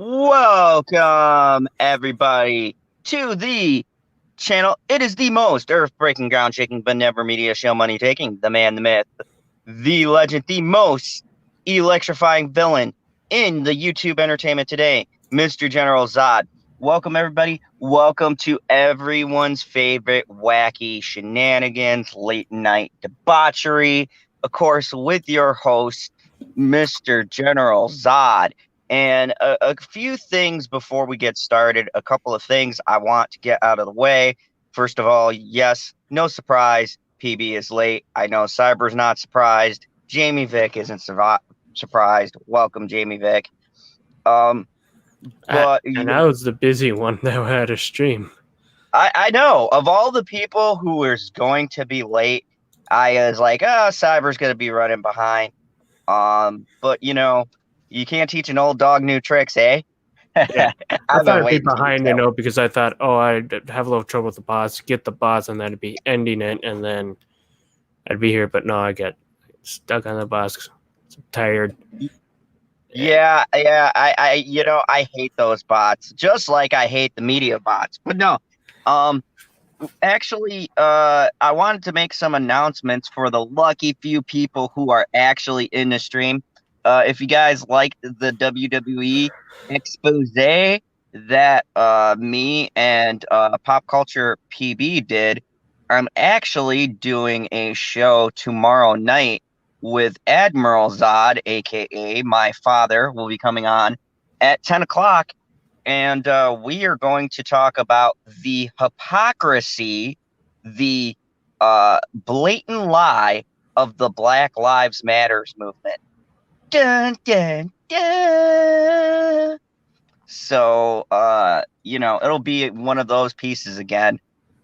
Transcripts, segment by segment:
Welcome, everybody, to the channel. It is the most earth-breaking, ground-shaking, but never media show money-taking. The man, the myth, the legend, the most electrifying villain in the YouTube entertainment today, Mr. General Zod. Welcome, everybody. Welcome to everyone's favorite wacky shenanigans, late-night debauchery. Of course, with your host, Mr. General Zod. And a few things before we get started, a couple of things I want to get out of the way. First of all, yes, no surprise, PB is late. I know Cyber's not surprised. Jamie Vick isn't surprised. Welcome, Jamie Vick. And I was the busy one that had a stream. I know. Of all the people who was going to be late, I was like, Cyber's going to be running behind. But, you can't teach an old dog new tricks, eh? Yeah, I thought I'd be behind, because I thought, I'd have a little trouble with the boss, get the boss, and then it'd be ending it, and then I'd be here. But no, I get stuck on the boss. I'm tired. Yeah. I hate those bots, just like I hate the media bots. But no, actually, I wanted to make some announcements for the lucky few people who are actually in the stream. If you guys like the WWE expose that me and Pop Culture PB did, I'm actually doing a show tomorrow night with Admiral Zod, aka my father, will be coming on at 10 o'clock. And we are going to talk about the hypocrisy, the blatant lie of the Black Lives Matters movement. Dun, dun, dun. So, it'll be one of those pieces again.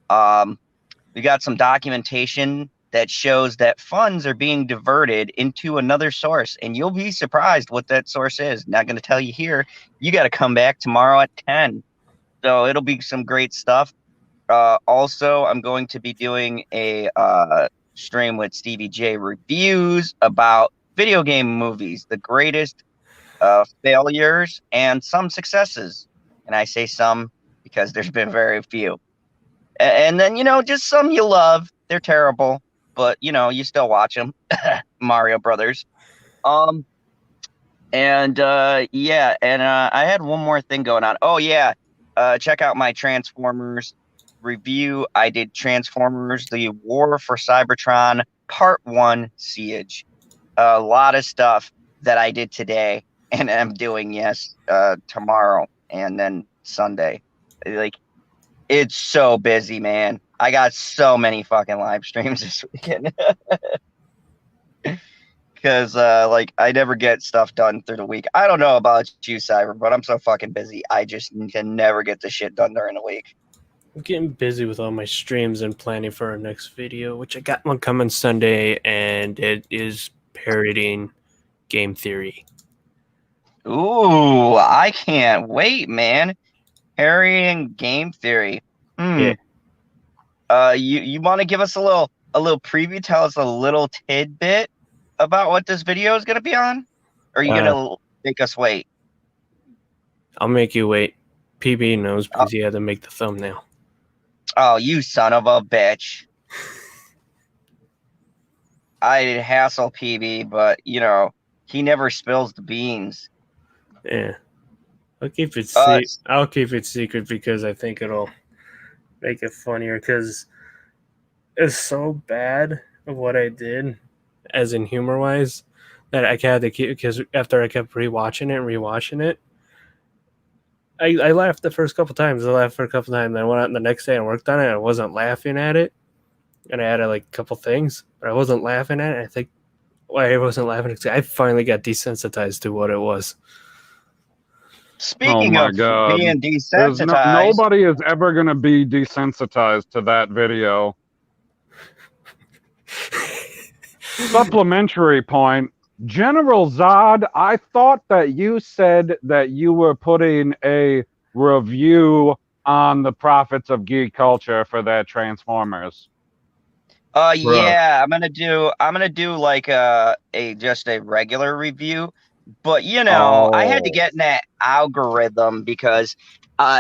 We got some documentation that shows that funds are being diverted into another source, and you'll be surprised what that source is. Not going to tell you here. You got to come back tomorrow at 10. So it'll be some great stuff. Also, I'm going to be doing a stream with Stevie J reviews about video game movies, the greatest failures and some successes. And I say some because there's been very few. And then, just some you love. They're terrible, but, you still watch them. Mario Brothers. I had one more thing going on. Oh, yeah. Check out my Transformers review. I did Transformers, The War for Cybertron, Part 1, Siege. A lot of stuff that I did today, and I'm doing, tomorrow and then Sunday. It's so busy, man. I got so many fucking live streams this weekend. Because, I never get stuff done through the week. I don't know about you, Cyber, but I'm so fucking busy. I just can never get the shit done during the week. I'm getting busy with all my streams and planning for our next video, which I got one coming Sunday, and it is parodying game theory. Ooh, I can't wait, man. Parodying game theory. Yeah. You want to give us a little preview? Tell us a little tidbit about what this video is going to be on? Or are you going to make us wait? I'll make you wait. PB knows because he had to make the thumbnail. Oh, you son of a bitch. I did hassle PB, but, he never spills the beans. Yeah. I'll keep it secret because I think it'll make it funnier because it's so bad of what I did, as in humor-wise, that I had to keep, because after I kept rewatching it, I laughed the first couple times. I laughed for a couple times. Then I went out the next day and worked on it. I wasn't laughing at it. And I added a couple things, but I wasn't laughing at it. I think why I wasn't laughing because I finally got desensitized to what it was. Speaking of being desensitized, nobody is ever going to be desensitized to that video. Supplementary point. General Zod, I thought that you said that you were putting a review on the Prophets of Geek Culture for that Transformers. Yeah, I'm gonna do just a regular review. But I had to get in that algorithm because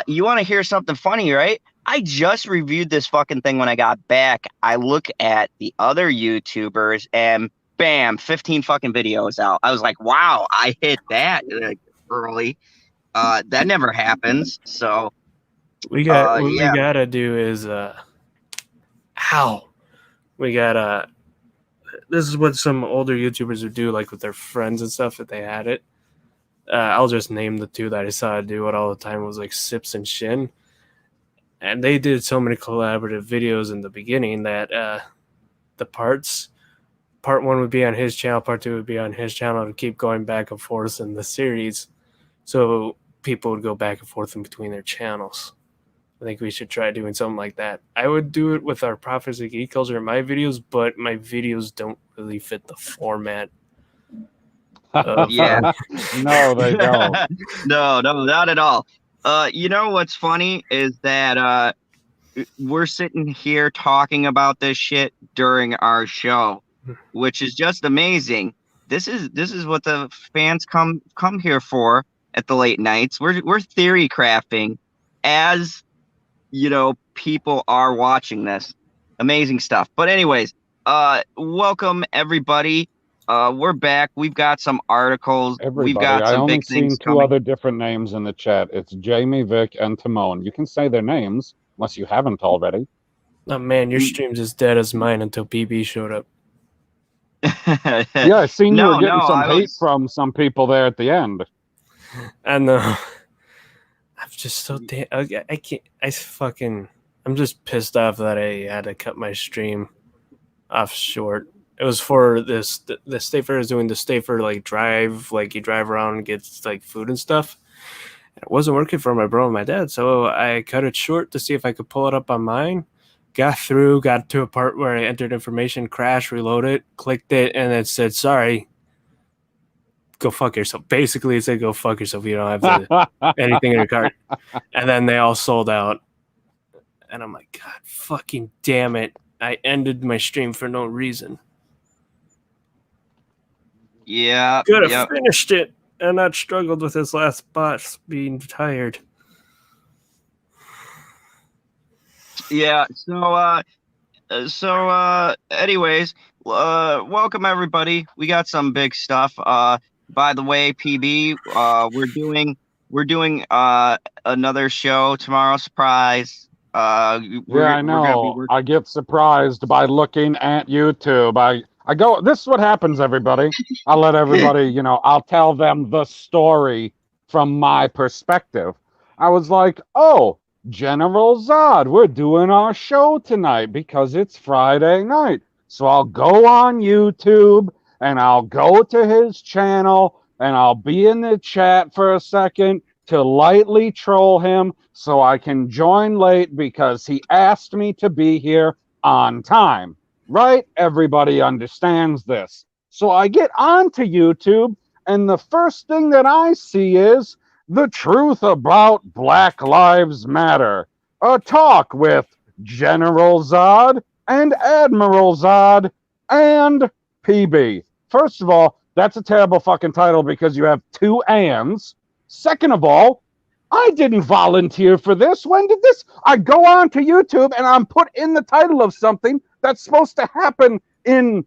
you want to hear something funny, right? I just reviewed this fucking thing when I got back. I look at the other YouTubers and bam, 15 fucking videos out. I was like, wow, I hit that early. That never happens. So we gotta do is we gotta this is what some older YouTubers would do, like with their friends and stuff if they had it. I'll just name the two that I saw do it all the time. It was like Sips and Shin. And they did so many collaborative videos in the beginning that the part one would be on his channel, part two would be on his channel, and keep going back and forth in the series. So people would go back and forth in between their channels. I think we should try doing something like that. I would do it with our Prophets of Geek Culture in my videos, but my videos don't really fit the format. Yeah. No, they don't. No, not at all. What's funny is that we're sitting here talking about this shit during our show, which is just amazing. This is what the fans come here for at the late nights. We're theory crafting as people are watching this. Amazing stuff. But anyways, welcome everybody. We're back. We've got some articles. Everybody. We've got some big things seen two other different names in the chat. It's Jamie, Vic, and Timon. You can say their names unless you haven't already. Oh man, your stream's as dead as mine until PB showed up. Yeah, I seen you were getting some hate from some people there at the end. I know. I'm just so damn. I can't. I'm just pissed off that I had to cut my stream off short. It was for this. The State Fair is doing the State Fair drive, you drive around and get food and stuff. And it wasn't working for my bro and my dad, so I cut it short to see if I could pull it up on mine. Got to a part where I entered information, crashed, reloaded, clicked it, and it said, "Sorry, go fuck yourself." Basically, it said, "Go fuck yourself. You don't have anything in your cart." And then they all sold out. And I'm like, God fucking damn it. I ended my stream for no reason. Yeah. Could have finished it and not struggled with this last boss being tired. Yeah. So anyways, welcome everybody. We got some big stuff. By the way, PB, we're doing another show tomorrow. Surprise. I know. I get surprised by looking at YouTube. I go, this is what happens, everybody. I'll let everybody, I'll tell them the story from my perspective. I was like, oh, General Zod, we're doing our show tonight because it's Friday night. So I'll go on YouTube and I'll go to his channel and I'll be in the chat for a second to lightly troll him so I can join late because he asked me to be here on time. Right? Everybody understands this. So I get onto YouTube, and the first thing that I see is the truth about Black Lives Matter. A talk with General Zod and Admiral Zod and PB. First of all, that's a terrible fucking title because you have two ands. Second of all, I didn't volunteer for this. When did this? I go on to YouTube and I'm put in the title of something that's supposed to happen in,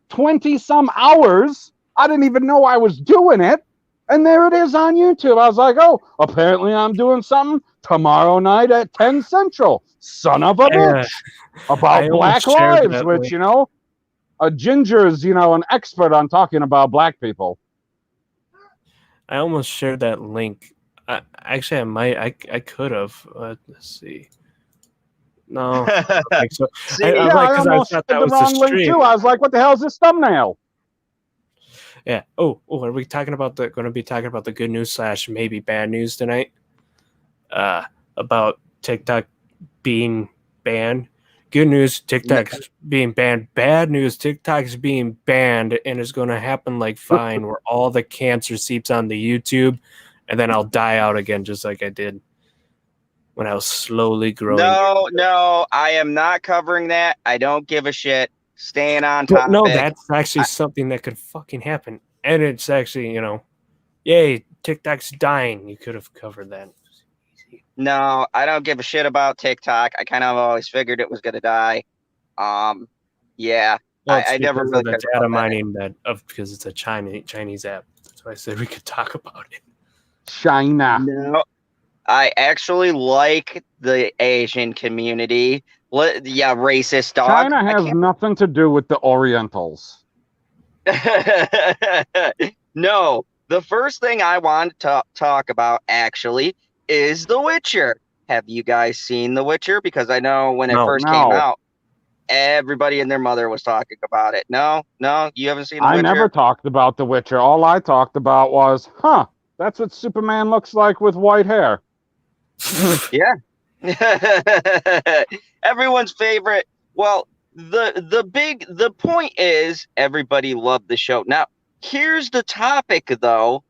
20 some hours? I didn't even know I was doing it. And there it is on YouTube. I was like, oh, apparently I'm doing something tomorrow night at 10 Central. Son of a bitch. About Black Lives, which, a Ginger's, an expert on talking about black people. I almost shared that link. I could have. Let's see. No, I don't think so. I almost shared the wrong link too. I was like, what the hell is this thumbnail? Yeah. Oh, are we going to be talking about the good news / maybe bad news tonight? About TikTok being banned. Good news, TikTok's being banned. Bad news, TikTok's being banned, and it's going to happen like fine, where all the cancer seeps onto YouTube, and then I'll die out again, just like I did when I was slowly growing. No, I am not covering that. I don't give a shit. Staying on top. No, that's actually something that could fucking happen. And it's actually, yay, TikTok's dying. You could have covered that. No, I don't give a shit about TikTok. I kind of always figured it was gonna die. Yeah, Well, it's I never because really of the cared data about that. mining because it's a Chinese app. That's why I said we could talk about it. China. No, I actually like the Asian community. Yeah, racist dog. China has nothing to do with the Orientals. No, the first thing I want to talk about actually is The Witcher. Have you guys seen The Witcher? Because I know when it first came out, everybody and their mother was talking about it. No, you haven't seen The Witcher? I never talked about The Witcher. All I talked about was, that's what Superman looks like with white hair. Yeah. Everyone's favorite. Well, the point is everybody loved the show. Now, here's the topic though.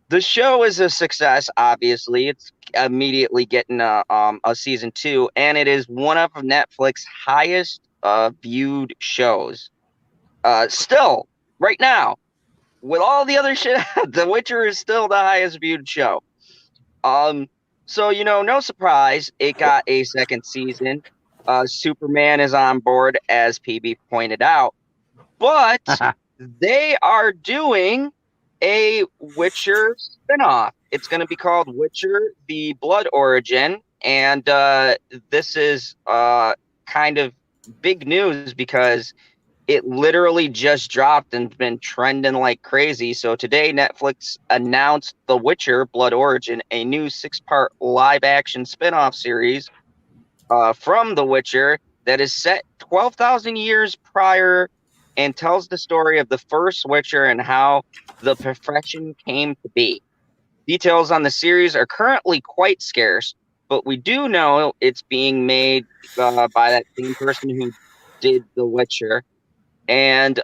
The show is a success, obviously. It's immediately getting a season 2, and it is one of Netflix's highest viewed shows. Still, right now, with all the other shit, The Witcher is still the highest viewed show. So no surprise, it got a second season. Superman is on board, as PB pointed out, but they are doing a Witcher spinoff. It's going to be called Witcher: The Blood Origin, and this is kind of big news because it literally just dropped and been trending like crazy. So today, Netflix announced The Witcher: Blood Origin, a new 6-part live-action spinoff series from The Witcher that is set 12,000 years prior and tells the story of the first Witcher and how the profession came to be. Details on the series are currently quite scarce, but we do know it's being made by that same person who did The Witcher. And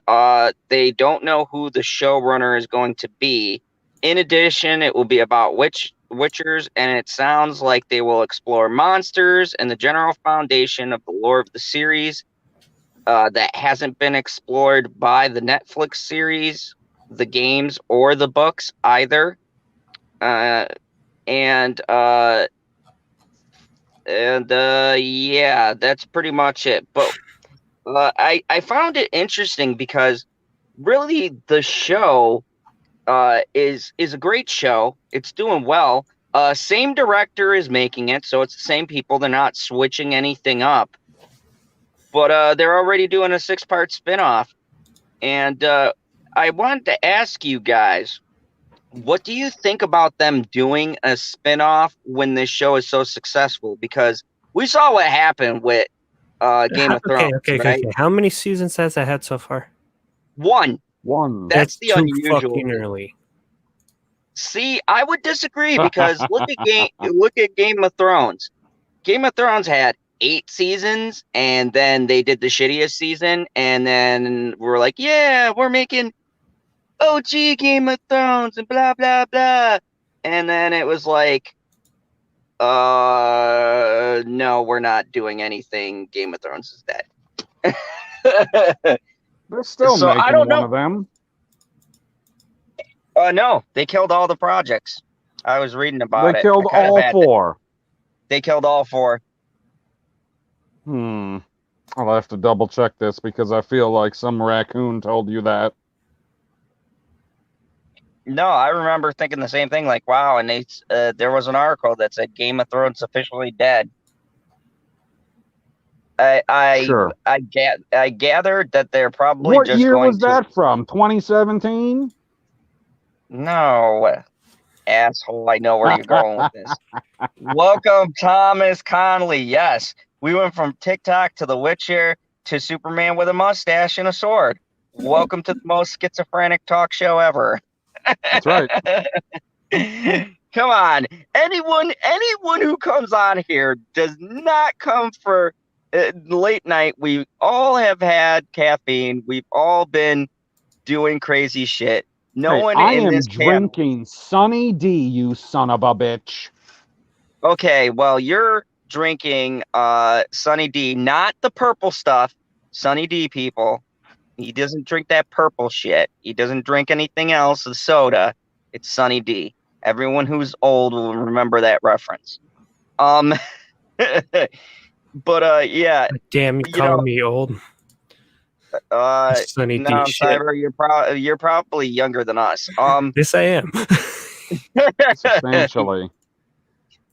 they don't know who the showrunner is going to be. In addition, it will be about Witchers, and it sounds like they will explore monsters and the general foundation of the lore of the series that hasn't been explored by the Netflix series, the games, or the books either. Yeah, that's pretty much it. But I found it interesting because really the show is a great show. It's doing well. Same director is making it, so it's the same people. They're not switching anything up. But they're already doing a 6-part spinoff. And I wanted to ask you guys, what do you think about them doing a spinoff when this show is so successful? Because we saw what happened with Game of Thrones. Okay. How many seasons has that had so far? One. That's the too unusual. Fucking early. See, I would disagree because look at Game of Thrones. Game of Thrones had 8 seasons, and then they did the shittiest season, and then we're like, yeah, we're making OG Game of Thrones and blah blah blah, and then it was like, no, we're not doing anything. Game of Thrones is dead. They're still making I don't know. one of them. No, they killed all the projects. I was reading about it. They killed all 4. They killed all 4. I'll have to double check this because I feel like some raccoon told you that. No, I remember thinking the same thing. Like, wow, and there was an article that said Game of Thrones officially dead. Sure. I gathered that they're probably What just year going was that from? 2017? No, asshole. I know where you're going with this. Welcome, Thomas Conley. Yes, we went from TikTok to The Witcher to Superman with a mustache and a sword. Welcome to the most schizophrenic talk show ever. That's right. Come on. Anyone who comes on here does not come for late night. We all have had caffeine. We've all been doing crazy shit. No one in this drinking Sunny D, you son of a bitch. Okay, well, you're drinking Sunny D, not the purple stuff. Sunny D, people. He doesn't drink that purple shit. He doesn't drink anything else. The soda. It's Sunny D. Everyone who's old will remember that reference. But yeah. Damn, you calling me old? Sunny No, D shit. Cyber, you're probably younger than us. Yes, I am. Substantially.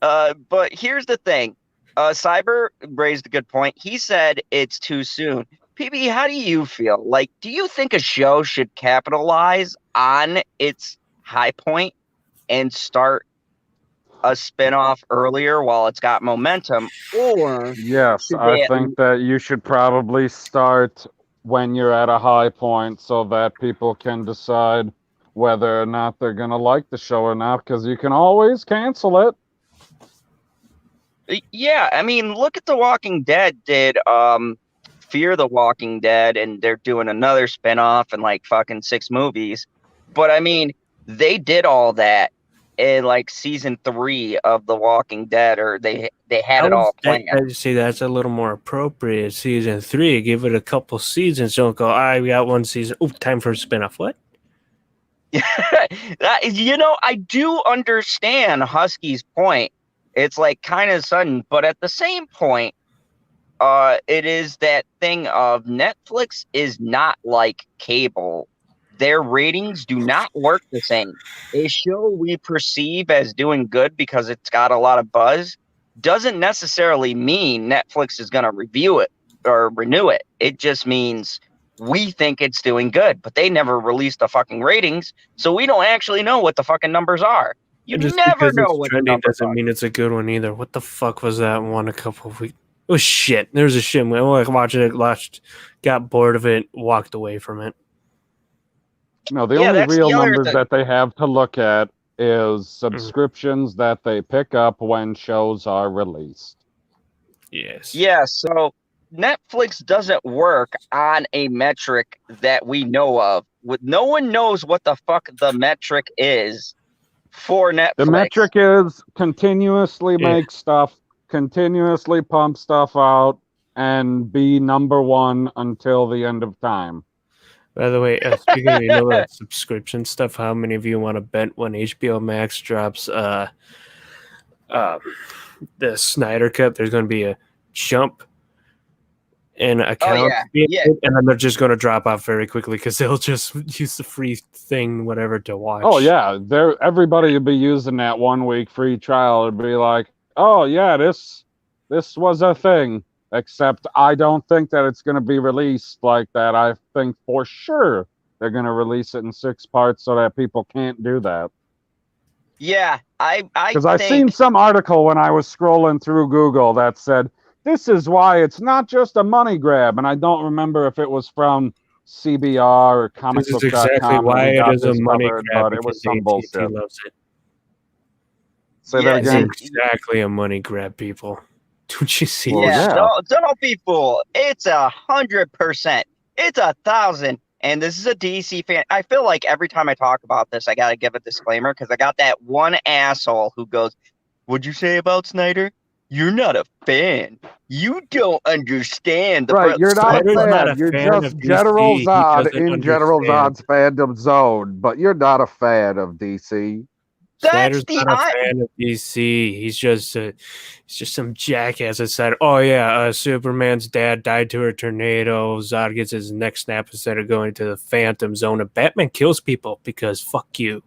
But here's the thing. Cyber raised a good point. He said it's too soon. PB, how do you feel? Like, do you think a show should capitalize on its high point and start a spinoff earlier while it's got momentum? Or yes, I think that you should probably start when you're at a high point so that people can decide whether or not they're going to like the show or not, because you can always cancel it. Yeah, I mean, look at The Walking Dead did Fear the Walking Dead, and they're doing another spinoff and like fucking 6 movies. But I mean, they did all that in like season 3 of The Walking Dead, or they had it all planned. I'd say that's a little more appropriate. Season 3, give it a couple seasons. Don't go, we got 1 season. Oh, time for a spinoff. What? You know, I do understand Husky's point. It's like kind of sudden, but at the same point, it is that thing of Netflix is not like cable. Their ratings do not work the same. A show we perceive as doing good because it's got a lot of buzz doesn't necessarily mean Netflix is going to review it or renew it. It just means we think it's doing good, but they never released the fucking ratings, so we don't actually know what the fucking numbers are. You just never know what trending doesn't mean it's a good one either. What the fuck was that one a couple of weeks? It was shit. There was a shit. I watched it, got bored of it, walked away from it. No, the only real numbers that they have to look at is subscriptions that they pick up when shows are released. Yes. Yeah, so Netflix doesn't work on a metric that we know of. No one knows what the fuck the metric is for Netflix. The metric is continuously make stuff, continuously pump stuff out, and be number 1 until the end of time. By the way, speaking of that subscription stuff, how many of you want to bet when HBO Max drops the Snyder Cut, there's going to be a jump in accounts, and then they're just going to drop off very quickly because they'll just use the free thing, whatever, to watch. Oh yeah, everybody would be using that 1 week free trial. It'd be like, oh yeah, this was a thing. Except I don't think that it's going to be released like that. I think for sure they're going to release it in 6 parts so that people can't do that. Yeah, because I've seen some article when I was scrolling through Google that said this is why it's not just a money grab, and I don't remember if it was from CBR or comicbook.com. This is exactly why it is a money grab, but it was some bullshit. Loves it. Say that again. It's exactly a money grab, people. Don't you see? Don't be fooled. It's 100%. It's 1,000. And this is a DC fan. I feel like every time I talk about this, I got to give a disclaimer because I got that one asshole who goes, "What'd you say about Snyder? You're not a fan. You don't understand." You're not a fan. You're just General Zod in General Zod's fandom zone, but you're not a fan of DC. Snyder's not a fan of DC. He's just some jackass that said, "Oh yeah, Superman's dad died to a tornado. Zod gets his neck snapped instead of going to the Phantom Zone, and Batman kills people because fuck you."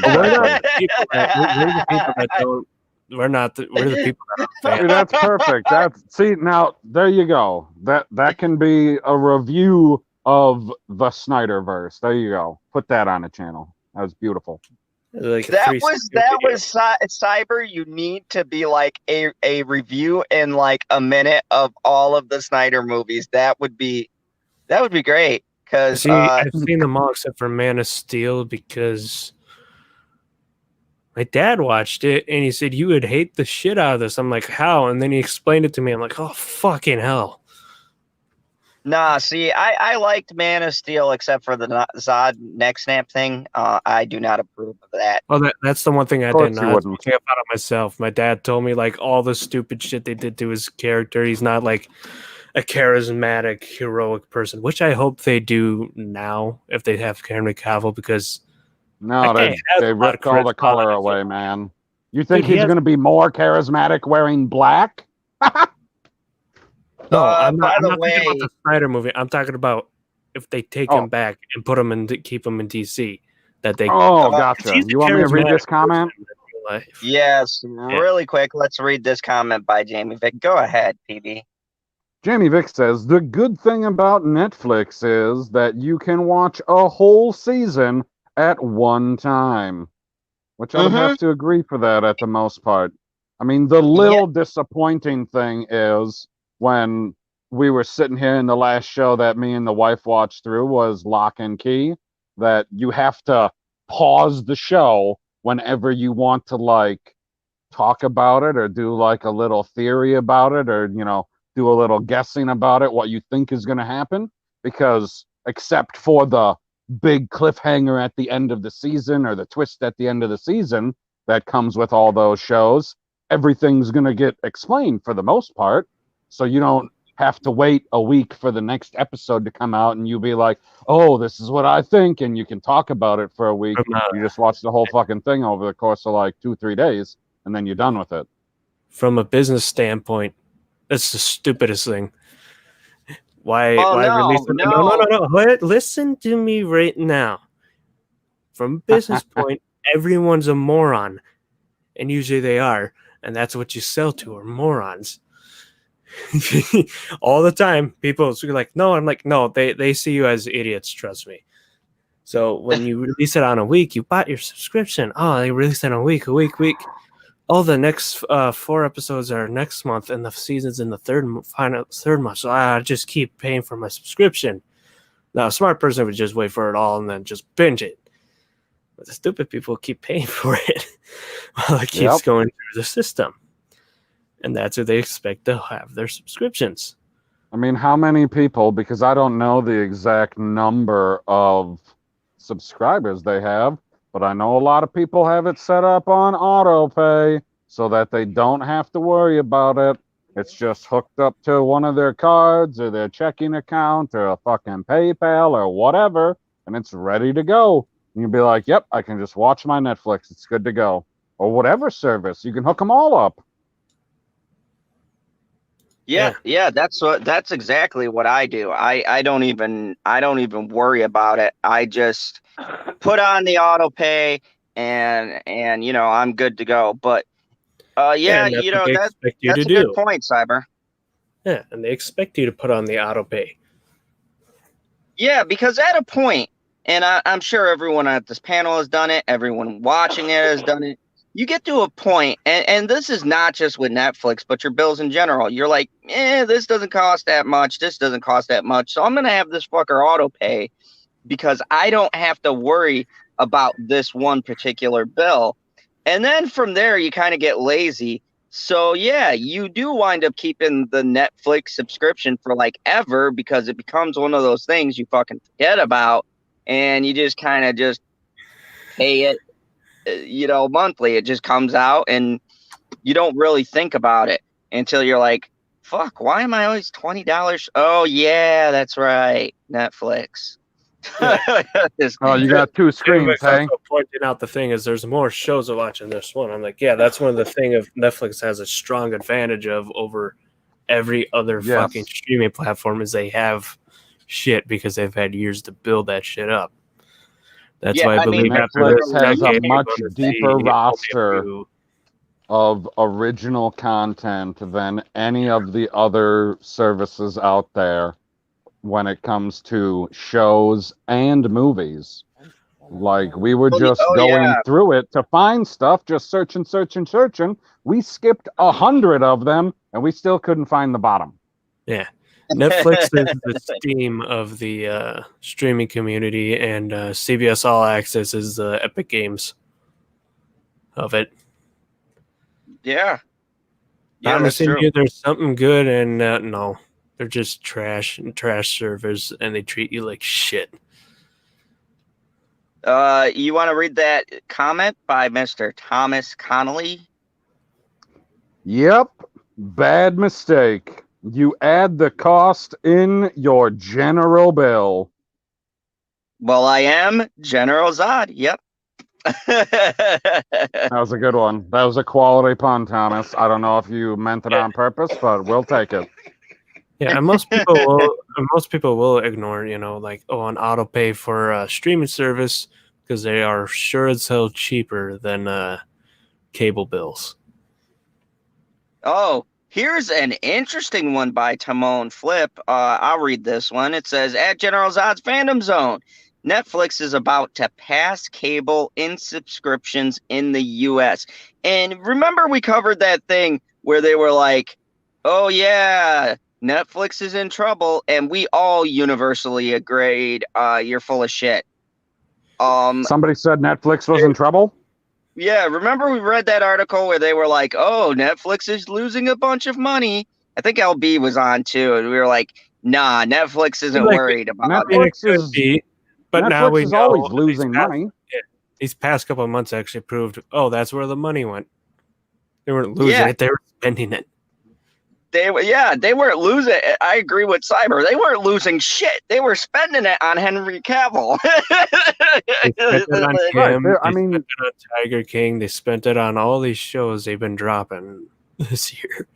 We're the people that are fans. Dude, that's perfect. See, now there you go. That can be a review of the Snyderverse. There you go. Put that on the channel. That was beautiful. Like that was Cyber. You need to be like a review in like a minute of all of the Snyder movies. That would be great. Because I've seen them all except for Man of Steel because my dad watched it and he said you would hate the shit out of this. I'm like, how? And then he explained it to me. I'm like, oh fucking hell. Nah, see, I liked Man of Steel except for the Zod neck snap thing. I do not approve of that. Well, that's the one thing I didn't know. I was looking up out of myself. My dad told me like all the stupid shit they did to his character. He's not like a charismatic, heroic person, which I hope they do now if they have Henry Cavill, because No, they ripped all the color away, man. You think he's going to be more charismatic wearing black? No, I'm not talking about the Snyder movie. I'm talking about if they take him back and put him in, keep him in DC. That they. Oh, gotcha. You want me to read this comment? Yes, really quick. Let's read this comment by Jamie Vick. Go ahead, PB. Jamie Vick says, the good thing about Netflix is that you can watch a whole season at one time. Which I would have to agree for that at the most part. I mean, the little disappointing thing is when we were sitting here in the last show that me and the wife watched through was Lock and Key, that you have to pause the show whenever you want to, like, talk about it or do, like, a little theory about it or, you know, do a little guessing about it, what you think is going to happen. Because except for the big cliffhanger at the end of the season or the twist at the end of the season that comes with all those shows, everything's going to get explained for the most part. So you don't have to wait a week for the next episode to come out and you be like, oh, this is what I think, and you can talk about it for a week. You just watch the whole fucking thing over the course of like 2-3 days and then you're done with it. From a business standpoint, that's the stupidest thing. Why release it? No. Wait, listen to me right now. From a business point, everyone's a moron. And usually they are. And that's what you sell to, are morons. All the time, people are like, no, I'm like, no, they see you as idiots, trust me. So when you release it on a week, you bought your subscription. Oh, they released it on a week. Oh, the next 4 episodes are next month, and the season's in the third month. So I just keep paying for my subscription. Now, a smart person would just wait for it all and then just binge it. But the stupid people keep paying for it while it keeps going through the system. And that's who they expect to have their subscriptions. I mean, how many people, because I don't know the exact number of subscribers they have, but I know a lot of people have it set up on auto pay so that they don't have to worry about it. It's just hooked up to one of their cards or their checking account or a fucking PayPal or whatever, and it's ready to go. And you'll be like, yep, I can just watch my Netflix. It's good to go. Or whatever service. You can hook them all up. Yeah, that's exactly what I do. I don't even worry about it. I just put on the auto pay and you know, I'm good to go. But you know, that's a good point, Cyber. Yeah, and they expect you to put on the auto pay. Yeah, because at a point, and I'm sure everyone at this panel has done it, everyone watching it has done it. You get to a point, and this is not just with Netflix, but your bills in general. You're like, this doesn't cost that much. This doesn't cost that much. So I'm going to have this fucker auto pay because I don't have to worry about this one particular bill. And then from there, you kind of get lazy. So, yeah, you do wind up keeping the Netflix subscription for like ever because it becomes one of those things you fucking forget about. And you just kind of just pay it. You know, monthly. It just comes out and you don't really think about it until you're like, fuck, why am I always $20? Oh yeah, that's right, Netflix. Oh, you got 2 screens, hey? Pointing out the thing is there's more shows to watch in this one. I'm like, yeah, that's one of the things of Netflix has a strong advantage of over every other fucking streaming platform is they have shit because they've had years to build that shit up. That's why I believe Netflix has a much deeper roster of original content than any of the other services out there when it comes to shows and movies. Like, we were just going through it to find stuff, just searching. We skipped 100 of them, and we still couldn't find the bottom. Yeah. Netflix is the Steam of the streaming community, and CBS All Access is the Epic Games of it. Yeah, Promising you there's something good, and no, they're just trash servers, and they treat you like shit. You want to read that comment by Mr. Thomas Connolly? Yep, bad mistake. You add the cost in your general bill. Well, I am General Zod. Yep. That was a good one. That was a quality pun, Thomas. I don't know if you meant it on purpose, but we'll take it. Yeah, and most people will ignore, like, an auto pay for a streaming service because they are sure as hell cheaper than cable bills. Oh, here's an interesting one by Timon Flip. I'll read this one. It says, at General Zod's Fandom Zone, Netflix is about to pass cable in subscriptions in the U.S. And remember we covered that thing where they were like, oh, yeah, Netflix is in trouble. And we all universally agreed, you're full of shit. Somebody said Netflix was in trouble? Yeah, remember we read that article where they were like, oh, Netflix is losing a bunch of money. I think LB was on too, and we were like, nah, Netflix isn't worried about Netflix it. Is, but Netflix now we is know always losing money. These past couple of months actually proved, that's where the money went. They weren't losing it, they were spending it. They weren't losing it. I agree with Cyber. They weren't losing shit. They were spending it on Henry Cavill. They spent it on him. They spent it on Tiger King. They spent it on all these shows they've been dropping this year,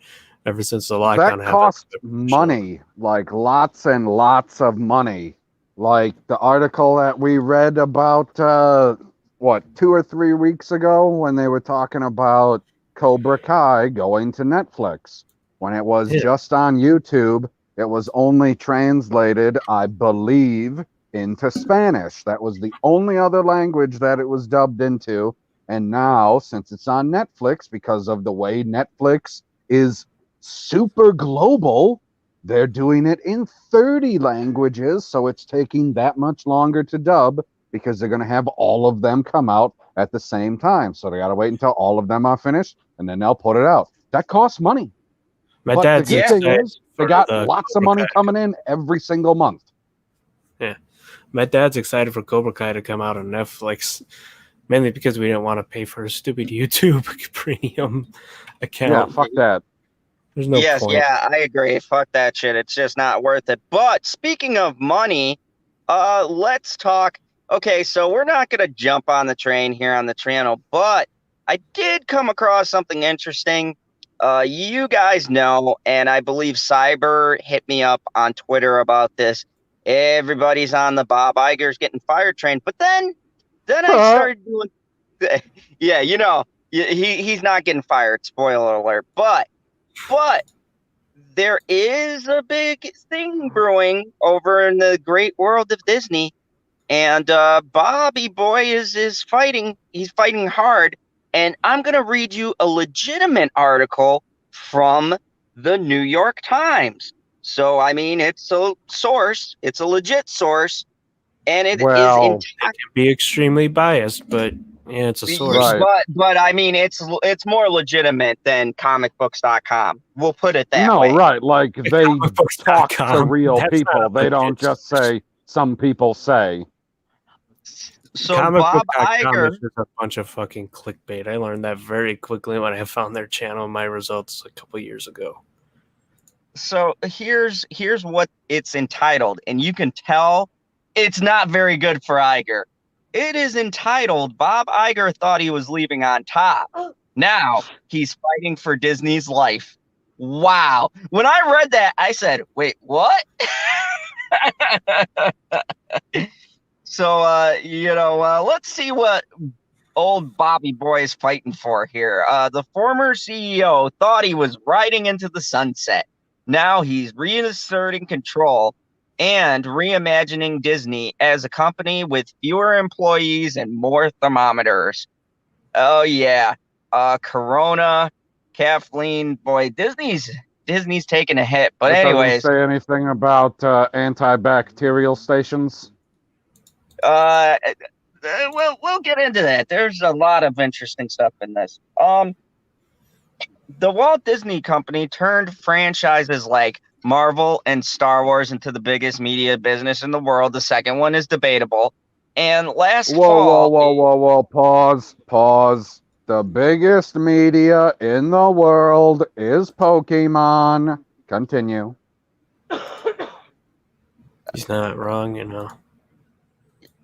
ever since the lockdown. That cost money, like lots and lots of money. Like the article that we read about, 2 or 3 weeks ago when they were talking about Cobra Kai going to Netflix. When it was just on YouTube, it was only translated, I believe, into Spanish. That was the only other language that it was dubbed into. And now, since it's on Netflix, because of the way Netflix is super global, they're doing it in 30 languages. So it's taking that much longer to dub because they're going to have all of them come out at the same time. So they got to wait until all of them are finished, and then they'll put it out. That costs money. But the good thing is they got lots of money coming in every single month. Yeah. My dad's excited for Cobra Kai to come out on Netflix, mainly because we didn't want to pay for a stupid YouTube premium account. Yeah, fuck that. There's no point. Yeah, I agree. Fuck that shit. It's just not worth it. But speaking of money, let's talk. Okay, so we're not going to jump on the train here on the channel, but I did come across something interesting. You guys know, and I believe Cyber hit me up on Twitter about this. Everybody's on the Bob Iger's getting fired train, but then I started doing, he's not getting fired. Spoiler alert, but there is a big thing brewing over in the great world of Disney, and Bobby Boy is fighting. He's fighting hard. And I'm going to read you a legitimate article from the New York Times. So, I mean, it's a source. It's a legit source. And it can be extremely biased, but it's a source. Right. But I mean, it's more legitimate than comicbooks.com. We'll put it that way. No, right. Like they talk to real people. They don't just say, some people say. So Bob Iger is just a bunch of fucking clickbait. I learned that very quickly when I found their channel and my results a couple years ago. So here's what it's entitled, and you can tell it's not very good for Iger. It is entitled, Bob Iger thought he was leaving on top. Now he's fighting for Disney's life. Wow. When I read that, I said, wait, what? So, let's see what old Bobby Boy is fighting for here. The former CEO thought he was riding into the sunset. Now he's reasserting control and reimagining Disney as a company with fewer employees and more thermometers. Oh, yeah. Corona, Kathleen, boy, Disney's taking a hit. But anyways. Doesn't say anything about antibacterial stations? We'll get into that. There's a lot of interesting stuff in this. The Walt Disney Company turned franchises like Marvel and Star Wars into the biggest media business in the world. The second one is debatable. And last fall... Whoa. Pause. The biggest media in the world is Pokemon. Continue. He's not wrong,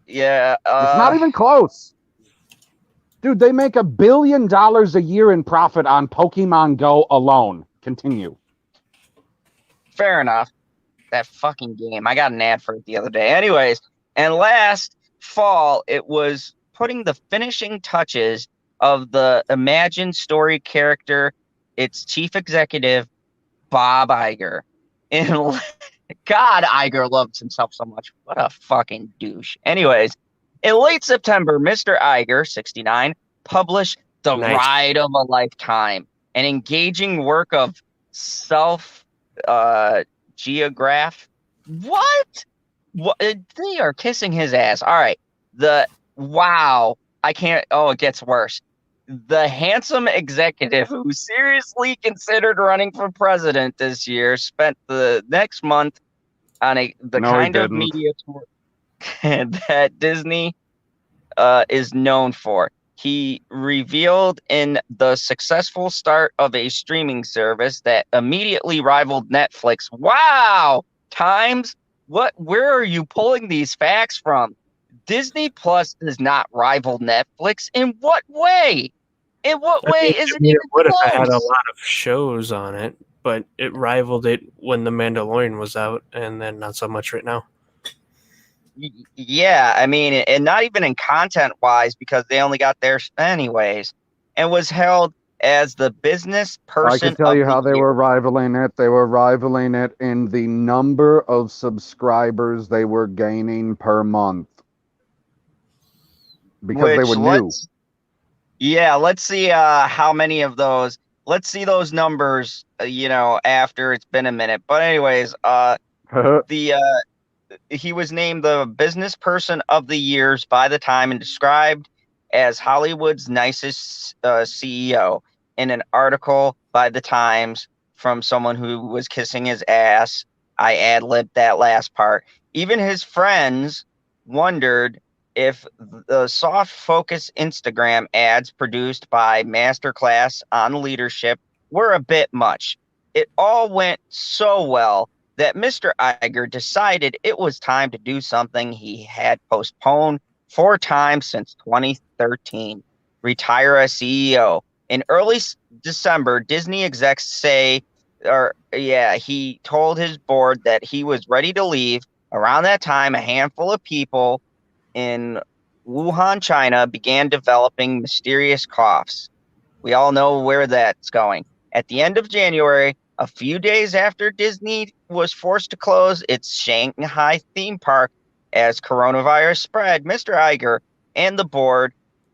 Yeah. It's not even close. Dude, they make $1 billion a year in profit on Pokemon Go alone. Continue. Fair enough. That fucking game. I got an ad for it the other day. Anyways, and last fall, it was putting the finishing touches of the Imagine story character, its chief executive, Bob Iger. And God, Iger loves himself so much. What a fucking douche. Anyways, in late September, Mr. Iger, 69, published The Ride of a Lifetime, an engaging work of geograph. What? They are kissing his ass. All right. Wow. I can't. Oh, it gets worse. The handsome executive who seriously considered running for president this year spent the next month on the kind of media tour that Disney is known for. He revealed in the successful start of a streaming service that immediately rivaled Netflix. Wow, Times, where are you pulling these facts from? Disney Plus does not rival Netflix. In what way? In what way is it even what close? If it had a lot of shows on it, but it rivaled it when The Mandalorian was out, and then not so much right now. Yeah, I mean, and not even in content-wise, because they only got theirs anyways, and was held as the business person. I can tell you how they were rivaling it. They were rivaling it in the number of subscribers they were gaining per month. Because they were new. Yeah, let's see how many of those. Let's see those numbers, after it's been a minute. But anyways, he was named the Business Person of the Year by the Time and described as Hollywood's nicest CEO in an article by the Times from someone who was kissing his ass. I ad-libbed that last part. Even his friends wondered if the soft focus Instagram ads produced by Masterclass on Leadership were a bit much. It all went so well that Mr. Iger decided it was time to do something he had postponed 4 times since 2013, retire as CEO. In early December, Disney execs he told his board that he was ready to leave. Around that time, a handful of people in Wuhan, China, began developing mysterious coughs. We all know where that's going. At the end of January, a few days after Disney was forced to close its Shanghai theme park as coronavirus spread, Mr. Iger and the board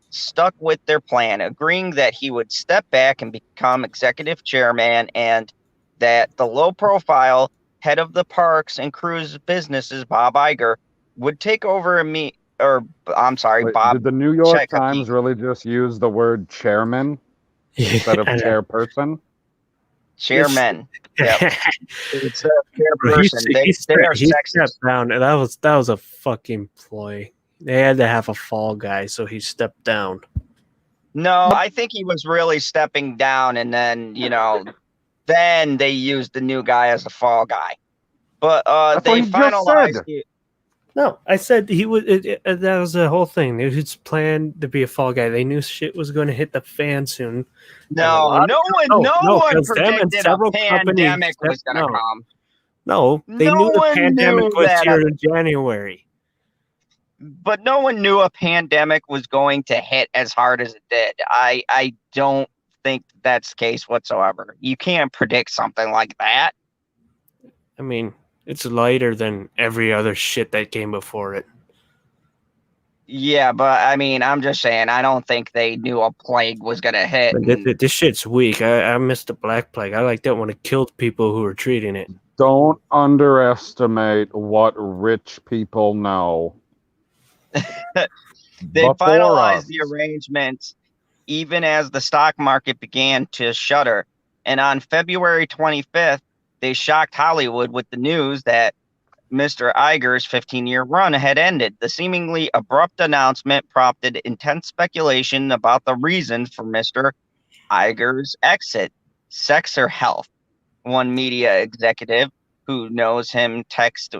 stuck with their plan, agreeing that he would step back and become executive chairman, and that the low-profile head of the parks and cruise businesses, Bob Iger, would take over Bob. Did the New York Times really just use the word chairman instead of chairperson? Chairman. Yep. It's a chairperson. He stepped down, and that was a fucking ploy. They had to have a fall guy, so he stepped down. No, I think he was really stepping down, and then then they used the new guy as the fall guy. But they finalized it. No, I said he was. That was the whole thing. It was planned to be a fall guy. They knew shit was going to hit the fan soon. No one predicted a pandemic was going to come. No, they knew the pandemic was here in January. But no one knew a pandemic was going to hit as hard as it did. I don't think that's the case whatsoever. You can't predict something like that. I mean, it's lighter than every other shit that came before it. Yeah, but I mean, I'm just saying, I don't think they knew a plague was going to hit. This shit's weak. I missed the Black Plague. I like that when it killed people who were treating it. Don't underestimate what rich people know. They finalized the arrangements even as the stock market began to shudder. And on February 25th, they shocked Hollywood with the news that Mr. Iger's 15-year run had ended. The seemingly abrupt announcement prompted intense speculation about the reasons for Mr. Iger's exit, sex or health. one media executive who knows him text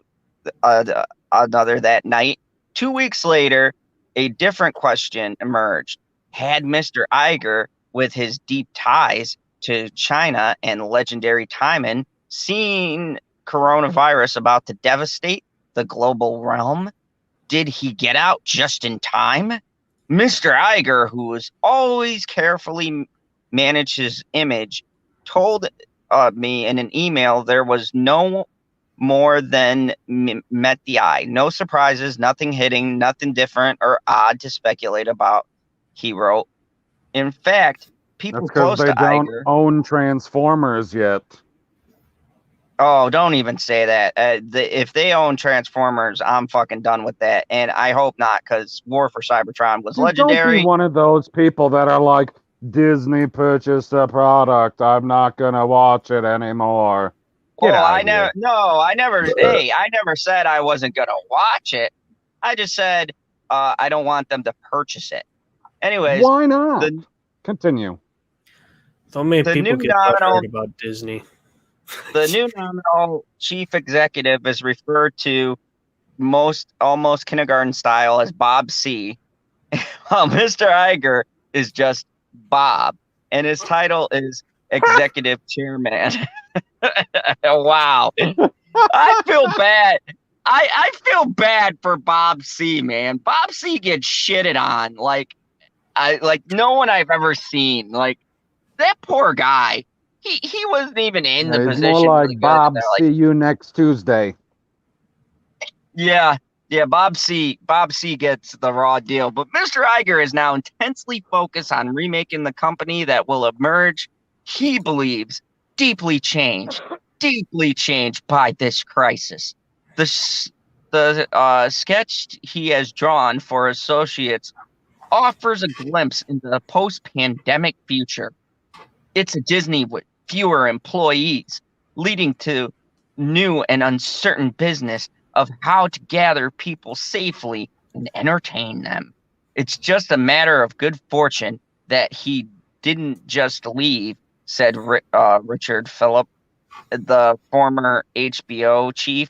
another that night. 2 weeks later, a different question emerged. Had Mr. Iger, with his deep ties to China and legendary timing, seen coronavirus about to devastate the global realm? Did he get out just in time? Mr. Iger, who was always carefully managed his image, told me in an email there was no more than met the eye. No surprises, nothing hitting, nothing different or odd to speculate about, he wrote. In fact, people That's because close they to don't Iger. own Transformers yet. Oh, don't even say that. If they own Transformers, I'm fucking done with that. And I hope not, because War for Cybertron was Just don't be legendary. one of those people that are like, Disney purchased a product. I'm not going to watch it anymore. Get out of here. I never said I wasn't going to watch it. I just said I don't want them to purchase it. Anyways, why not? Continue. So many the people new get nominal about Disney. The new nominal chief executive is referred to almost kindergarten style as Bob C. While Mr. Iger is just Bob, and his title is executive chairman. Wow. I feel bad. I feel bad for Bob C, man. Bob C gets shitted on like no one I've ever seen. Like that poor guy. He wasn't even in the He's position. more like really Bob, good, see you next Tuesday. Yeah, Bob C gets the raw deal, but Mr. Iger is now intensely focused on remaking the company that will emerge, he believes, deeply changed by this crisis. The sketch he has drawn for associates offers a glimpse into the post-pandemic future. It's a Disney with fewer employees, leading to new and uncertain business of how to gather people safely and entertain them. It's just a matter of good fortune that he didn't just leave, said Richard Phillip, the former HBO chief.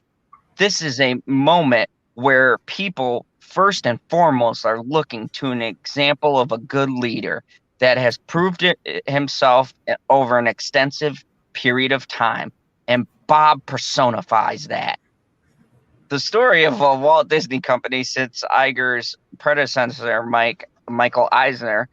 This is a moment where people, first and foremost, are looking to an example of a good leader that has proved himself over an extensive period of time. And Bob personifies that. The story of Walt Disney Company since Iger's predecessor, Michael Eisner,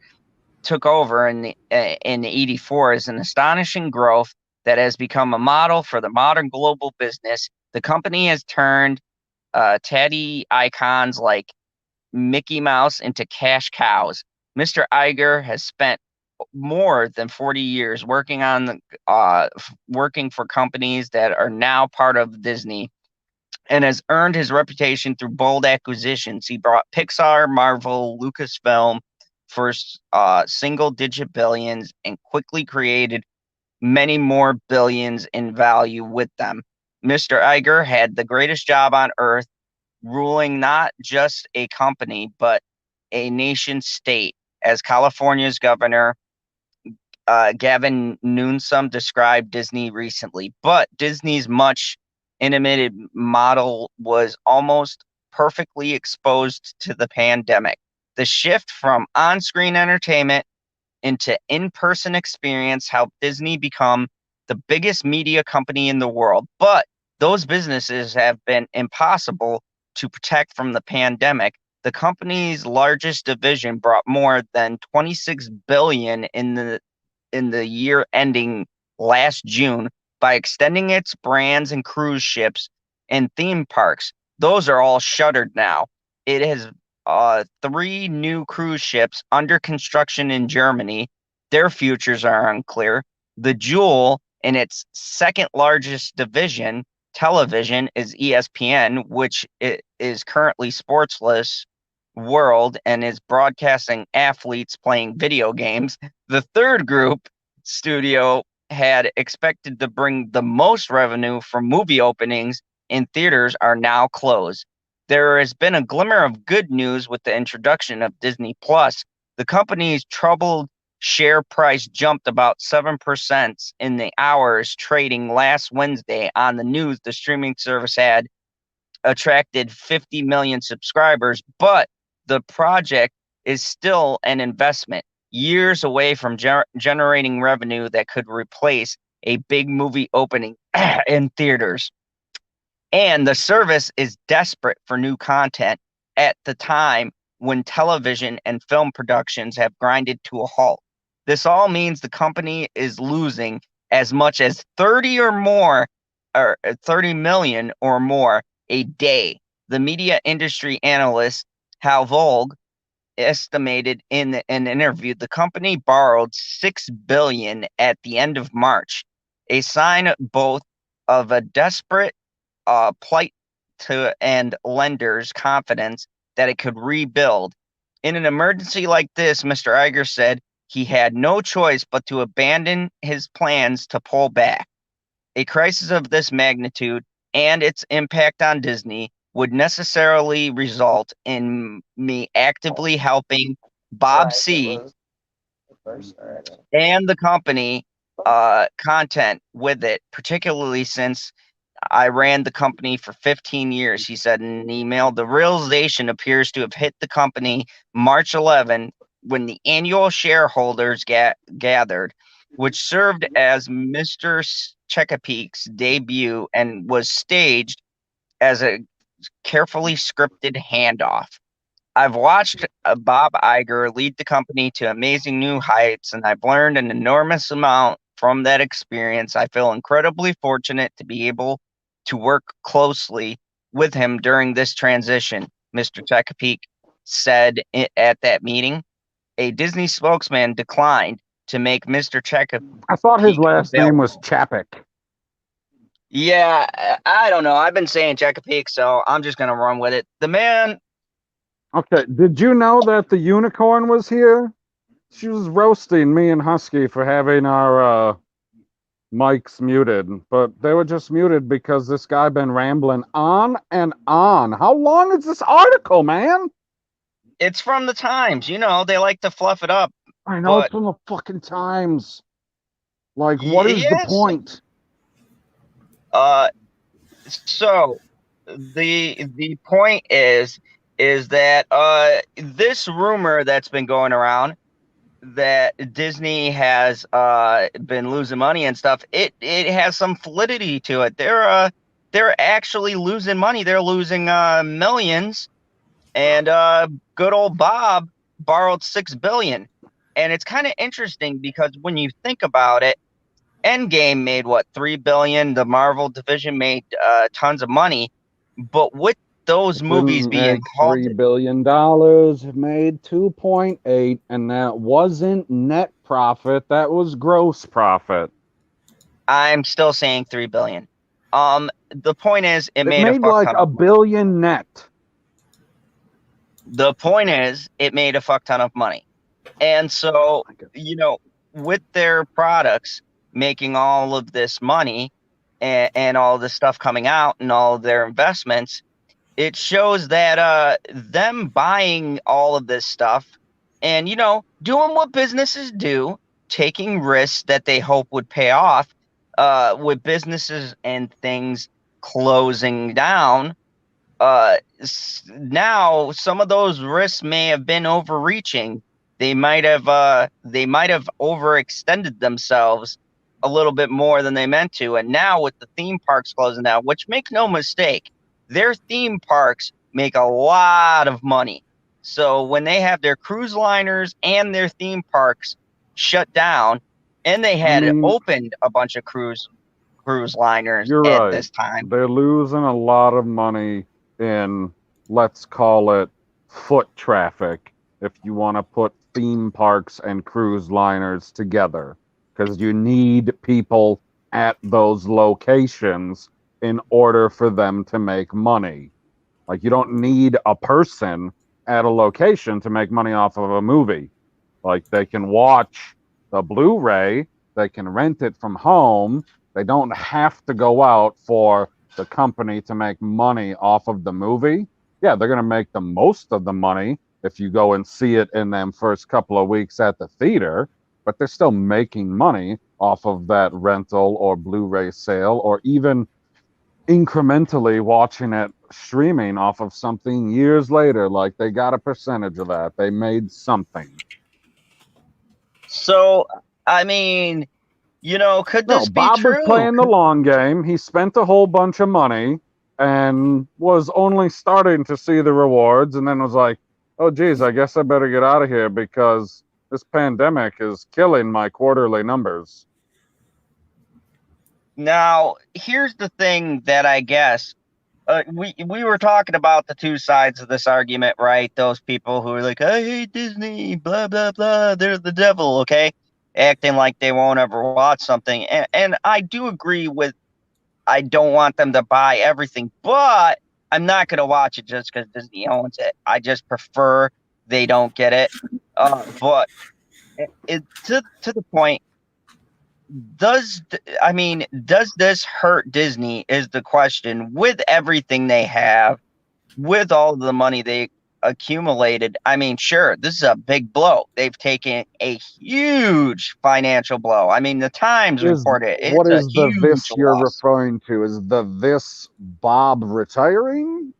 took over in '84 is an astonishing growth that has become a model for the modern global business. The company has turned tatty icons like Mickey Mouse into cash cows. Mr. Iger has spent more than 40 years working for companies that are now part of Disney and has earned his reputation through bold acquisitions. He brought Pixar, Marvel, Lucasfilm for single-digit billions and quickly created many more billions in value with them. Mr. Iger had the greatest job on earth, ruling not just a company, but a nation state. As California's governor, Gavin Newsom described Disney recently. But Disney's much intimated model was almost perfectly exposed to the pandemic. The shift from on-screen entertainment into in-person experience helped Disney become the biggest media company in the world. But those businesses have been impossible to protect from the pandemic. The company's largest division brought more than $26 billion in the year ending last June by extending its brands and cruise ships and theme parks. Those are all shuttered now. It has 3 new cruise ships under construction in Germany. Their futures are unclear. The jewel in its second largest division, television, is ESPN, which is currently sportsless world and is broadcasting athletes playing video games. The third group, studio, had expected to bring the most revenue from movie openings in theaters are now closed. There has been a glimmer of good news with the introduction of Disney Plus. The company's troubled share price jumped about 7% in the hours trading last Wednesday. On the news, the streaming service had attracted 50 million subscribers, but the project is still an investment, years away from generating revenue that could replace a big movie opening in theaters. And the service is desperate for new content at the time when television and film productions have grinded to a halt. This all means the company is losing as much as 30 or more, or 30 million or more a day. The media industry analyst Hal Volg estimated in an interview the company borrowed $6 billion at the end of March, a sign both of a desperate plight and lenders' confidence that it could rebuild. In an emergency like this, Mr. Iger said he had no choice but to abandon his plans to pull back. A crisis of this magnitude and its impact on Disney would necessarily result in me actively helping Bob C. and the company content with it, particularly since I ran the company for 15 years, he said in an email. The realization appears to have hit the company March 11 when the annual shareholders gathered, which served as Mr. Chesapeake's debut and was staged as a carefully scripted handoff. I've watched Bob Iger lead the company to amazing new heights, and I've learned an enormous amount from that experience. I feel incredibly fortunate to be able to work closely with him during this transition, Mr. Chesapeake said at that meeting. A Disney spokesman declined to make Mr. Chesapeake. I thought his last name was Chapek. Yeah, I don't know. I've been saying Chesapeake, so I'm just going to run with it. The man. Okay, did you know that the unicorn was here? She was roasting me and Husky for having our mics muted, but they were just muted because this guy been rambling on and on. How long is this article, man? It's from the Times. You know, they like to fluff it up. I know it's from the fucking Times. Like, what is the point? So the point is that this rumor that's been going around that Disney has been losing money and stuff, it has some validity to it. They're actually losing money. They're losing millions, and good old Bob borrowed $6 billion. And it's kind of interesting because when you think about it, Endgame made what, $3 billion. The Marvel division made tons of money, but with those movies being halted, $3 billion, made 2.8, and that wasn't net profit. That was gross profit. I'm still saying $3 billion. The point is, it made like $1 billion net. The point is, it made a fuck ton of money, and so you know, with their products making all of this money and all this stuff coming out and all of their investments, it shows that them buying all of this stuff and, you know, doing what businesses do, taking risks that they hope would pay off, with businesses and things closing down. Now some of those risks may have been overreaching. They might have overextended themselves a little bit more than they meant to. And now with the theme parks closing down, which, make no mistake, their theme parks make a lot of money. So when they have their cruise liners and their theme parks shut down, and they had opened a bunch of cruise liners at this time, they're losing a lot of money in, let's call it, foot traffic, if you want to put theme parks and cruise liners together, because you need people at those locations in order for them to make money. Like, you don't need a person at a location to make money off of a movie. Like, they can watch the Blu-ray, they can rent it from home, they don't have to go out for the company to make money off of the movie. Yeah, they're going to make the most of the money if you go and see it in them first couple of weeks at the theater, but they're still making money off of that rental or Blu-ray sale, or even incrementally watching it streaming off of something years later. Like, they got a percentage of that. They made something. So, I mean, could this be Bob true? was playing the long game. He spent a whole bunch of money and was only starting to see the rewards, and then was like, oh, geez, I guess I better get out of here because this pandemic is killing my quarterly numbers. Now, here's the thing that I guess we were talking about the two sides of this argument, right? Those people who are like, I hate Disney, blah, blah, blah. They're the devil, okay? Acting like they won't ever watch something. And I do agree with, I don't want them to buy everything, but I'm not going to watch it just because Disney owns it. I just prefer they don't get it. But to the point, does this hurt Disney is the question. With everything they have, with all the money they accumulated, I mean, sure, this is a big blow. They've taken a huge financial blow. I mean, the Times reported it's what is a the huge this you're loss. referring to? Is this Bob retiring?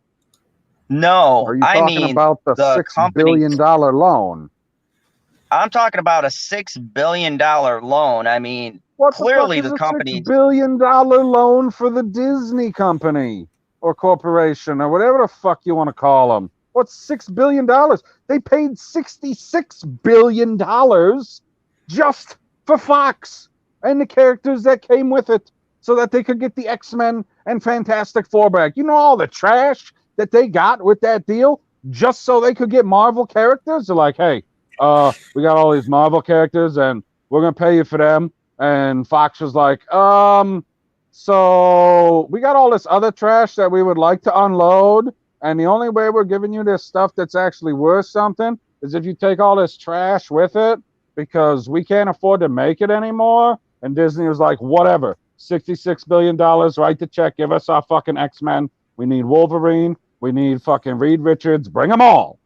No, Or are you talking about the $6 billion loan? I'm talking about a $6 billion loan. I mean, what clearly the fuck is the company $6 billion loan for the Disney company or corporation or whatever the fuck you want to call them. What's $6 billion? They paid $66 billion just for Fox and the characters that came with it, so that they could get the X-Men and Fantastic Four back. You know all the trash that they got with that deal just so they could get Marvel characters? They're like, hey, we got all these Marvel characters and we're going to pay you for them. And Fox was like, so we got all this other trash that we would like to unload. And the only way we're giving you this stuff that's actually worth something is if you take all this trash with it, because we can't afford to make it anymore. And Disney was like, whatever, $66 billion, write the check, give us our fucking X-Men. We need Wolverine. We need fucking Reed Richards. Bring them all.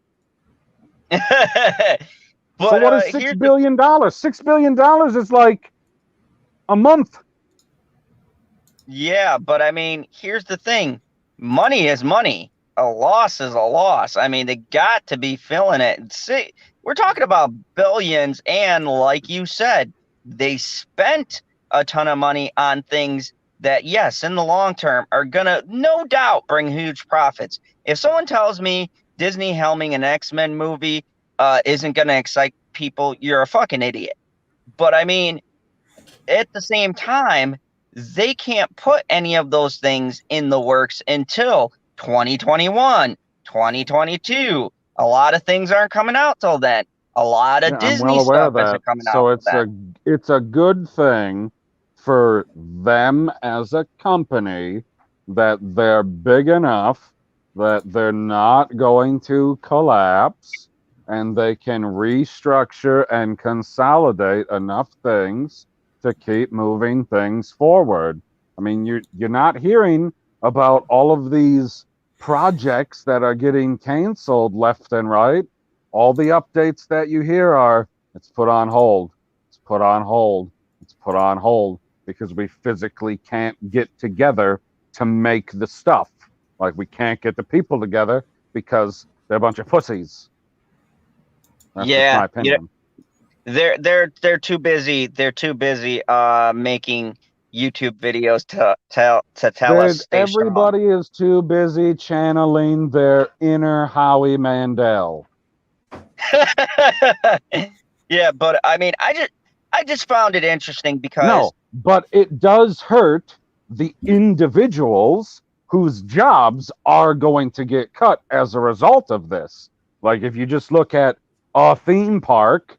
But, so what is $6 billion? $6 billion is like a month. Yeah, but I mean, here's the thing. Money is money. A loss is a loss. I mean, they got to be filling it. See, we're talking about billions, and like you said, they spent a ton of money on things that, yes, in the long term are going to no doubt bring huge profits. If someone tells me Disney helming an X-Men movie isn't going to excite people, you're a fucking idiot. But I mean, at the same time, they can't put any of those things in the works until 2021, 2022. A lot of things aren't coming out till then. A lot of Disney stuff isn't coming out. So it's a good thing for them as a company that they're big enough that they're not going to collapse, and they can restructure and consolidate enough things to keep moving things forward. I mean, you're not hearing about all of these projects that are getting canceled left and right. All the updates that you hear are, it's put on hold, it's put on hold, it's put on hold, because we physically can't get together to make the stuff. Like, we can't get the people together because they're a bunch of pussies. That's just my opinion. They're too busy. They're too busy making YouTube videos to tell us. Everybody is too busy channeling their inner Howie Mandel. Yeah, but I mean, I just found it interesting because no, but it does hurt the individuals whose jobs are going to get cut as a result of this. Like, if you just look at a theme park,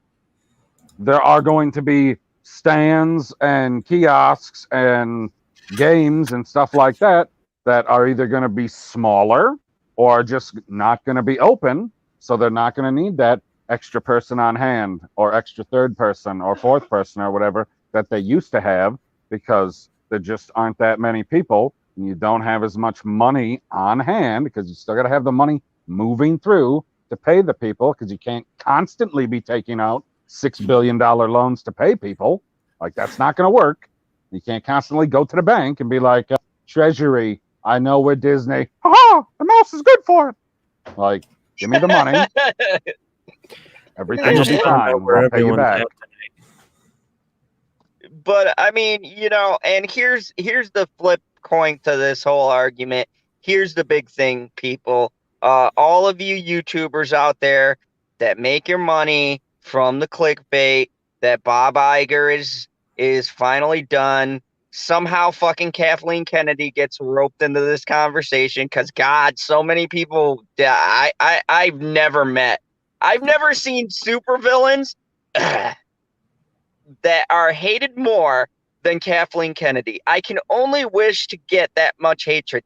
there are going to be stands and kiosks and games and stuff like that that are either going to be smaller or just not going to be open. So they're not going to need that extra person on hand or extra third person or fourth person or whatever that they used to have, because there just aren't that many people, and you don't have as much money on hand because you still got to have the money moving through to pay the people, because you can't constantly be taking out $6 billion loans to pay people. Like, that's not going to work. You can't constantly go to the bank and be like, Treasury, I know we're Disney. Ha! The mouse is good for it. Like, give me the money. Everything will be fine. We'll pay you back. But I mean, and here's the flip coin to this whole argument. Here's the big thing, people. All of you YouTubers out there that make your money from the clickbait that Bob Iger is finally done. Somehow fucking Kathleen Kennedy gets roped into this conversation because, God, so many people I've never met. I've never seen supervillains that are hated more than Kathleen Kennedy. I can only wish to get that much hatred.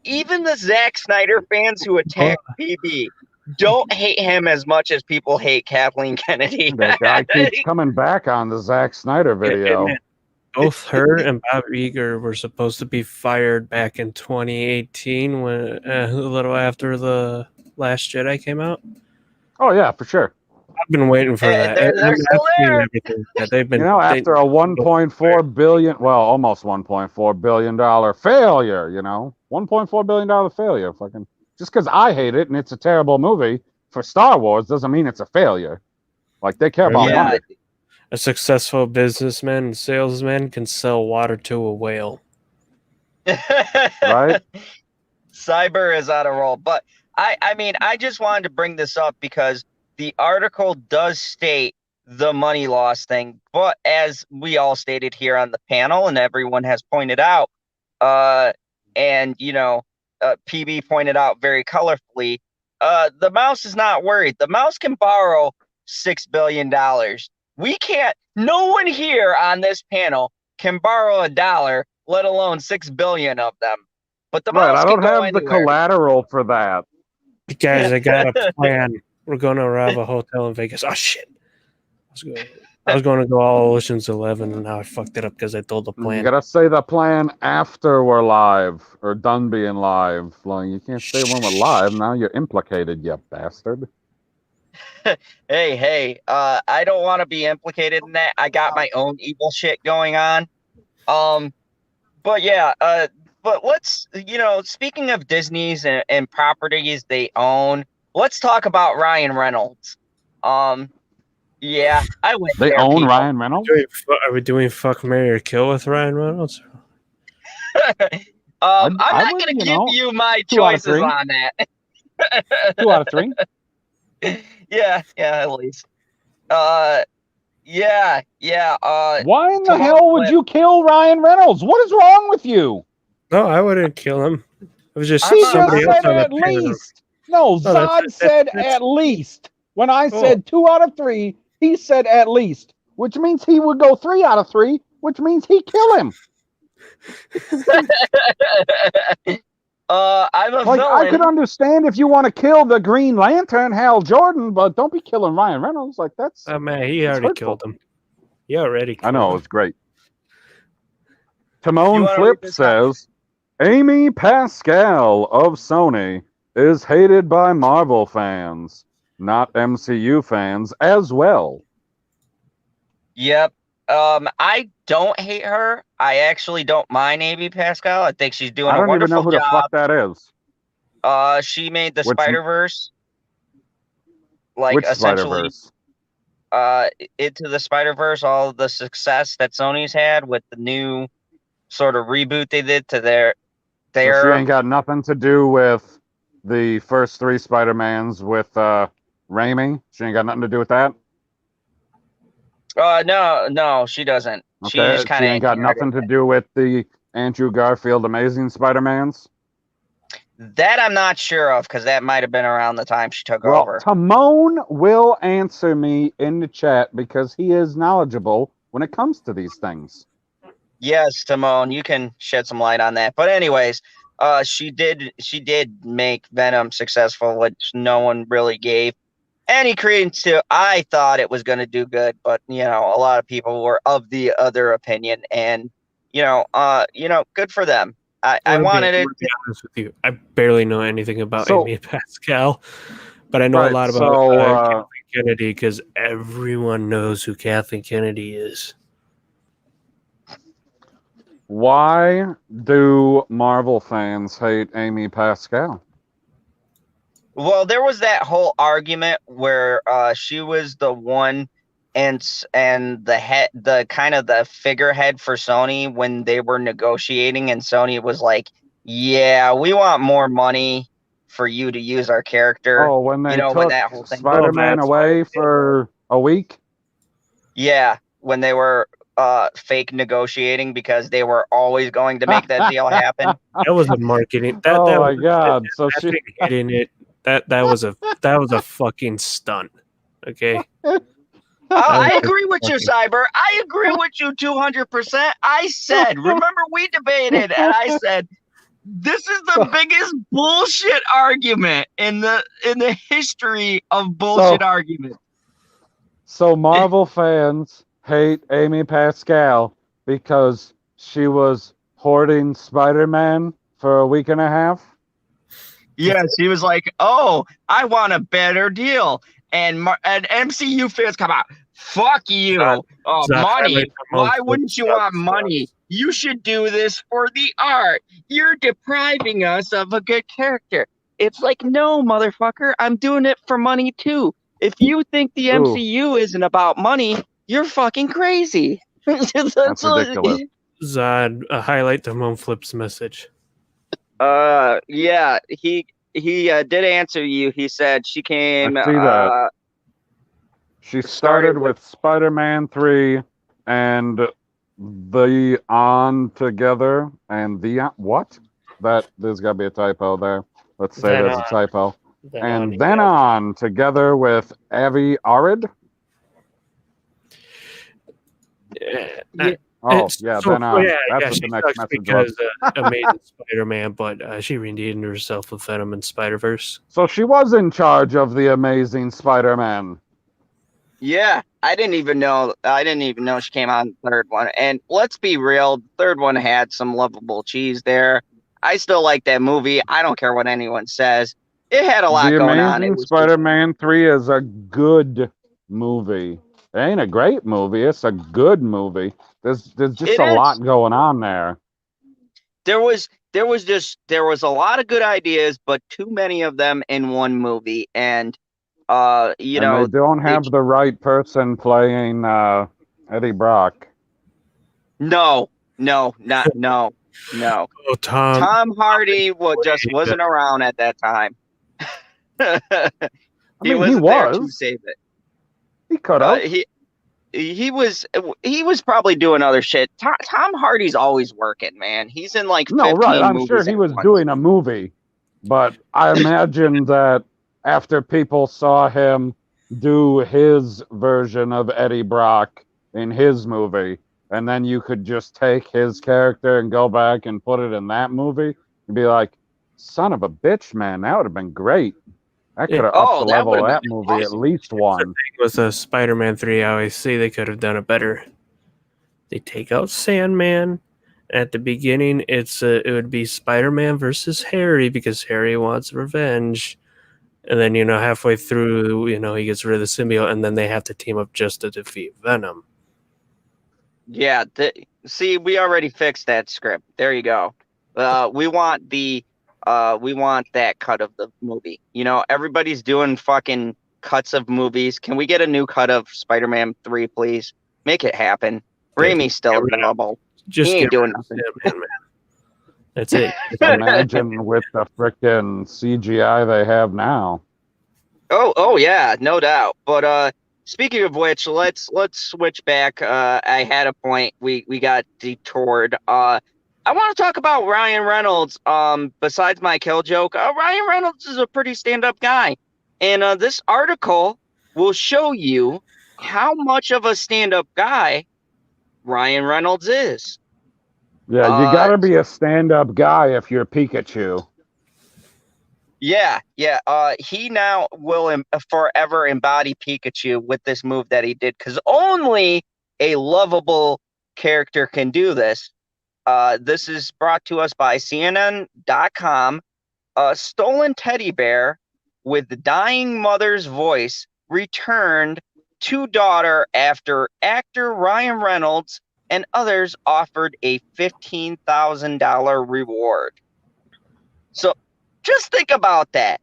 Even the Zack Snyder fans who attack PB don't hate him as much as people hate Kathleen Kennedy. That guy keeps coming back on the Zack Snyder video. Both her and Bob Iger were supposed to be fired back in 2018, when a little after the Last Jedi came out. Oh yeah, for sure. I've been waiting for that. They're still there. They've been, after a $1.4 billion, well, almost $1.4 billion failure, $1.4 billion failure. Fucking just because I hate it and it's a terrible movie for Star Wars doesn't mean it's a failure. Like, they care about money. A successful businessman and salesman can sell water to a whale. Right? Cyber is on a roll. But I mean, I just wanted to bring this up because the article does state the money loss thing. But as we all stated here on the panel and everyone has pointed out, and, PB pointed out very colorfully, the mouse is not worried. The mouse can borrow $6 billion. We can't, no one here on this panel can borrow $1, let alone 6 billion of them. But the mouse I don't have the anywhere. collateral for that. Guys, I got a plan. We're going to rob a hotel in Vegas. Oh, shit. I was going to go all Ocean's 11, and now I fucked it up because I told the plan. You gotta say the plan after we're live or done being live. Like, you can't say when we're live. Now you're implicated, you bastard. Hey, I don't want to be implicated in that. I got my own evil shit going on. But yeah, but let's, speaking of Disney's and properties they own, let's talk about Ryan Reynolds. Yeah, I went They there, own people. Ryan Reynolds? Are we doing fuck, marry, or kill with Ryan Reynolds? I'm not going to give you my choices on that. 2 out of 3? Yeah, at least. Yeah. Why in the hell would you kill Ryan Reynolds? What is wrong with you? No, I wouldn't kill him. It was just He somebody just else said on the at panel. least. No, Zod said at least. When I said 2 out of 3, he said at least, which means he would go 3 out of 3, which means he'd kill him. I'm a villain. I could understand if you want to kill the Green Lantern, Hal Jordan, but don't be killing Ryan Reynolds. Like, that's... Oh, man, he already killed him. He already killed I know, him. it was great. Timon Flip says, Amy Pascal of Sony is hated by Marvel fans, not MCU fans as well. Yep. I don't hate her. I actually don't mind Amy Pascal. I think she's doing a wonderful job. I don't even know who the fuck that is. She made the Spider-Verse. Like, which essentially, Spider-Verse? Into the Spider-Verse, all of the success that Sony's had with the new sort of reboot they did to their... So she ain't got nothing to do with the first 3 Spider-Mans with Raimi? She ain't got nothing to do with that? No, she doesn't. Okay. She just kind of ain't got nothing to do with the Andrew Garfield Amazing Spider-Mans? That I'm not sure of, because that might have been around the time she took over. Timon will answer me in the chat because he is knowledgeable when it comes to these things. Yes, Timon, you can shed some light on that. But anyways, she did make Venom successful, which no one really gave any credence to. I thought it was going to do good, but a lot of people were of the other opinion, and good for them. I wanted it. To be honest with you, I barely know anything about Amy Pascal, but I know a lot about Kennedy because everyone knows who Kathleen Kennedy is. Why do Marvel fans hate Amy Pascal? Well, there was that whole argument where she was the one and the kind of the figurehead for Sony when they were negotiating, and Sony was like, "Yeah, we want more money for you to use our character." Oh, when they when took that whole thing. Spider-Man away for a week? Yeah, when they were fake negotiating because they were always going to make that deal happen. That was a marketing. Oh my God! So she hitting it. That was a fucking stunt. Okay. I agree with you, Cyber. I agree with you 200%. I said, remember we debated, and I said, this is the biggest bullshit argument in the history of bullshit arguments. So Marvel fans hate Amy Pascal because she was hoarding Spider-Man for a week and a half? Yeah, she was like, "Oh, I want a better deal." And MCU fans come out, "Fuck you. Money. Why wouldn't you want money? You should do this for the art. You're depriving us of a good character." It's like, no, motherfucker, I'm doing it for money too. If you think the MCU isn't about money, you're fucking crazy. That's ridiculous. Zod, highlight the Moonflip's message. Yeah, he did answer you. He said she came. I see that. She started with Spider-Man 3 and the On Together and the what? There's got to be a typo there. Let's say there's a typo. And then On Together with Avi Arad. Yeah. Oh, yeah, so, then On. Yeah, That's yeah, what she the next sucks message because was. Amazing Spider-Man, but she redeemed herself with Venom and Spider-Verse. So she was in charge of the Amazing Spider-Man. Yeah, I didn't even know she came out in the third one. And let's be real, the third one had some lovable cheese there. I still like that movie. I don't care what anyone says. It had a lot going on. The Amazing Spider-Man 3 is a good movie. It ain't a great movie. It's a good movie. There's just a lot going on there. There was a lot of good ideas, but too many of them in one movie. And they don't have the right person playing Eddie Brock. No. Oh, Tom Hardy wasn't around at that time. He wasn't there to save it. He could have. He was probably doing other shit. Tom Hardy's always working, man. He's in like 15 movies. I'm sure he was doing a movie, but I imagine that after people saw him do his version of Eddie Brock in his movie, and then you could just take his character and go back and put it in that movie, and be like, son of a bitch, man, that would have been great. That could have upped the level of that movie awesome. At least one. With Spider-Man 3, I always say they could have done it better. They take out Sandman. At the beginning, it would be Spider-Man versus Harry because Harry wants revenge. And then, halfway through, he gets rid of the symbiote, and then they have to team up just to defeat Venom. Yeah, see, we already fixed that script. There you go. We want that cut of the movie. Everybody's doing fucking cuts of movies. Can we get a new cut of Spider-Man 3, please? Make it happen. Raimi's still available. He ain't doing nothing. Man. That's it. Imagine with the frickin' CGI they have now. Oh yeah, no doubt. But speaking of which, let's switch back. I had a point. We got detoured. I want to talk about Ryan Reynolds. Besides my kill joke, Ryan Reynolds is a pretty stand-up guy, and this article will show you how much of a stand-up guy Ryan Reynolds is. Yeah, you gotta be a stand-up guy if you're Pikachu. Yeah. He now will forever embody Pikachu with this move that he did, because only a lovable character can do this. This is brought to us by CNN.com. A stolen teddy bear with the dying mother's voice returned to daughter after actor Ryan Reynolds and others offered a $15,000 reward. So just think about that.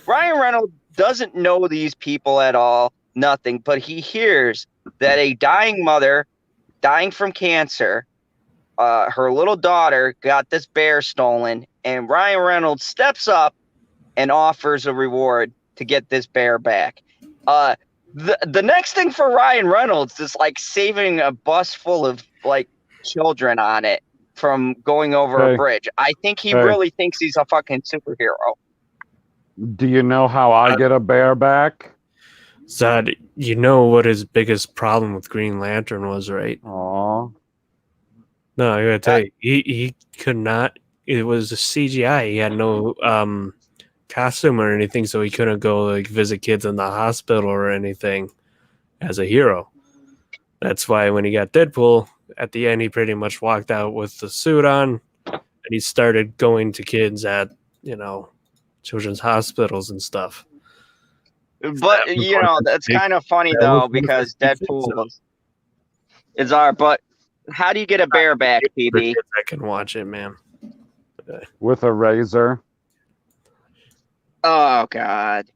Ryan Reynolds doesn't know these people at all, nothing, but he hears that a dying mother, dying from cancer, her little daughter got this bear stolen, and Ryan Reynolds steps up and offers a reward to get this bear back. The next thing for Ryan Reynolds is like saving a bus full of like children on it from going over a bridge. I think he really thinks he's a fucking superhero. Do you know how I get a bear back? Zod, you know what his biggest problem with Green Lantern was, right? Aw. No, I gotta tell you, he could not. It was a CGI. He had no costume or anything, so he couldn't go like visit kids in the hospital or anything as a hero. That's why when he got Deadpool at the end, he pretty much walked out with the suit on, and he started going to kids at children's hospitals and stuff. But that's kind of funny though, because Deadpool is our. But how do you get a bear back, PB? I can watch it, man. With a razor. Oh God!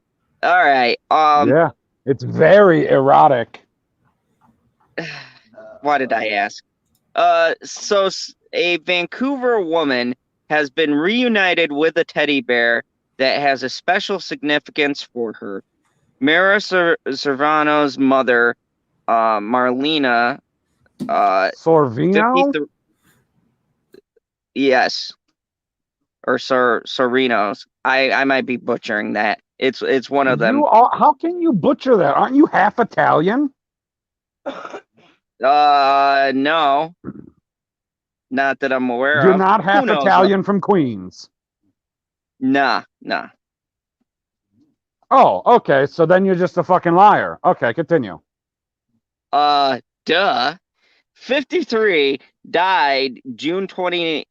All right. Yeah, it's very erotic. Why did I ask? So a Vancouver woman has been reunited with a teddy bear that has a special significance for her. Mara Serrano's mother, Marlena. Sorvino? Yes. Or Sorinos. I might be butchering that. It's one of them. How can you butcher that? Aren't you half Italian? No. Not that I'm aware of. You're not half Italian from Queens. Nah. Oh, okay. So then you're just a fucking liar. Okay, continue. Duh. 53 died June 29th,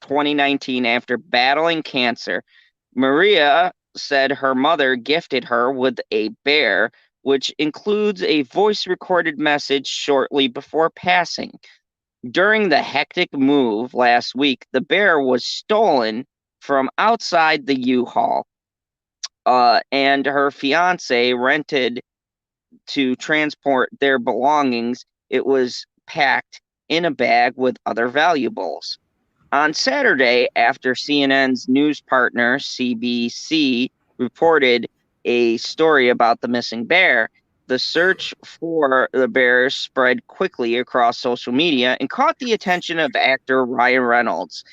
2019 after battling cancer. Maria said her mother gifted her with a bear, which includes a voice-recorded message shortly before passing. During the hectic move last week, the bear was stolen from outside the U-Haul, and her fiance rented to transport their belongings. It was packed in a bag with other valuables. On Saturday, after CNN's news partner, CBC, reported a story about the missing bear, the search for the bear spread quickly across social media and caught the attention of actor Ryan Reynolds.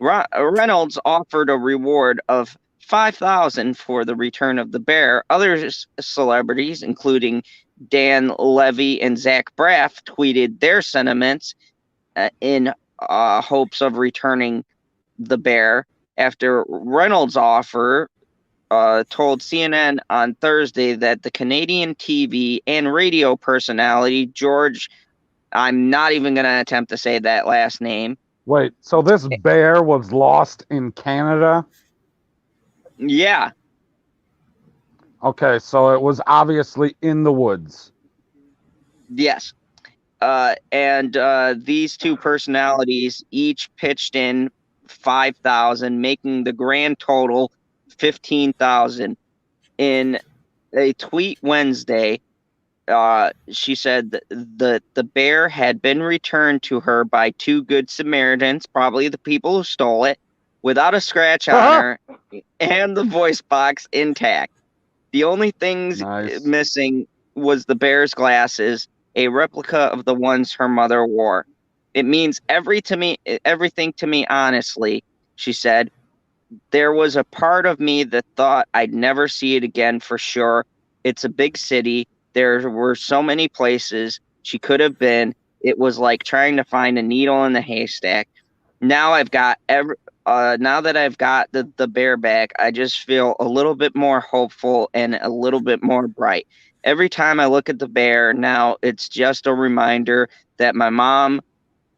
Reynolds offered a reward of $5,000 for the return of the bear. Other celebrities, including Dan Levy and Zach Braff, tweeted their sentiments in hopes of returning the bear. After Reynolds' offer told CNN on Thursday that the Canadian TV and radio personality George, I'm not even going to attempt to say that last name. Wait, so this bear was lost in Canada? Yeah. Okay, so it was obviously in the woods. Yes. And these two personalities each pitched in $5,000, making the grand total $15,000. In a tweet Wednesday, she said that the bear had been returned to her by two good Samaritans, probably the people who stole it, without a scratch on her, and the voice box intact. The only things missing was the bear's glasses, a replica of the ones her mother wore. It means everything to me, honestly, she said. There was a part of me that thought I'd never see it again for sure. It's a big city. There were so many places she could have been. It was like trying to find a needle in the haystack. Now I've got now that I've got the bear back, I just feel a little bit more hopeful and a little bit more bright. Every time I look at the bear now, it's just a reminder that my mom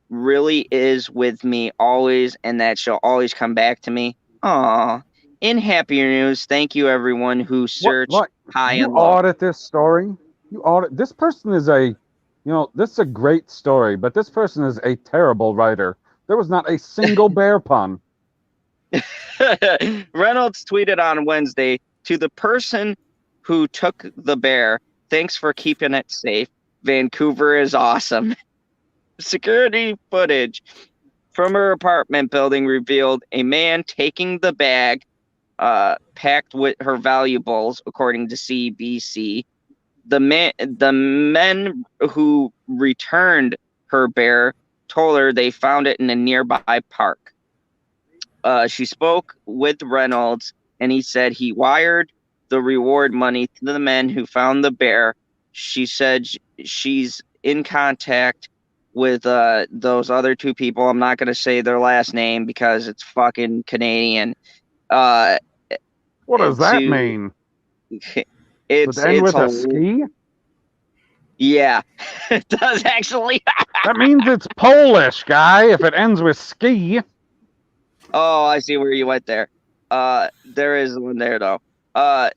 really is with me always and that she'll always come back to me. Aw. In happier news, thank you everyone who searched high You and low. audit this story. You audit. This person is this is a great story, but this person is a terrible writer. There was not a single bear pun. Reynolds tweeted on Wednesday, to the person who took the bear, thanks for keeping it safe. Vancouver is awesome. Security footage from her apartment building revealed a man taking the bag packed with her valuables, according to CBC. The men who returned her bear told her they found it in a nearby park. She spoke with Reynolds, and he said he wired the reward money to the men who found the bear. She said she's in contact with those other two people. I'm not going to say their last name because it's fucking Canadian. What does that mean? It's end with a ski? Yeah, it does actually. That means it's Polish, guy, if it ends with ski. Oh, I see where you went there. There is one there though. Yeah,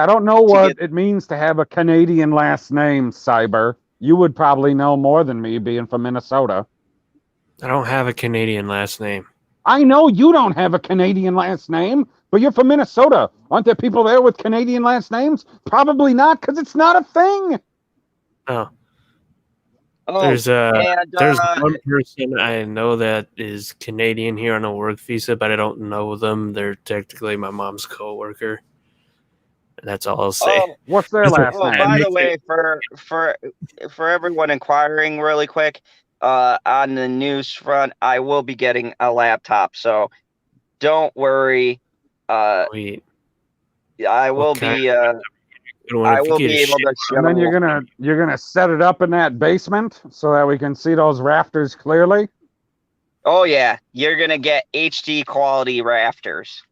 I don't know what it means to have a Canadian last name, Cyber. You would probably know more than me, being from Minnesota. I don't have a Canadian last name. I know you don't have a Canadian last name, but you're from Minnesota. Aren't there people there with Canadian last names? Probably not, because it's not a thing. Oh. There's one person I know that is Canadian here on a work visa, but I don't know them. They're technically my mom's coworker. And that's all I'll say. Oh, what's their last name? By the way, for everyone inquiring really quick, on the news front, I will be getting a laptop, so don't worry. Wait. I will be able to show. And then you're gonna set it up in that basement so that we can see those rafters clearly. Oh yeah, you're gonna get HD quality rafters.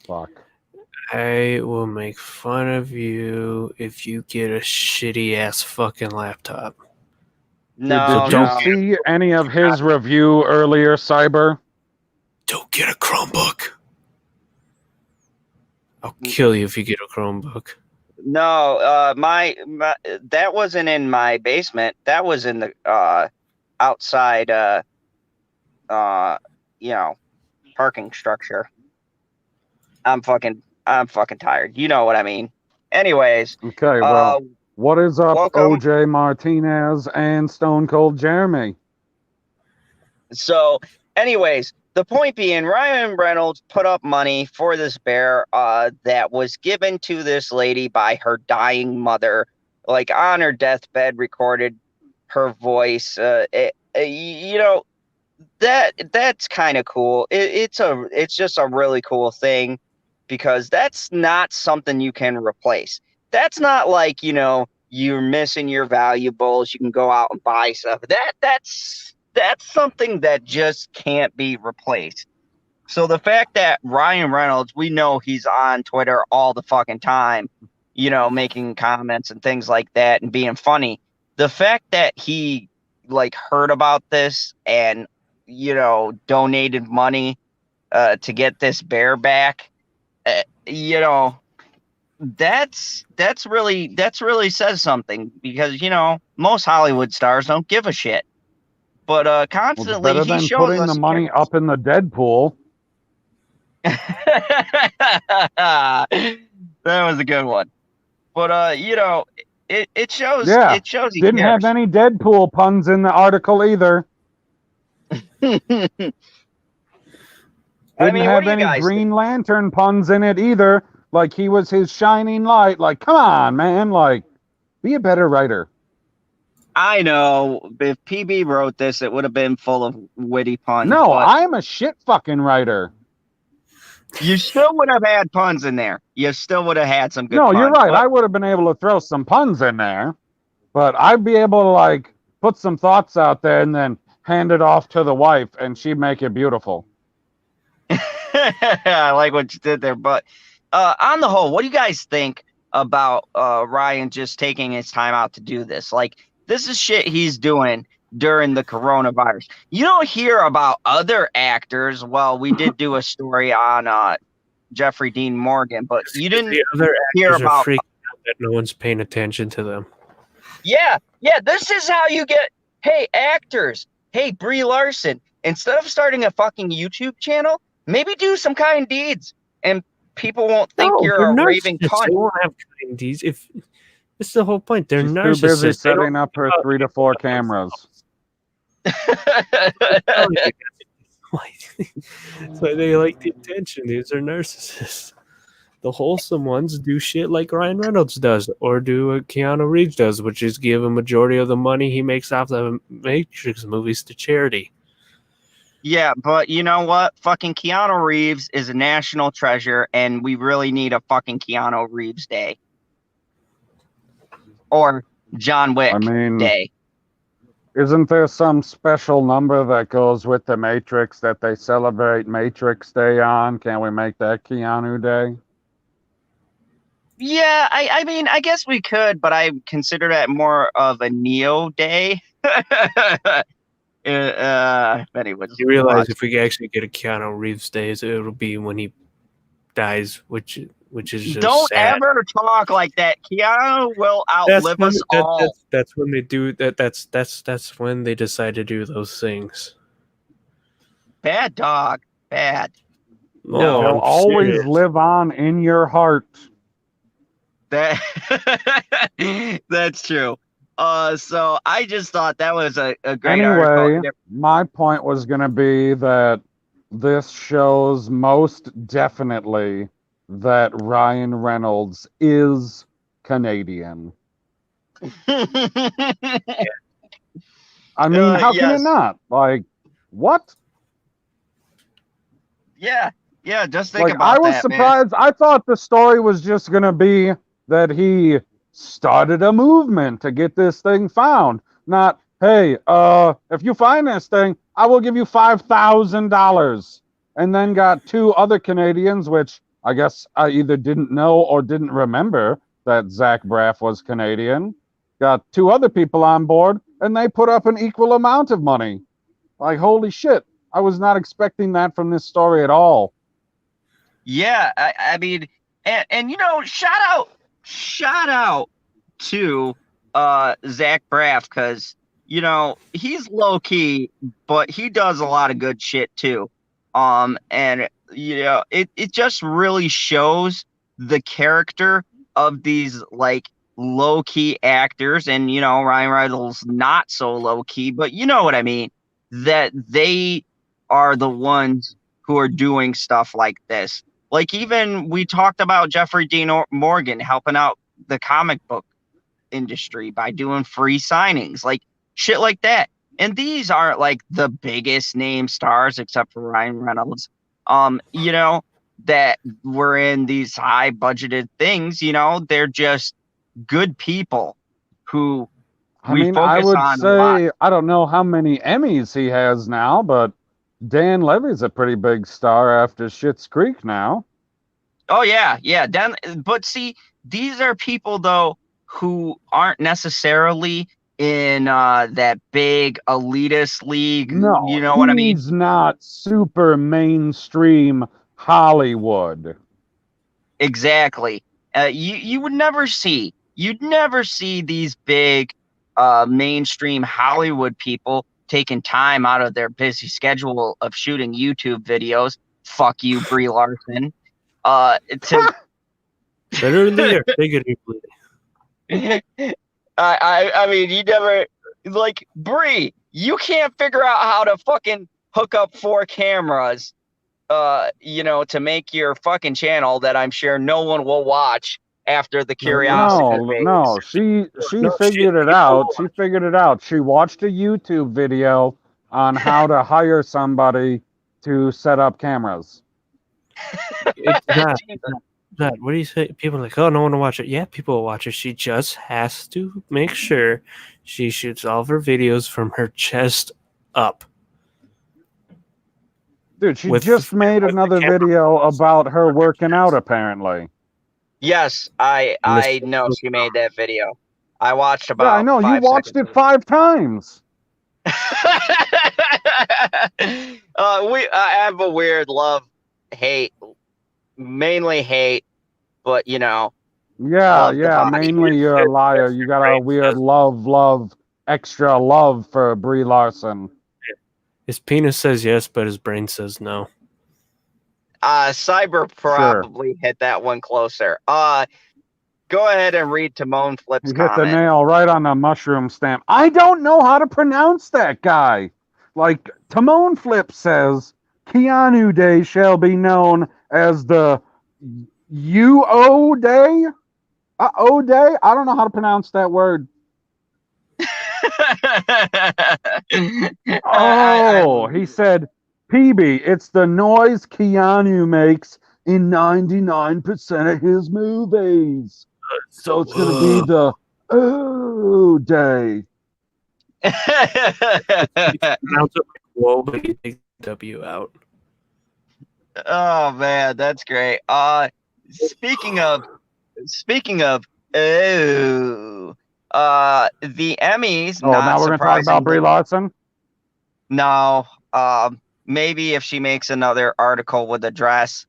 Fuck. I will make fun of you if you get a shitty ass fucking laptop. No, Did you see any of his review earlier, Cyber? Don't get a Chromebook. I'll kill you if you get a Chromebook. No, my that wasn't in my basement. That was in the outside parking structure. I'm fucking tired. You know what I mean. Anyways. Okay, well, what is up, welcome. OJ Martinez and Stone Cold Jeremy? So, anyways, the point being, Ryan Reynolds put up money for this bear that was given to this lady by her dying mother, like on her deathbed, recorded her voice. That's kind of cool. It's just a really cool thing, because that's not something you can replace. That's not like, you're missing your valuables, you can go out and buy stuff. That's something that just can't be replaced. So the fact that Ryan Reynolds, we know he's on Twitter all the fucking time, making comments and things like that and being funny. The fact that he heard about this and, donated money to get this bear back, that's really says something, because most Hollywood stars don't give a shit, but constantly better than putting the money up in the Deadpool. That was a good one, but it shows. Yeah, it shows he didn't cares. have any Deadpool puns in the article either. Didn't have any Green Lantern puns in it either. Like he was his shining light. Like, come on, man. Like, be a better writer. I know. If PB wrote this, it would have been full of witty puns. No, I'm a shit fucking writer. You still would have had puns in there. You still would have had some good puns. No, you're right. I would have been able to throw some puns in there. But I'd be able to, put some thoughts out there and then hand it off to the wife, and she'd make it beautiful. I like what you did there. But on the whole, what do you guys think about Ryan just taking his time out to do this? This is shit he's doing during the coronavirus. You don't hear about other actors. Well, we did do a story on Jeffrey Dean Morgan, but you didn't the other hear actors about are freaking out that no one's paying attention to them. Yeah, this is how you get, hey, actors, hey, Brie Larson, instead of starting a fucking YouTube channel, maybe do some kind deeds, and people won't think you're a raving cunt. They won't have kind deeds. If it's the whole point, they're She's narcissists. too busy setting up her 3 to 4 cameras. So they like the attention. These are narcissists. The wholesome ones do shit like Ryan Reynolds does, or do what Keanu Reeves does, which is give a majority of the money he makes off the Matrix movies to charity. Yeah, but you know what? Fucking Keanu Reeves is a national treasure, and we really need a fucking Keanu Reeves Day. Or John Wick Day. Isn't there some special number that goes with the Matrix that they celebrate Matrix Day on? Can we make that Keanu Day? Yeah, I mean, I guess we could, but I consider that more of a Neo Day. Anyways, you realize if we actually get a Keanu Reeves Day, it'll be when he dies, which is just don't sad. Ever talk like that. Keanu will outlive us all. That's when they do that. That's when they decide to do those things. Bad dog, bad. No, he'll always live on in your heart. That's true. So I just thought that was a great article. Anyway, my point was going to be that this shows most definitely that Ryan Reynolds is Canadian. I mean, how can it not? Like, what? Yeah, just think about that. I was surprised. Man. I thought the story was just going to be that he started a movement to get this thing found. Not, hey, if you find this thing, I will give you $5,000. And then got 2 other Canadians, which I guess I either didn't know or didn't remember that Zach Braff was Canadian. Got 2 other people on board, and they put up an equal amount of money. Like, holy shit. I was not expecting that from this story at all. Yeah, I mean, and you know, shout out to Zach Braff, because you know he's low key, but he does a lot of good shit too. And you know, it just really shows the character of these like low key actors, and you know, Ryan Reynolds not so low key, but you know what I mean, that they are the ones who are doing stuff like this. Like even we talked about Jeffrey Dean Morgan helping out the comic book industry by doing free signings, like shit like that. And these aren't like the biggest name stars except for Ryan Reynolds, you know, that were in these high budgeted things. You know, they're just good people who I would say, I don't know how many Emmys he has now, but Dan Levy's a pretty big star after Schitt's Creek now. Oh yeah. But see, these are people though who aren't necessarily in that big elitist league. No, you know what I mean? He's not super mainstream Hollywood. Exactly. You'd never see these big mainstream Hollywood people taking time out of their busy schedule of shooting YouTube videos. Fuck you, Brie Larson. To literally or figuratively. I mean, you never, like, Brie, you can't figure out how to fucking hook up 4 cameras, you know, to make your fucking channel that I'm sure no one will watch after the curiosity. No, she figured it out. She figured it out. She watched a YouTube video on how to hire somebody to set up cameras. What do you say? People are like, oh, no one will watch it. Yeah, people will watch it. She just has to make sure she shoots all of her videos from her chest up. Dude, she just made another video about her working out, apparently. Yes, I know she made that video. I watched about. Yeah, I know. You watched it 5 times. I have a weird love-hate mainly hate, but Yeah, love the body. mainly you're a liar. You got a weird extra love for Brie Larson. His penis says yes, but his brain says no. Cyber probably hit that one closer. Go ahead and read Timon Flip's You hit the comment. nail right on the mushroom stamp. I don't know how to pronounce that guy. Like, Timon Flip says, Keanu Day shall be known as the UO Day? O Day? I don't know how to pronounce that word. He said, PB, it's the noise Keanu makes in 99% of his movies. So it's going to be the O Day. Whoa, but you take W out. Oh man, that's great. Speaking of the Emmys. Now we're gonna talk about Brie Larson. No, maybe if she makes another article with a dress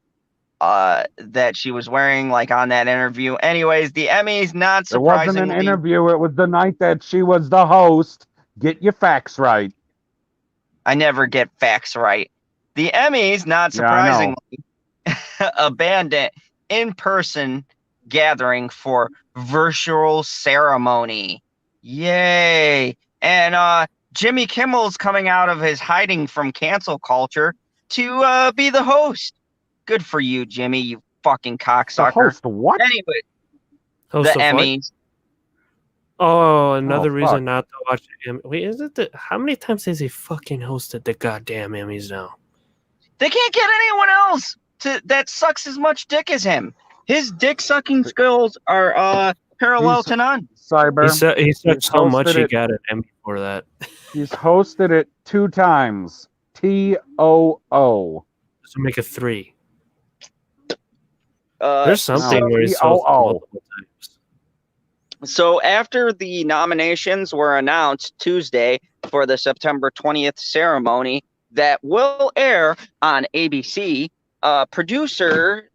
that she was wearing, like on that interview. Anyways, the Emmys, not surprisingly. It wasn't an interview. It was the night that she was the host. Get your facts right. I never get facts right. The Emmys, not surprisingly, abandoned in-person gathering for virtual ceremony. Yay! And Jimmy Kimmel's coming out of his hiding from cancel culture to be the host. Good for you, Jimmy, you fucking cocksucker. The host what? Anyway, host the Emmys. What? Oh, another reason not to watch him. Wait, is it how many times has he fucking hosted the goddamn Emmys now? They can't get anyone else that sucks as much dick as him. His dick sucking skills are parallel to none. Cyber. He said so much he got an Emmy for that. He's hosted it 2 times. TOO. So make it 3. There's something where he's hosted multiple times. So after the nominations were announced Tuesday for the September 20th ceremony that will air on ABC, producers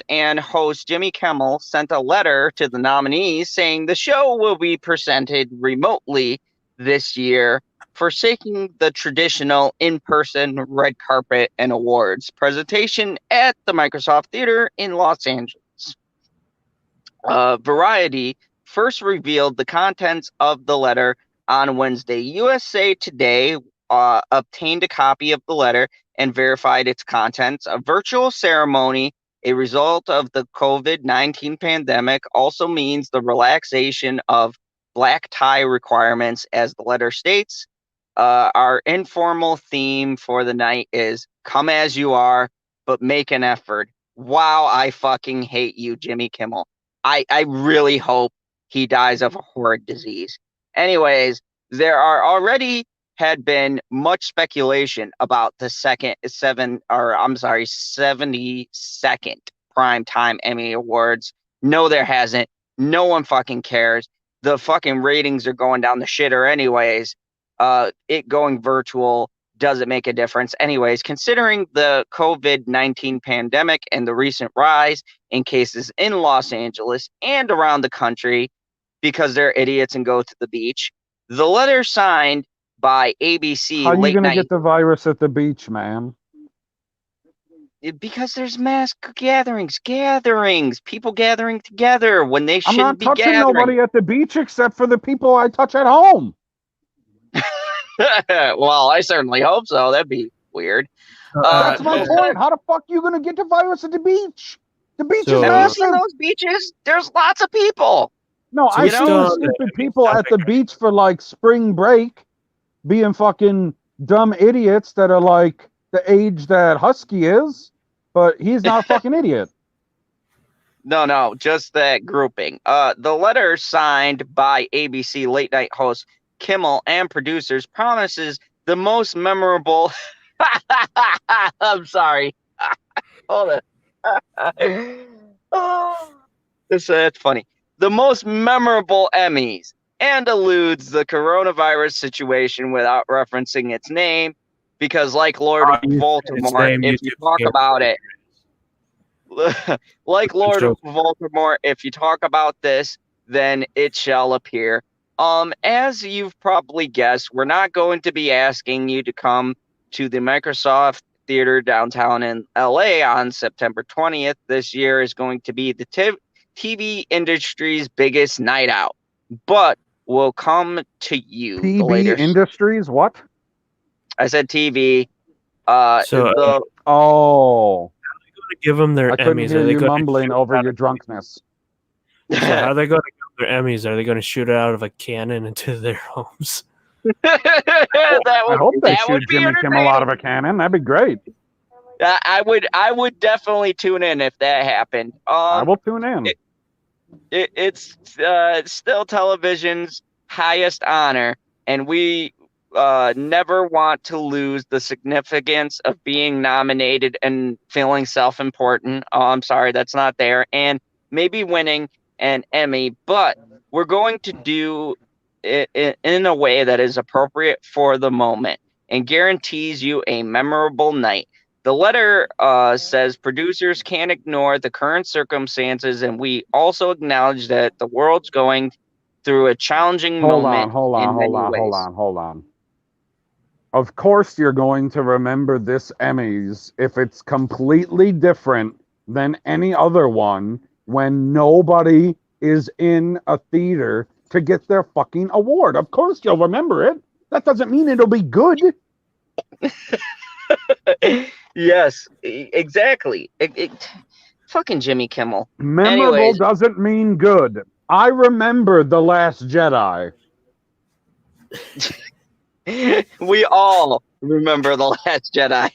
and host Jimmy Kimmel sent a letter to the nominees saying the show will be presented remotely this year, forsaking the traditional in-person red carpet and awards presentation at the Microsoft Theater in Los Angeles. Variety first revealed the contents of the letter on Wednesday. USA Today obtained a copy of the letter and verified its contents. A virtual ceremony, a result of the COVID-19 pandemic, also means the relaxation of black tie requirements, as the letter states. Our informal theme for the night is come as you are, but make an effort. Wow, I fucking hate you, Jimmy Kimmel. I really hope he dies of a horrid disease. Anyways, there already had been much speculation about the 72nd primetime Emmy Awards. No, there hasn't. No one fucking cares. The fucking ratings are going down the shitter anyways. It going virtual doesn't make a difference. Anyways, considering the COVID-19 pandemic and the recent rise in cases in Los Angeles and around the country because they're idiots and go to the beach, the letter signed by ABC. How are you going to get the virus at the beach, man? Because there's mass gatherings, people gathering together when they shouldn't be gathering. I'm not touching nobody at the beach except for the people I touch at home. Well, I certainly hope so. That'd be weird. That's my point. How the fuck are you going to get the virus at the beach? The beach is massive. Have you seen those beaches? There's lots of people. No, I see the stupid people at the beach for like spring break being fucking dumb idiots that are like the age that Husky is, but he's not a fucking idiot. No, just that grouping. The letter signed by ABC late night host Kimmel and producers promises the most memorable. I'm sorry. Hold on. That's funny. The most memorable Emmys, and alludes the coronavirus situation without referencing its name, because like Lord Voldemort, if you talk about it, like Lord Voldemort, if you talk about this, then it shall appear. As you've probably guessed, we're not going to be asking you to come to the Microsoft Theater downtown in LA on September 20th. This year is going to be the TV industry's biggest night out, but we'll come to you. PB Industries, what? I said TV. Oh. Give them their I couldn't Emmys. hear you mumbling over your drunkenness. So how are they going to get their Emmys? Are they going to shoot it out of a cannon into their homes? I hope they shoot Jimmy Kimmel out of a cannon. That'd be great. I would definitely tune in if that happened. I will tune in. It's still television's highest honor, and we never want to lose the significance of being nominated and feeling self-important. Oh, I'm sorry, that's not there. And maybe winning an Emmy, but we're going to do it in a way that is appropriate for the moment and guarantees you a memorable night. The letter says producers can't ignore the current circumstances, and we also acknowledge that the world's going through a challenging moment. Hold on. Of course you're going to remember this Emmys if it's completely different than any other one when nobody is in a theater to get their fucking award. Of course you'll remember it. That doesn't mean it'll be good. Yes, exactly. Fucking Jimmy Kimmel. Memorable doesn't mean good. I remember The Last Jedi. We all remember The Last Jedi.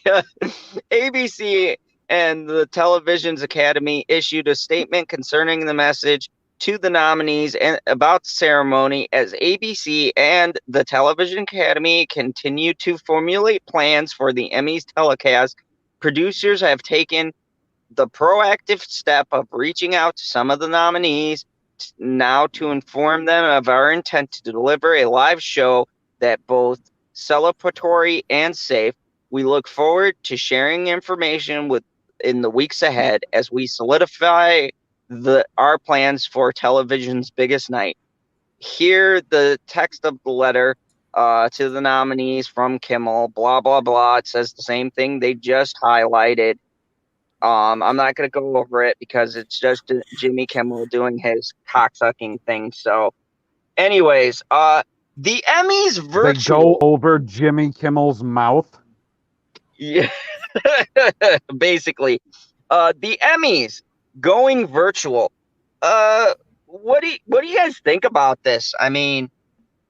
ABC and the Television's Academy issued a statement concerning the message to the nominees and about the ceremony as ABC and the Television Academy continue to formulate plans for the Emmys telecast. Producers have taken the proactive step of reaching out to some of the nominees now to inform them of our intent to deliver a live show that both celebratory and safe. We look forward to sharing information in the weeks ahead as we solidify our plans for television's biggest night. Here, the text of the letter to the nominees from Kimmel, blah, blah, blah. It says the same thing they just highlighted. I'm not going to go over it because it's just Jimmy Kimmel doing his cocksucking thing. So, anyways, the Emmys virtual. They go over Jimmy Kimmel's mouth? Yeah, basically. The Emmys going virtual. What do you guys think about this? I mean,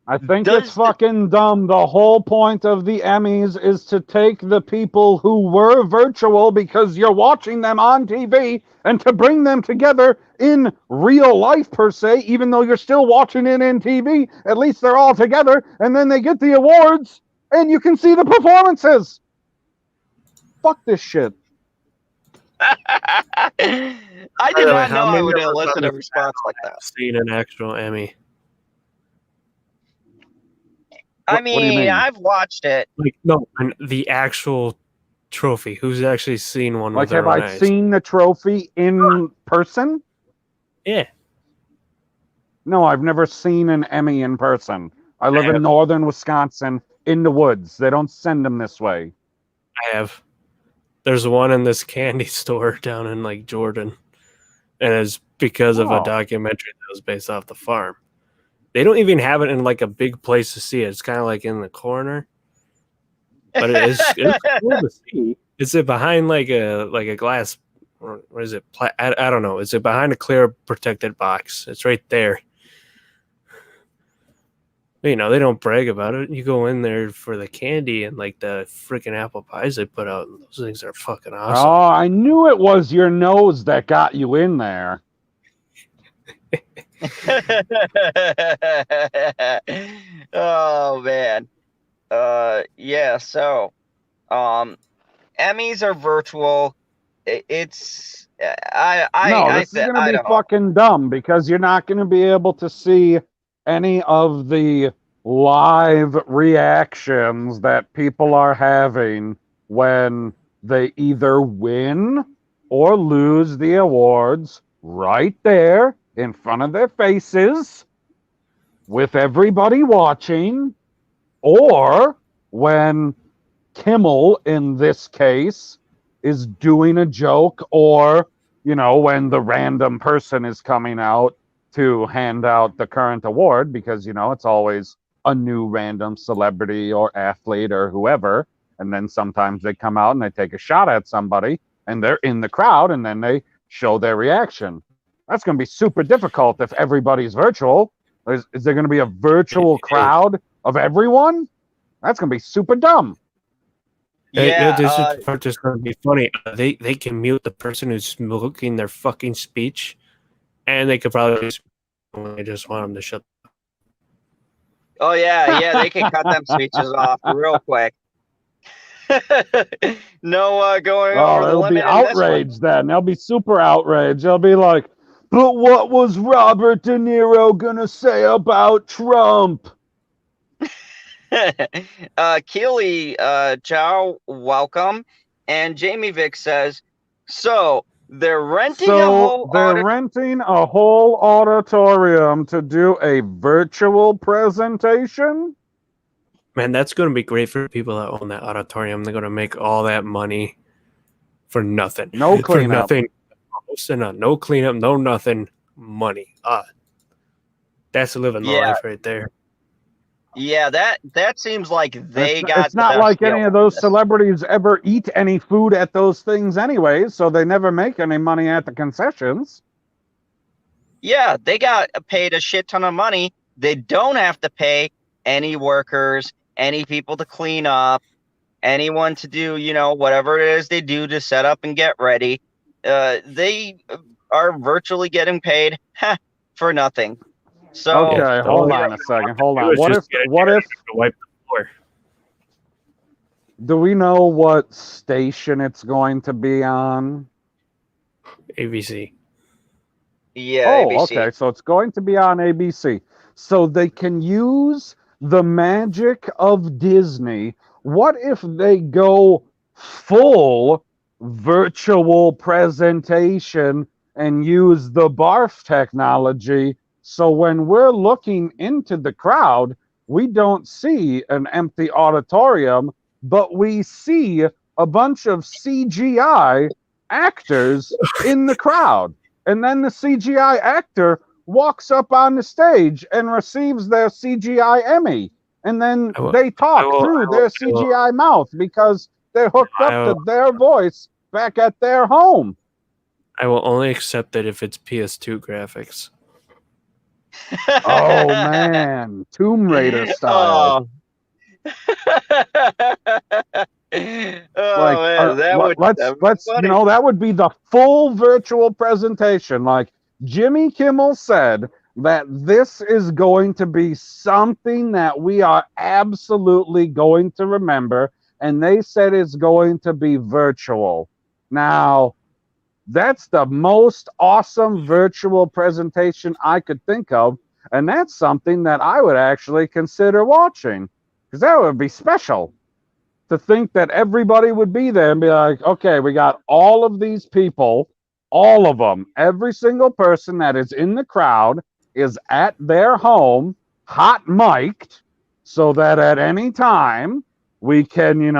I think it's fucking dumb. The whole point of the Emmys is to take the people who were virtual because you're watching them on TV and to bring them together in real life, per se, even though you're still watching it in TV. At least they're all together, and then they get the awards, and you can see the performances. Fuck this shit. I did not know I would elicit a response like that. Seen an actual Emmy. I mean, I've watched it. Like, no, the actual trophy. Who's actually seen one? Like, with have I seen the trophy in person? Yeah. No, I've never seen an Emmy in person. I live in northern Wisconsin, in the woods. They don't send them this way. I have. There's one in this candy store down in, like, Jordan. And it's because of a documentary that was based off the farm. They don't even have it in, like, a big place to see it. It's kind of like in the corner. But it's cool to see. Is it behind, like a glass, or what is it? I don't know. Is it behind a clear protected box? It's right there. But, you know, they don't brag about it. You go in there for the candy and, like, the freaking apple pies they put out. Those things are fucking awesome. Oh, I knew it was your nose that got you in there. Oh man. Yeah, so Emmys are virtual. It's this is gonna be fucking dumb because you're not gonna be able to see any of the live reactions that people are having when they either win or lose the awards right there in front of their faces with everybody watching, or when Kimmel, in this case, is doing a joke, or, when the random person is coming out to hand out the current award, because, it's always a new random celebrity or athlete or whoever. And then sometimes they come out and they take a shot at somebody and they're in the crowd and then they show their reaction. That's going to be super difficult if everybody's virtual. Is there going to be a virtual crowd of everyone? That's going to be super dumb. Yeah, this is just going to be funny. They can mute the person who's smoking their fucking speech, and they could probably just want them to shut. Oh yeah, they can cut them speeches off real quick. No going over the limit. They'll be outraged then. They'll be super outraged. They'll be like, but what was Robert De Niro gonna say about Trump? Keely Chow, welcome. And Jamie Vick says, so they're renting renting a whole auditorium to do a virtual presentation? Man, that's going to be great for people that own that auditorium. They're going to make all that money for nothing. No cleanup. For nothing. No cleanup, no nothing. Money. That's living the life right there. Yeah, that seems like It's not like any of those celebrities ever eat any food at those things anyways, so they never make any money at the concessions. Yeah, they got paid a shit ton of money. They don't have to pay any workers, any people to clean up, anyone to do, whatever it is they do to set up and get ready. They are virtually getting paid for nothing. So okay, hold on a second. Hold on. What if wipe the floor? Do we know what station it's going to be on? ABC. Yeah. Oh, ABC. Okay. So it's going to be on ABC. So they can use the magic of Disney. What if they go full virtual presentation and use the barf technology? So when we're looking into the crowd, we don't see an empty auditorium, but we see a bunch of CGI actors in the crowd. And then the CGI actor walks up on the stage and receives their CGI Emmy. And then they talk through their CGI mouth because they're hooked up to their voice back at their home. I will only accept it if it's PS2 graphics. Oh man, Tomb Raider style. That would be the full virtual presentation. Like Jimmy Kimmel said that this is going to be something that we are absolutely going to remember, and they said it's going to be virtual. Now, that's the most awesome virtual presentation I could think of, and that's something that I would actually consider watching, because that would be special to think that everybody would be there and be like, okay, we got all of these people, all of them, every single person that is in the crowd is at their home, hot mic'd, so that at any time we can,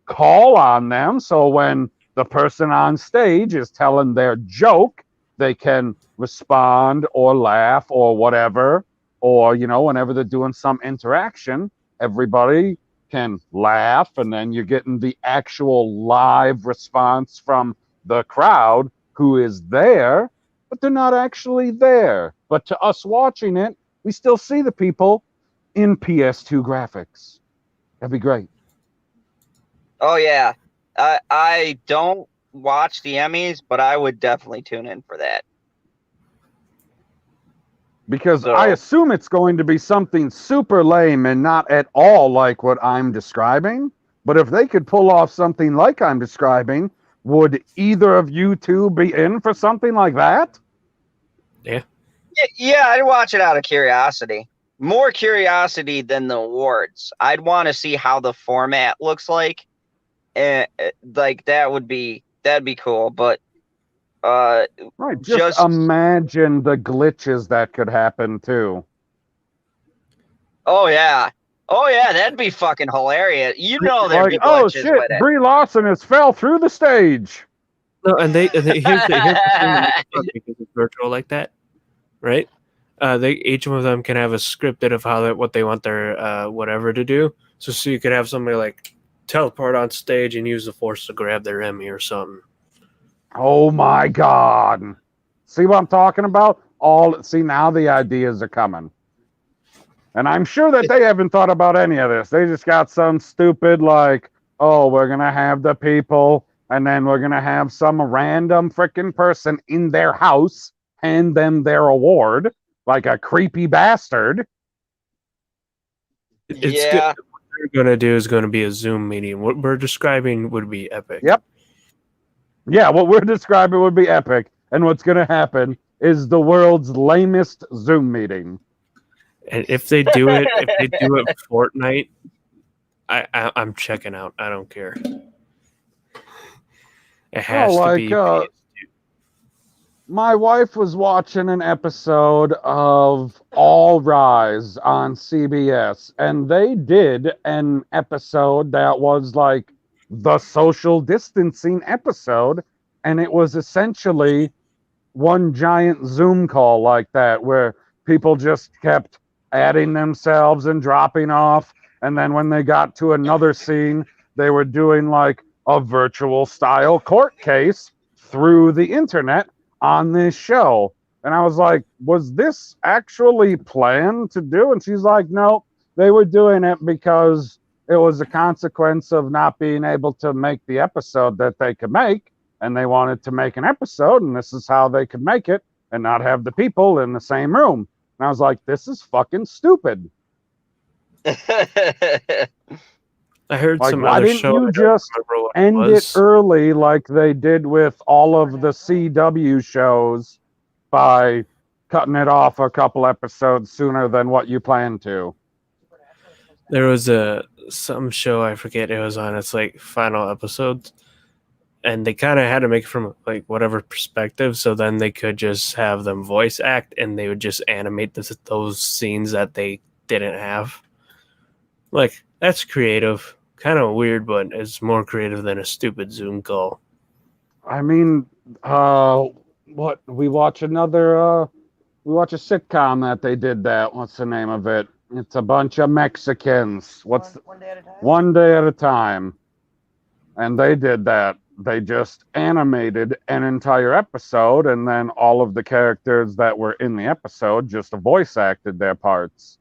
call on them. So when the person on stage is telling their joke, they can respond or laugh or whatever. Or, whenever they're doing some interaction, everybody can laugh, and then you're getting the actual live response from the crowd who is there, but they're not actually there. But to us watching it, we still see the people in PS2 graphics. That'd be great. Oh, yeah. I don't watch the Emmys, but I would definitely tune in for that. Because I assume it's going to be something super lame and not at all like what I'm describing. But if they could pull off something like I'm describing, would either of you two be in for something like that? Yeah. Yeah, I'd watch it out of curiosity. More curiosity than the awards. I'd want to see how the format looks like. And that would be That'd be cool, but right. Just imagine the glitches that could happen too. Oh yeah, that'd be fucking hilarious. You know, there'd be glitches with it. Brie Larson has fell through the stage. No, and here's the thing because it's virtual like that, right? Each of them can have a scripted of what they want their whatever to do. So you could have somebody like teleport on stage and use the Force to grab their Emmy or something. Oh my God! See what I'm talking about? Now the ideas are coming, and I'm sure that they haven't thought about any of this. They just got some stupid like, oh, we're gonna have the people, and then we're gonna have some random freaking person in their house hand them their award. Like a creepy bastard. What they're going to do is going to be a Zoom meeting. What we're describing would be epic. Yep. Yeah, what we're describing would be epic. And what's going to happen is the world's lamest Zoom meeting. And if they do it, Fortnite, I'm checking out. I don't care. It has to be. My wife was watching an episode of All Rise on CBS, and they did an episode that was like the social distancing episode, and it was essentially one giant Zoom call like that, where people just kept adding themselves and dropping off, and then when they got to another scene, they were doing like a virtual style court case through the internet on this show. And I was like, was this actually planned to do? And she's like, no, they were doing it because it was a consequence of not being able to make the episode that they could make, and they wanted to make an episode, and this is how they could make it and not have the people in the same room. And I was like, this is fucking stupid. I heard like, some why other didn't show. You just end it early like they did with all of the CW shows by cutting it off a couple episodes sooner than what you planned to? There was some show, I forget it was on, it's like final episodes, and they kind of had to make it from like whatever perspective, so then they could just have them voice act and they would just animate those scenes that they didn't have. Like, that's creative. Kind of weird, but it's more creative than a stupid Zoom call. I mean, we watch a sitcom that they did that. What's the name of it? It's a bunch of Mexicans. One Day at a Time. And they did that. They just animated an entire episode, and then all of the characters that were in the episode just voice acted their parts.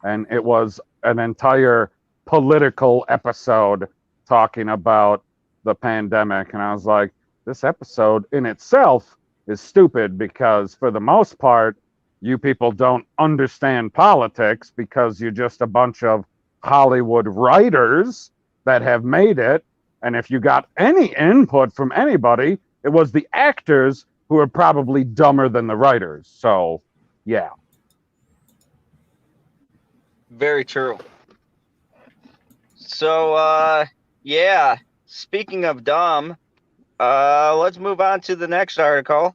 And it was an entire political episode talking about the pandemic. And I was like, this episode in itself is stupid because for the most part, you people don't understand politics because you're just a bunch of Hollywood writers that have made it. And if you got any input from anybody, it was the actors who are probably dumber than the writers. So, yeah. Very true. So, yeah, speaking of dumb, let's move on to the next article.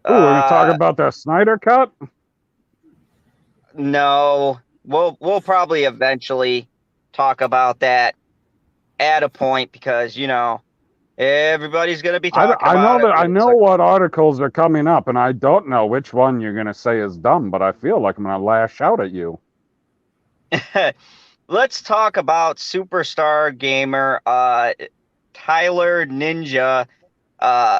We're going to talk about the Snyder Cut? No, we'll probably eventually talk about that at a point because, you know, everybody's going to be talking about it. I know what articles are coming up, and I don't know which one you're going to say is dumb, but I feel like I'm going to lash out at you. Let's talk about superstar gamer Tyler Ninja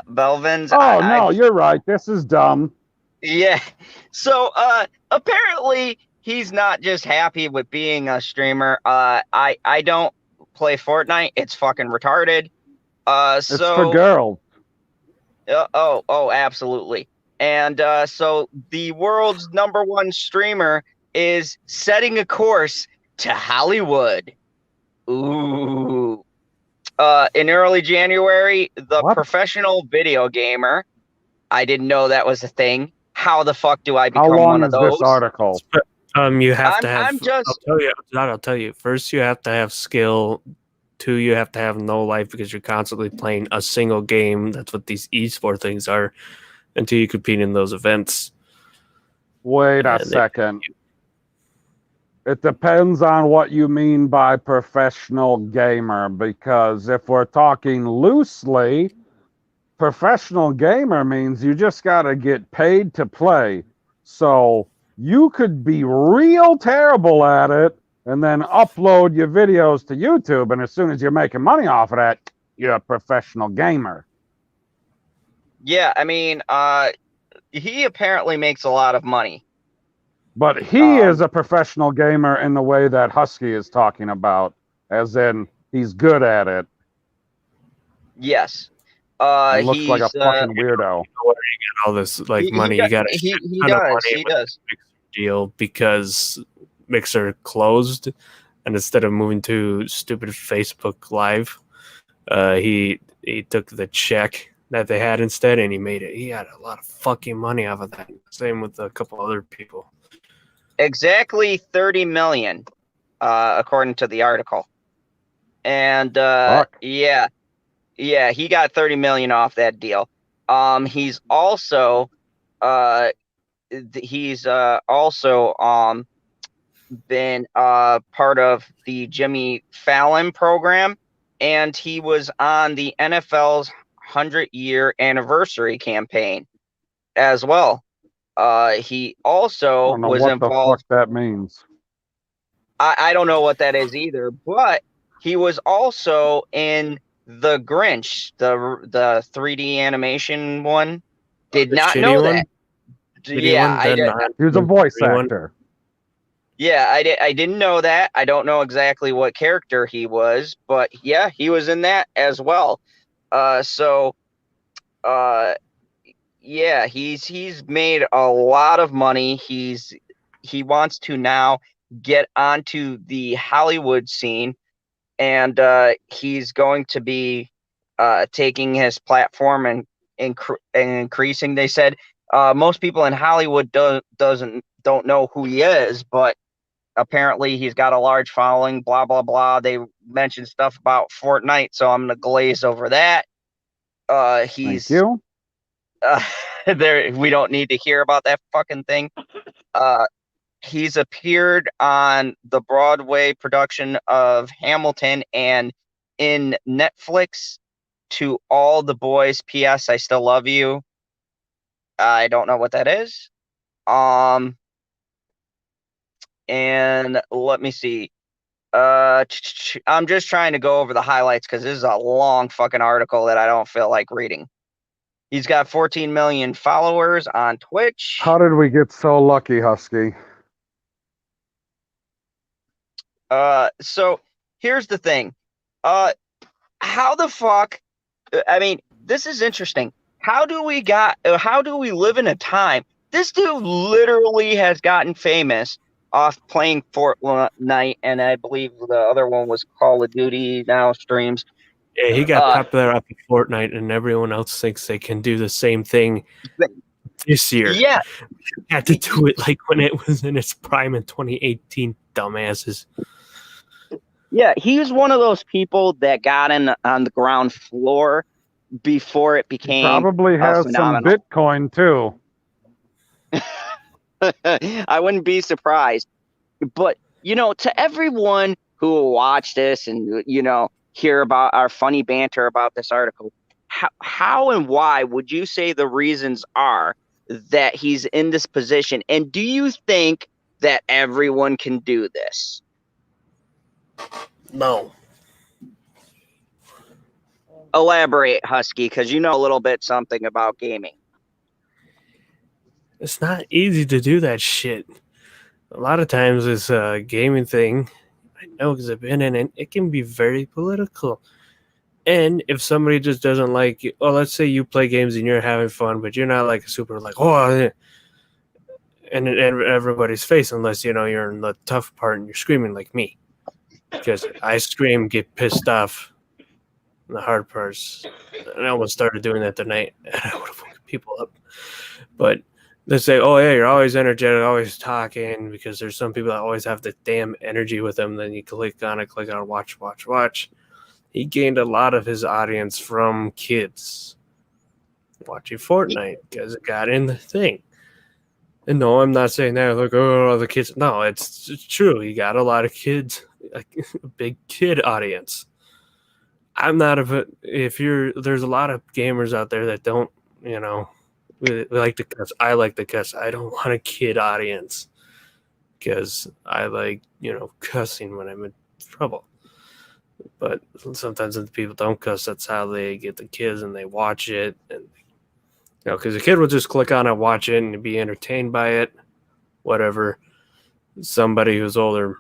Blevins. No, you're right. This is dumb. Yeah. So apparently he's not just happy with being a streamer. I don't play Fortnite. It's fucking retarded. It's for girls. Oh, absolutely. And so the world's #1 streamer is setting a course to Hollywood. Ooh. In early January, the professional video gamer. I didn't know that was a thing. How the fuck do I become one of those? How long is this article? You have to have. I'll tell you. First, you have to have skill 2, you have to have no life because you're constantly playing a single game. That's what these esport things are until you compete in those events. Wait a second. It depends on what you mean by professional gamer, because if we're talking loosely, professional gamer means you just got to get paid to play. So you could be real terrible at it and then upload your videos to YouTube, and as soon as you're making money off of that, you're a professional gamer. Yeah, I mean, he apparently makes a lot of money. But he is a professional gamer in the way that Husky is talking about, as in he's good at it. Yes. And looks like a fucking weirdo. Where you get all this money? You got he does. Deal because Mixer closed, and instead of moving to stupid Facebook Live, he took the check that they had instead, and he had a lot of fucking money off of that. Same with a couple other people. Exactly 30 million, according to the article. And yeah, he got 30 million off that deal. He's also been part of the Jimmy Fallon program, and he was on the NFL's 100-year anniversary campaign as well. He also I don't know was what involved. the fuck that means. I don't know what that is either, but he was also in The Grinch, the 3D animation one. Did not know that. Yeah, I did. He was a voice actor. Yeah, I didn't know that. I don't know exactly what character he was, but yeah, he was in that as well. Yeah, he's made a lot of money. He wants to now get onto the Hollywood scene, and he's going to be taking his platform and increasing. They said most people in Hollywood don't know who he is, but apparently he's got a large following. Blah blah blah. They mentioned stuff about Fortnite, so I'm gonna glaze over that. Thank you. We don't need to hear about that fucking thing. He's appeared on the Broadway production of Hamilton and in Netflix To All the Boys, P.S. I Still Love You. I don't know what that is. And let me see. I'm just trying to go over the highlights because this is a long fucking article that I don't feel like reading. He's got 14 million followers on Twitch. How did we get so lucky, Husky? So here's the thing. How the fuck? I mean, this is interesting. How do we live in a time? This dude literally has gotten famous off playing Fortnite, and I believe the other one was Call of Duty now streams. Yeah, he got popular off of Fortnite, and everyone else thinks they can do the same thing this year. Yeah. We had to do it like when it was in its prime in 2018, dumbasses. Yeah, he was one of those people that got in on the ground floor before it became probably has some Bitcoin too. I wouldn't be surprised. But, to everyone who will watch this and, hear about our funny banter about this article, how and why would you say the reasons are that he's in this position? And do you think that everyone can do this? No. Elaborate, Husky, because you know a little bit something about gaming. It's not easy to do that shit. A lot of times this gaming thing, I know because I've been in it, it can be very political. And if somebody just doesn't like you, well, let's say you play games and you're having fun, but you're not like super like, oh, and everybody's face, unless, you're in the tough part and you're screaming like me. Because I scream, get pissed off. And the hard parts. And I almost started doing that tonight, and I would have woken people up. But they say, oh, yeah, you're always energetic, always talking, because there's some people that always have the damn energy with them. Then you click on it, watch. he gained a lot of his audience from kids watching Fortnite because it got in the thing. And no, I'm not saying that like, oh, the kids. No, it's true. He got a lot of kids, a big kid audience. I'm not there's a lot of gamers out there that don't, we like to cuss. I like to cuss. I don't want a kid audience because I like, cussing when I'm in trouble. But sometimes if people don't cuss, that's how they get the kids and they watch it. And, because the kid will just click on it, watch it, and be entertained by it, whatever. Somebody who's older,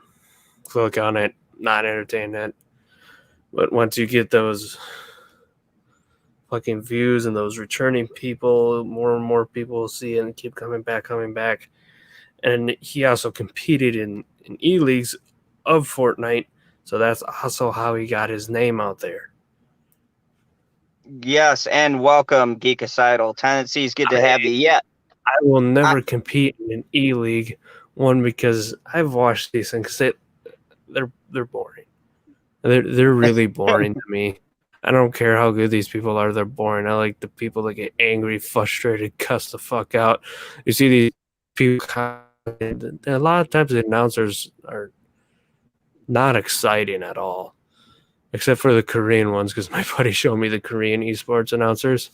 click on it, not entertained it. But once you get those fucking views and those returning people, more and more people will see it and keep coming back. And he also competed in E-Leagues of Fortnite, so that's also how he got his name out there. Yes, and welcome, Geekicidal. Tendencies, good to have you. Yeah, I will never compete in an E-League, one, because I've watched these things. They're boring. They're really boring to me. I don't care how good these people are. They're boring. I like the people that get angry, frustrated, cuss the fuck out. You see these people. A lot of times the announcers are not exciting at all, except for the Korean ones. Because my buddy showed me the Korean esports announcers.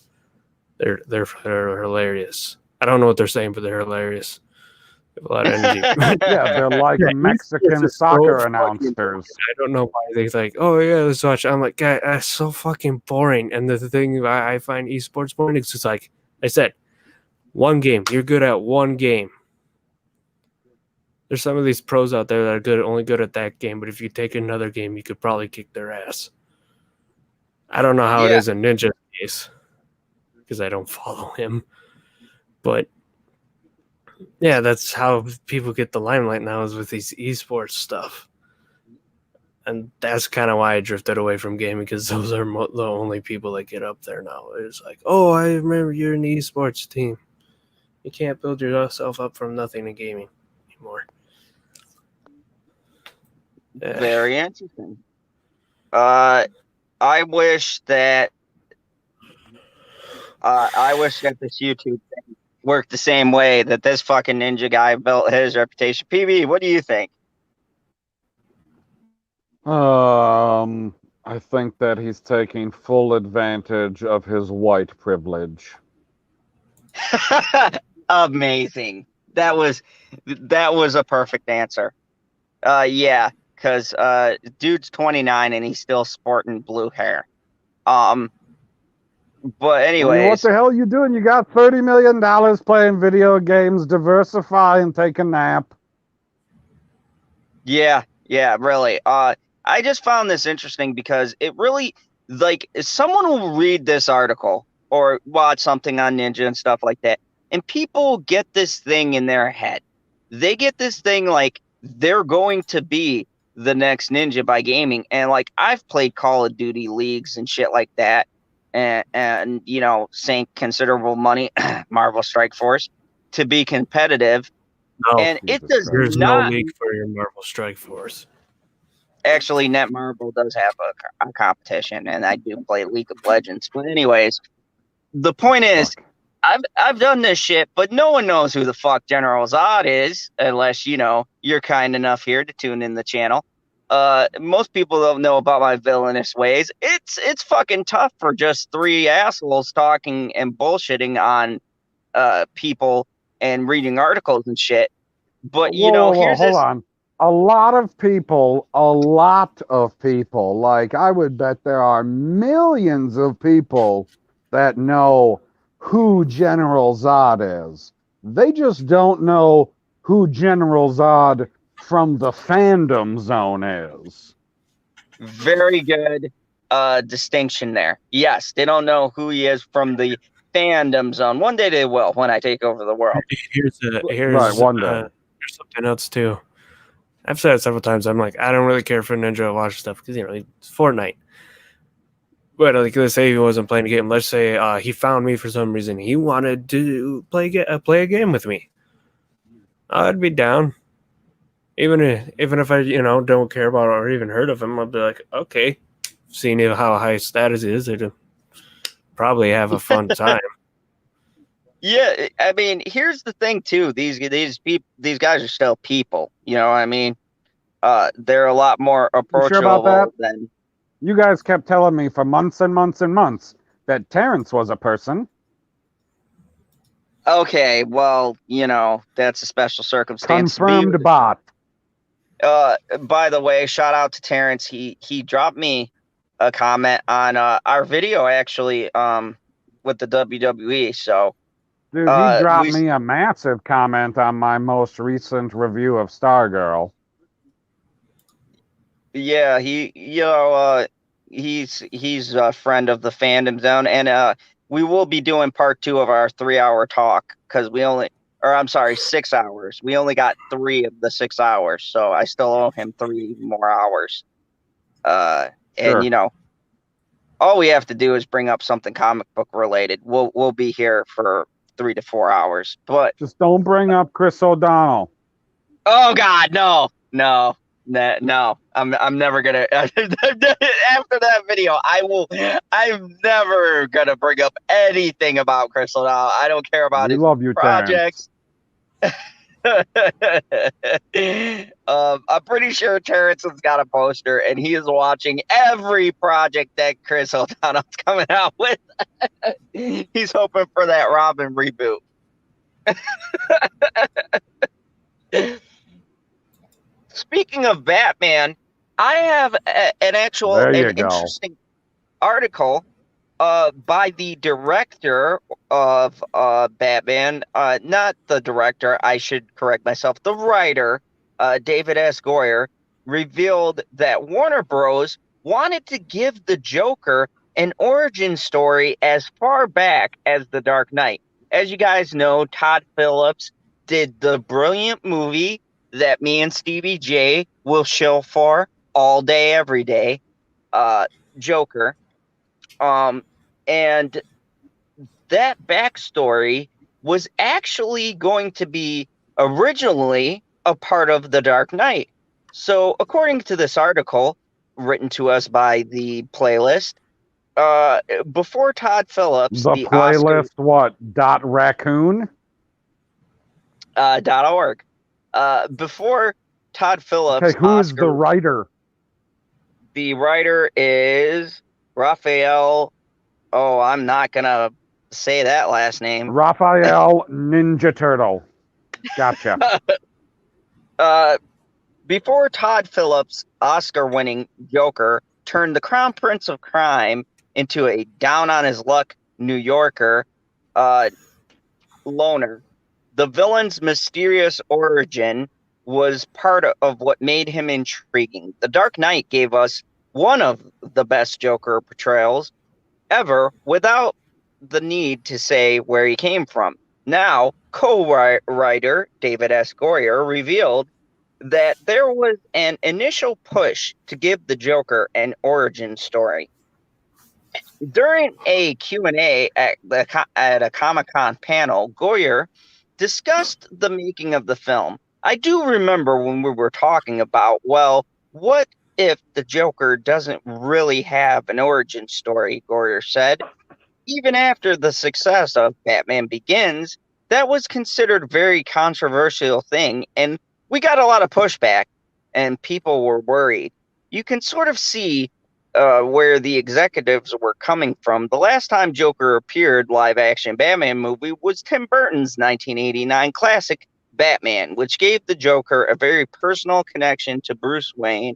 They're hilarious. I don't know what they're saying, but they're hilarious. A lot of energy. Yeah, they're like Mexican soccer announcers. I don't know why they like, oh yeah, let's watch. I'm like, God, that's so fucking boring. And the thing I find esports boring is just like I said, one game. You're good at one game. There's some of these pros out there that are only good at that game, but if you take another game, you could probably kick their ass. I don't know how it is in Ninja's case because I don't follow him, but. Yeah, that's how people get the limelight now is with these esports stuff. And that's kind of why I drifted away from gaming because those are the only people that get up there now. It's like, oh, I remember you're in the esports team. You can't build yourself up from nothing in gaming anymore. Yeah. Very interesting. I wish that this YouTube thing worked the same way that this fucking ninja guy built his reputation. PB, what do you think? I think that he's taking full advantage of his white privilege. Amazing. That was a perfect answer. Yeah, because dude's 29 and he's still sporting blue hair. But anyways, what the hell are you doing? You got $30 million playing video games. Diversify and take a nap. Yeah, really. I just found this interesting because it really, like, someone will read this article or watch something on Ninja and stuff like that, and people get this thing in their head. They get this thing like they're going to be the next Ninja by gaming, and like I've played Call of Duty leagues and shit like that. And sank considerable money, Marvel Strike Force, to be competitive. No, and it does there's not. No league for your Marvel Strike Force. Actually, Netmarble does have a competition, and I do play League of Legends. But anyways, the point is, I've done this shit, but no one knows who the fuck General Zod is, unless you're kind enough here to tune in the channel. Most people don't know about my villainous ways. It's fucking tough for just three assholes talking and bullshitting on people and reading articles and shit. But hold on. A lot of people, like I would bet there are millions of people that know who General Zod is. They just don't know who General Zod from the fandom zone is. Very good distinction there. Yes, they don't know who he is from the fandom zone. One day they will when I take over the world. Here's something else too. I've said it several times. I'm like, I don't really care for Ninja to watch stuff because it's Fortnite. But like, let's say he wasn't playing a game. Let's say he found me for some reason. He wanted to play a game with me. I'd be down. Even if I don't care about or even heard of him, I'd be like, okay, seeing how high status is, they'd probably have a fun time. Yeah, I mean, here's the thing too. These guys are still people. You know what I mean? They're a lot more approachable sure about that? than. You guys kept telling me for months and months and months that Terrence was a person. Okay, well, that's a special circumstance. Confirmed bot. By the way, shout out to Terrence. He dropped me a comment on our video actually with the WWE. So dude, he dropped me a massive comment on my most recent review of Stargirl. Yeah, he's a friend of the Fandom Zone, and we will be doing part 2 of our 3-hour talk because 6 hours. We only got 3 of the 6 hours, so I still owe him 3 more hours. Sure. And all we have to do is bring up something comic book related. We'll be here for 3 to 4 hours, but just don't bring up Chris O'Donnell. Oh God, no. I'm never gonna. After that video, I'm never gonna bring up anything about Chris O'Donnell. I don't care about his projects. I'm pretty sure Terrence has got a poster, and he is watching every project that Chris O'Donnell's coming out with. He's hoping for that Robin reboot. Speaking of Batman, I have an interesting article by the director of Batman, not the director, I should correct myself, the writer, David S. Goyer, revealed that Warner Bros. Wanted to give the Joker an origin story as far back as The Dark Knight. As you guys know, Todd Phillips did the brilliant movie that me and Stevie J will shill for all day, every day, Joker. And that backstory was actually going to be originally a part of The Dark Knight. So according to this article written to us by the playlist, before Todd Phillips, the playlist, what, .raccoon? .org. Before Todd Phillips. Okay, who is the writer? The writer is Raphael. Oh, I'm not gonna say that last name. Raphael Ninja Turtle. Gotcha. Before Todd Phillips' Oscar-winning Joker turned the Crown Prince of Crime into a down-on-his-luck New Yorker loner, the villain's mysterious origin was part of what made him intriguing. The Dark Knight gave us one of the best Joker portrayals ever without the need to say where he came from. Now, co-writer David S. Goyer revealed that there was an initial push to give the Joker an origin story. During a Q&A at a Comic-Con panel, Goyer discussed the making of the film. I do remember when we were talking about, well, what if the Joker doesn't really have an origin story, Goyer said. Even after the success of Batman Begins, that was considered a very controversial thing, and we got a lot of pushback, and people were worried. You can sort of see where the executives were coming from. The last time Joker appeared live-action Batman movie was Tim Burton's 1989 classic Batman, which gave the Joker a very personal connection to Bruce Wayne,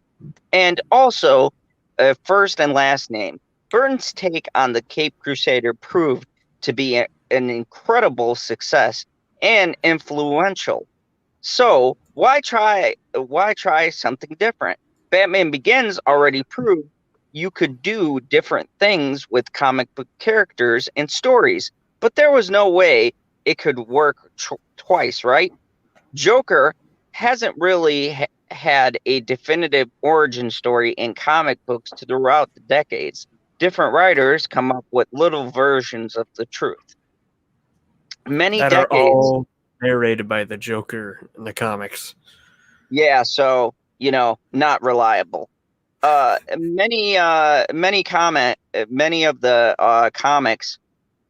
and also a first and last name. Burton's take on the Caped Crusader proved to be an incredible success and influential. So why try something different? Batman Begins already proved you could do different things with comic book characters and stories, but there was no way it could work twice, right? Joker hasn't really had a definitive origin story in comic books throughout the decades. Different writers come up with little versions of the truth. Many that decades are all narrated by the Joker in the comics. Yeah, so, not reliable. many of the comics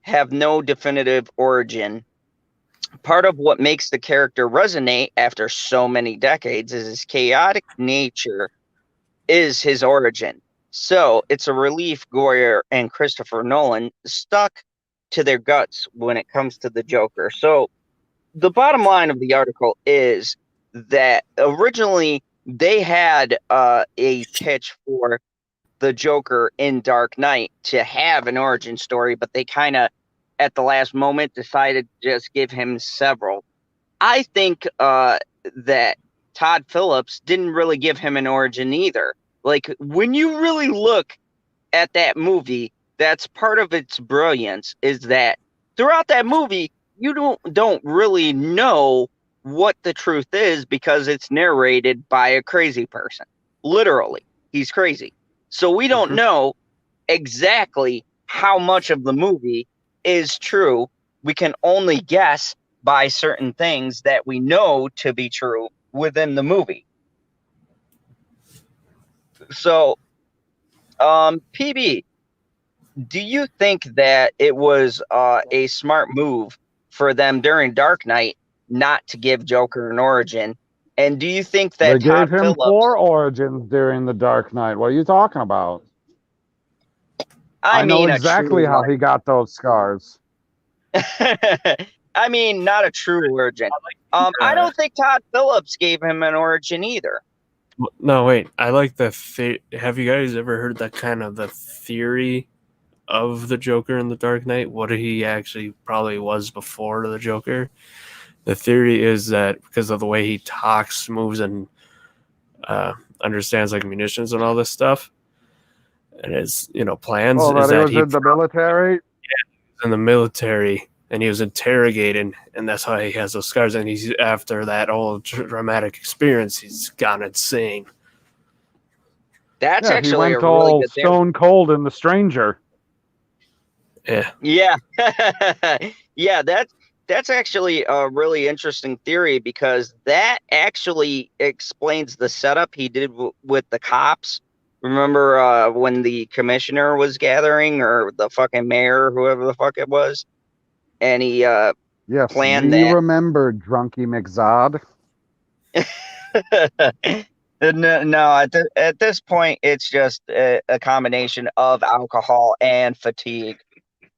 have no definitive origin. Part of what makes the character resonate after so many decades is his chaotic nature is his origin. So it's a relief Goyer and Christopher Nolan stuck to their guts when it comes to the Joker. So the bottom line of the article is that originally they had a pitch for the Joker in Dark Knight to have an origin story, but they kind of at the last moment decided to just give him several. I think that Todd Phillips didn't really give him an origin either. Like, when you really look at that movie, that's part of its brilliance, is that throughout that movie, you don't really know what the truth is because it's narrated by a crazy person. Literally, he's crazy. So we don't know exactly how much of the movie is true. We can only guess by certain things that we know to be true within the movie. So, PB, do you think that it was a smart move for them during Dark Knight not to give Joker an origin? And do you think that they Todd gave him Phillips 4 origins during the Dark Knight? What are you talking about? I know exactly how he got those scars. I mean, not a true origin. I don't think Todd Phillips gave him an origin either. No, wait. I like have you guys ever heard that kind of the theory of the Joker in the Dark Knight? What he actually probably was before the Joker? The theory is that because of the way he talks, moves, and understands like munitions and all this stuff, and his plans is that he was in the military. In the military, and he was interrogated, and that's how he has those scars. And he's after that whole dramatic experience, he's gone insane. That's actually he went all really stone cold in The Stranger. Yeah. Yeah, that's actually a really interesting theory, because that actually explains the setup he did with the cops. Remember when the commissioner was gathering, or the fucking mayor, whoever the fuck it was, and he planned that. Remember Drunky McZod. No, at this point, it's just a combination of alcohol and fatigue.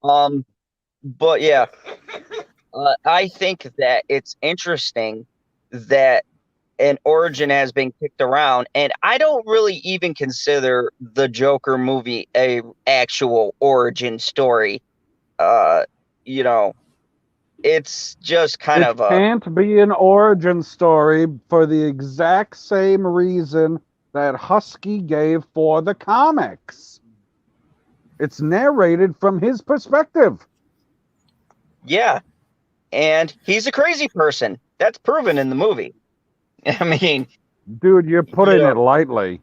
But yeah, I think that it's interesting that an origin has been kicked around, and I don't really even consider the Joker movie a actual origin story. It's just kind of It can't be an origin story for the exact same reason that Husky gave for the comics. It's narrated from his perspective. Yeah, and he's a crazy person. That's proven in the movie. I mean, dude, you're putting it lightly.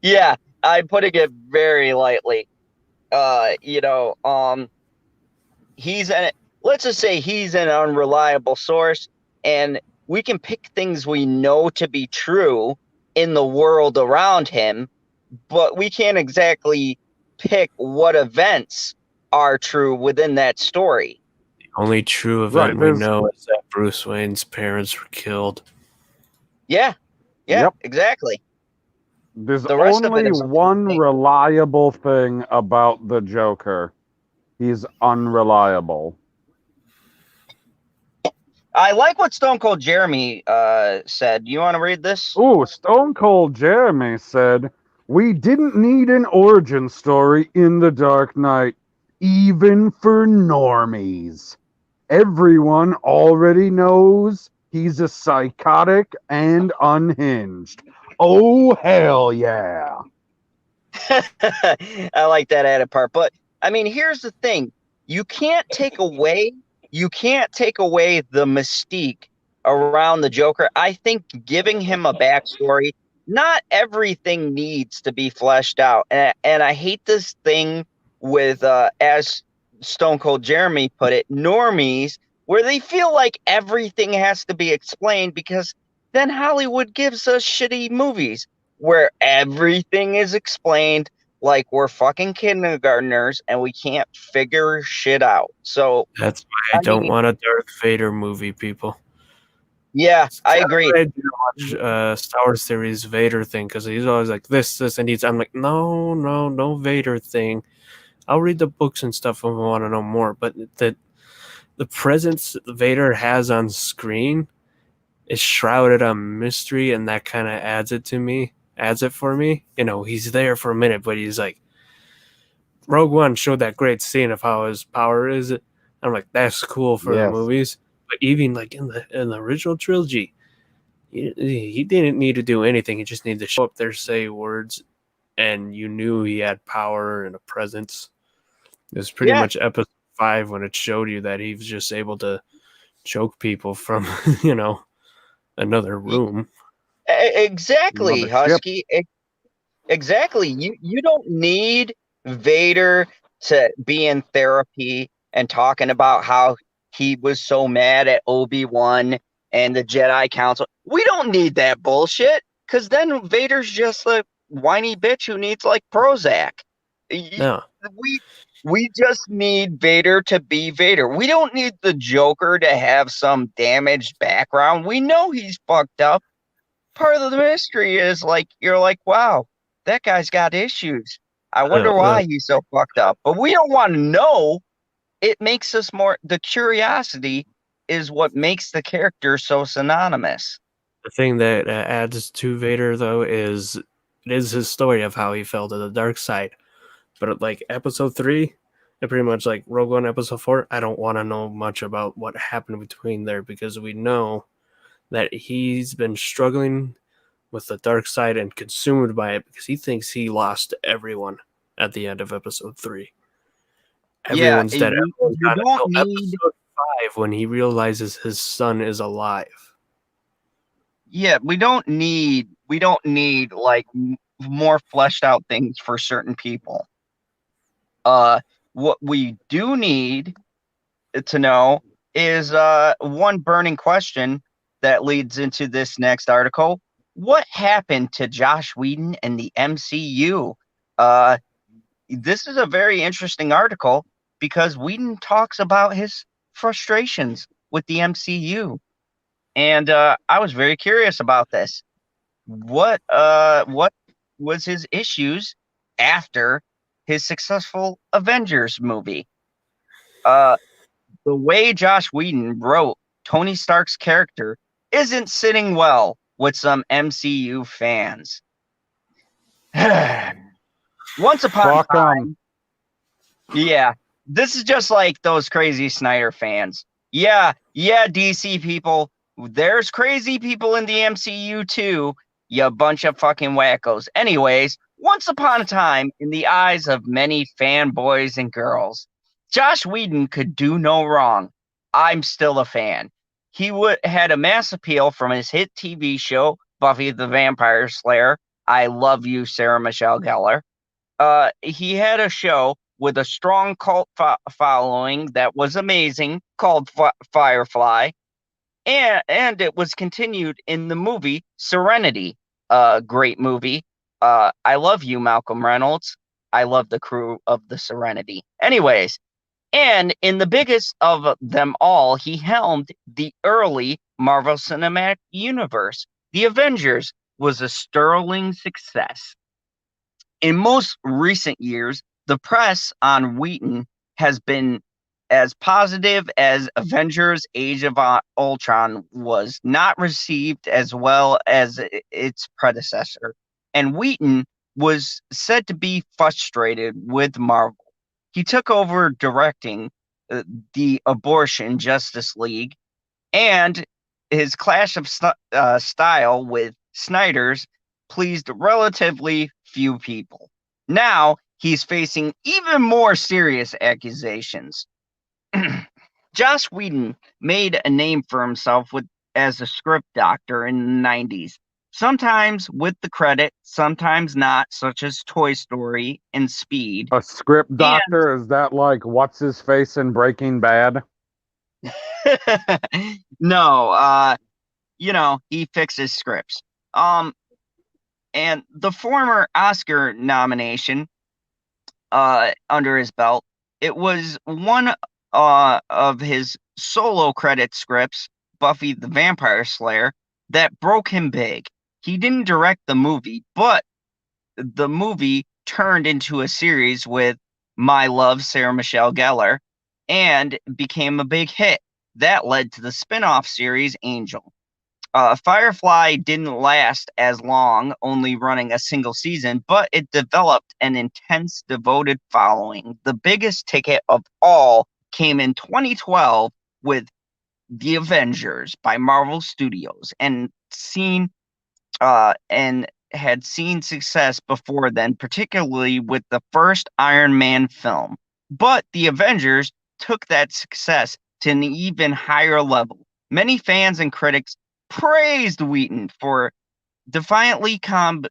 Yeah, I'm putting it very lightly. Let's just say he's an unreliable source, and we can pick things we know to be true in the world around him, but we can't exactly pick what events are true within that story. The only true event we know is that Bruce Wayne's parents were killed. Yeah, yep. Exactly. There's only one reliable thing about the Joker. He's unreliable. I like what Stone Cold Jeremy said. You want to read this? Ooh, Stone Cold Jeremy said, "We didn't need an origin story in The Dark Knight, even for normies. Everyone already knows he's a psychotic and unhinged. Oh, hell yeah." I like that added part. But, I mean, here's the thing. You can't take away the mystique around the Joker. I think giving him a backstory, not everything needs to be fleshed out. And I hate this thing with, as Stone Cold Jeremy put it, normies, where they feel like everything has to be explained, because then Hollywood gives us shitty movies. where everything is explained like we're fucking kindergartners and we can't figure shit out. So that's why I don't want a Darth Vader movie, people. Yeah, I agree. I didn't watch Star Wars series Vader thing because he's always like this, and he's. I'm like, no Vader thing. I'll read the books and stuff if I want to know more. But the presence Vader has on screen is shrouded on mystery, and that kind of adds it for me. You know, he's there for a minute, but he's like, Rogue One showed that great scene of how his power is. I'm like, that's cool for the movies. But even like in the original trilogy, he didn't need to do anything. He just needed to show up there, say words, and you knew he had power and a presence. It was pretty much episode 5 when it showed you that he was just able to choke people from, another room. Exactly, Husky. Exactly. You don't need Vader to be in therapy and talking about how he was so mad at Obi-Wan and the Jedi Council. We don't need that bullshit, because then Vader's just a whiny bitch who needs like Prozac. No. We just need Vader to be Vader. We don't need the Joker to have some damaged background. We know he's fucked up. Part of the mystery is like, you're like, wow, that guy's got issues. I wonder why he's so fucked up. But we don't want to know. It makes us more, the curiosity is what makes the character so synonymous. The thing that adds to Vader, though, is it is his story of how he fell to the dark side. But like episode 3, and pretty much like Rogue One episode 4, I don't want to know much about what happened between there, because we know that he's been struggling with the dark side and consumed by it because he thinks he lost everyone at the end of episode 3. Everyone's dead. You don't need episode 5 when he realizes his son is alive. Yeah, we don't need like more fleshed out things for certain people. What we do need to know is one burning question that leads into this next article. What happened to Joss Whedon and the MCU? This is a very interesting article because Whedon talks about his frustrations with the MCU. And I was very curious about this. What was his issues after his successful Avengers movie? The way Joss Whedon wrote Tony Stark's character isn't sitting well with some MCU fans. Once upon a time, yeah, this is just like those crazy Snyder fans. Yeah, DC people, there's crazy people in the MCU too, you bunch of fucking wackos. Anyways, once upon a time, in the eyes of many fanboys and girls, Joss Whedon could do no wrong. I'm still a fan. He had a mass appeal from his hit TV show, Buffy the Vampire Slayer. I love you, Sarah Michelle Gellar. He had a show with a strong cult following that was amazing, called Firefly, and it was continued in the movie Serenity, great movie. I love you, Malcolm Reynolds. I love the crew of the Serenity. Anyways, and in the biggest of them all, he helmed the early Marvel Cinematic Universe. The Avengers was a sterling success. In most recent years, the press on Whedon has been as positive as Avengers Age of Ultron was not received as well as its predecessor. And Whedon was said to be frustrated with Marvel. He took over directing the Abortion Justice League, and his clash of style with Snyder's pleased relatively few people. Now he's facing even more serious accusations. Joss Whedon made a name for himself as a script doctor in the 90s, sometimes with the credit, sometimes not, such as Toy Story and Speed. A script doctor? Is that like what's his face in Breaking Bad? No, he fixes scripts. and the former Oscar nomination under his belt. It was one of his solo credit scripts, Buffy the Vampire Slayer, that broke him big. He didn't direct the movie, but the movie turned into a series with my love, Sarah Michelle Gellar, and became a big hit. That led to the spin-off series Angel. Firefly didn't last as long, only running a single season, but it developed an intense, devoted following. The biggest ticket of all came in 2012 with The Avengers by Marvel Studios, and had seen success before then, particularly with the first Iron Man film. But The Avengers took that success to an even higher level. Many fans and critics praised Whedon for defiantly combining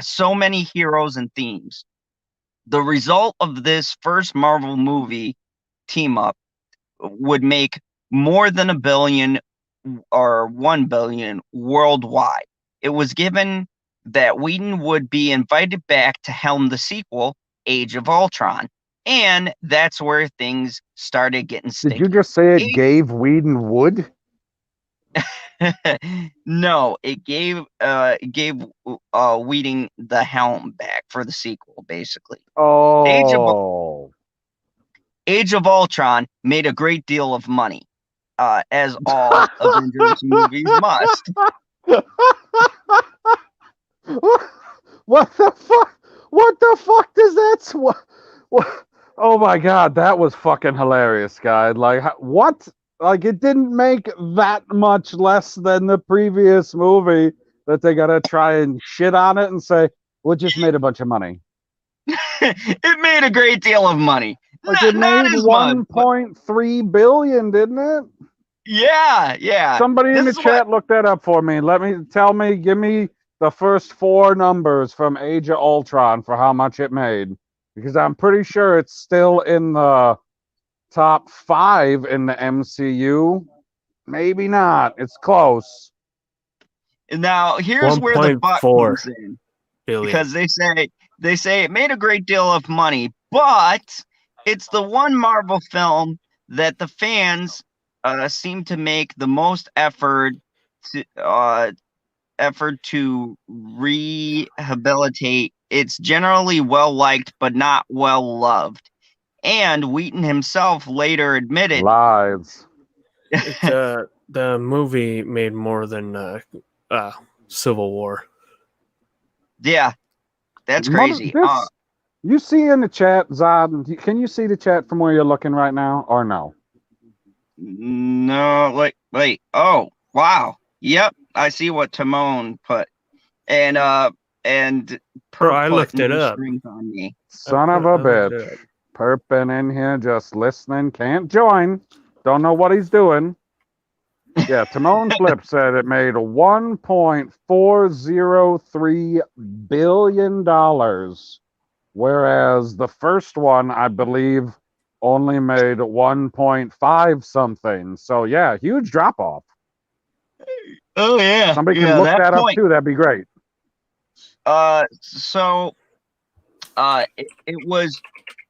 so many heroes and themes. The result of this first Marvel movie team up would make more than $1 billion or $1 billion worldwide. It was given that Whedon would be invited back to helm the sequel, Age of Ultron. And that's where things started getting sticky. Did you just say it gave Whedon wood? No, it gave Whedon the helm back for the sequel, basically. Oh. Age of Ultron made a great deal of money, as all Avengers movies must. What the fuck? What the fuck does that? What? Oh my god, that was fucking hilarious, guys. Like, what? Like, it didn't make that much less than the previous movie that they gotta try and shit on it and say, well, it just made a bunch of money. It made a great deal of money. Like, it made 1.3 billion, didn't it? Yeah. Somebody in the chat look that up for me. Give me the first 4 numbers from Age of Ultron for how much it made. Because I'm pretty sure it's still in the top 5 in the MCU. Maybe not. It's close. Now, here's where the buck comes in. Billion. Because they say it made a great deal of money, but it's the one Marvel film that the fans seem to make the most effort to rehabilitate. It's generally well liked, but not well loved. And Whedon himself later admitted lies. The movie made more than Civil War. Yeah, that's crazy. You see in the chat, Zod? Can you see the chat from where you're looking right now, or no? No, wait. Oh, wow. Yep, I see what Timon put, and Bro, I looked it up. On me. Son of a bitch. Perp been in here just listening, can't join. Don't know what he's doing. Yeah, Timon Flip said it made $1.403 billion, whereas the first one, I believe, only made 1.5 something. So yeah, huge drop off. Oh yeah. Somebody can look that up too. That'd be great. It was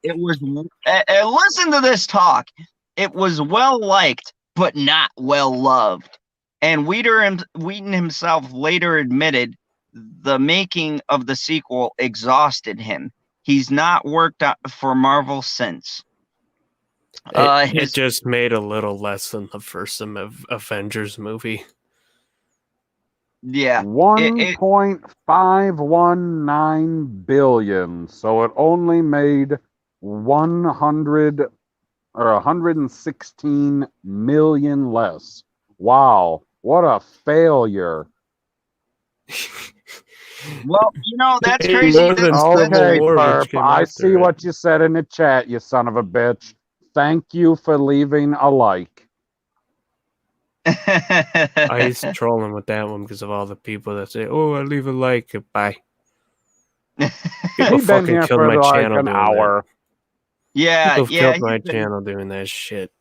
listen to this talk. It was well liked, but not well loved. And Whedon himself later admitted the making of the sequel exhausted him. He's not worked for Marvel since. It just made a little less than the first Avengers movie. Yeah. 1.519 billion. So it only made 116 million less. Wow, what a failure. Well, that's crazy. Okay, Perp, I see what you said in the chat, you son of a bitch. Thank you for leaving a like. I used to troll him with that one because of all the people that say, "Oh, I leave a like." Bye. People fucking killed my channel an hour. Yeah, people killed my channel doing that shit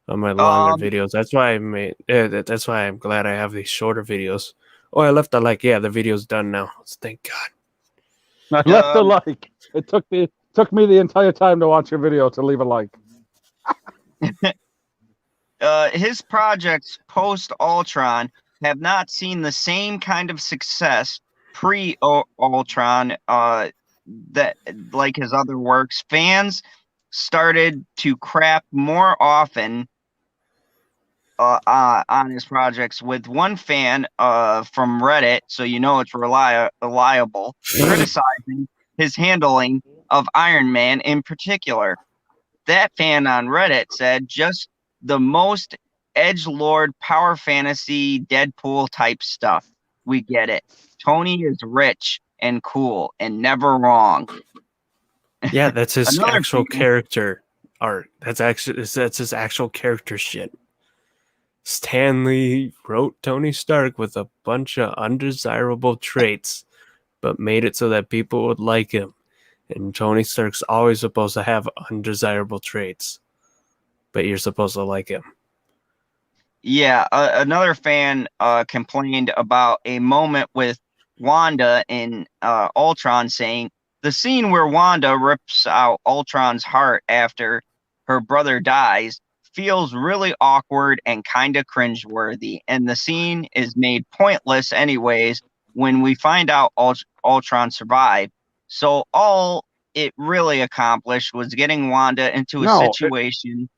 on my longer videos. That's why That's why I'm glad I have these shorter videos Oh, I left a like. Yeah, the video's done now. Thank God. I left a like. It took me the entire time to watch your video to leave a like. His projects post Ultron have not seen the same kind of success pre Ultron that like his other works. Fans started to crap more often on his projects, with one fan from Reddit, so you know it's reliable, criticizing his handling of Iron Man in particular. That fan on Reddit said, just the most edgelord power fantasy Deadpool type stuff. We get it. Tony is rich and cool and never wrong. Yeah, that's his Another actual fan- character art. That's his actual character shit. Stan Lee wrote Tony Stark with a bunch of undesirable traits, but made it so that people would like him. And Tony Stark's always supposed to have undesirable traits, but you're supposed to like him. Yeah, another fan complained about a moment with Wanda in Ultron, saying the scene where Wanda rips out Ultron's heart after her brother dies feels really awkward and kind of cringeworthy, and the scene is made pointless anyways when we find out Ultron survived. So all it really accomplished was getting Wanda into a situation.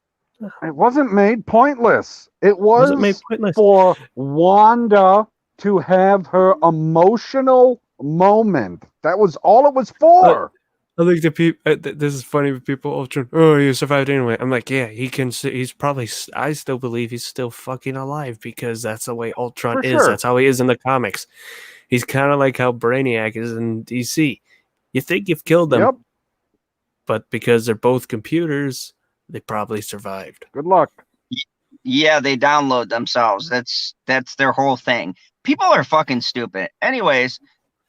It wasn't made pointless. It was made pointless for Wanda to have her emotional moment. That was all it was for. I think the people. This is funny with people. Ultron. Oh, you survived anyway. I'm like, yeah, he can. He's probably. I still believe he's still fucking alive because that's the way Ultron is. Sure. That's how he is in the comics. He's kind of like how Brainiac is in DC. You think you've killed them, but because they're both computers, they probably survived. Good luck. Yeah, they download themselves. That's their whole thing. People are fucking stupid. Anyways,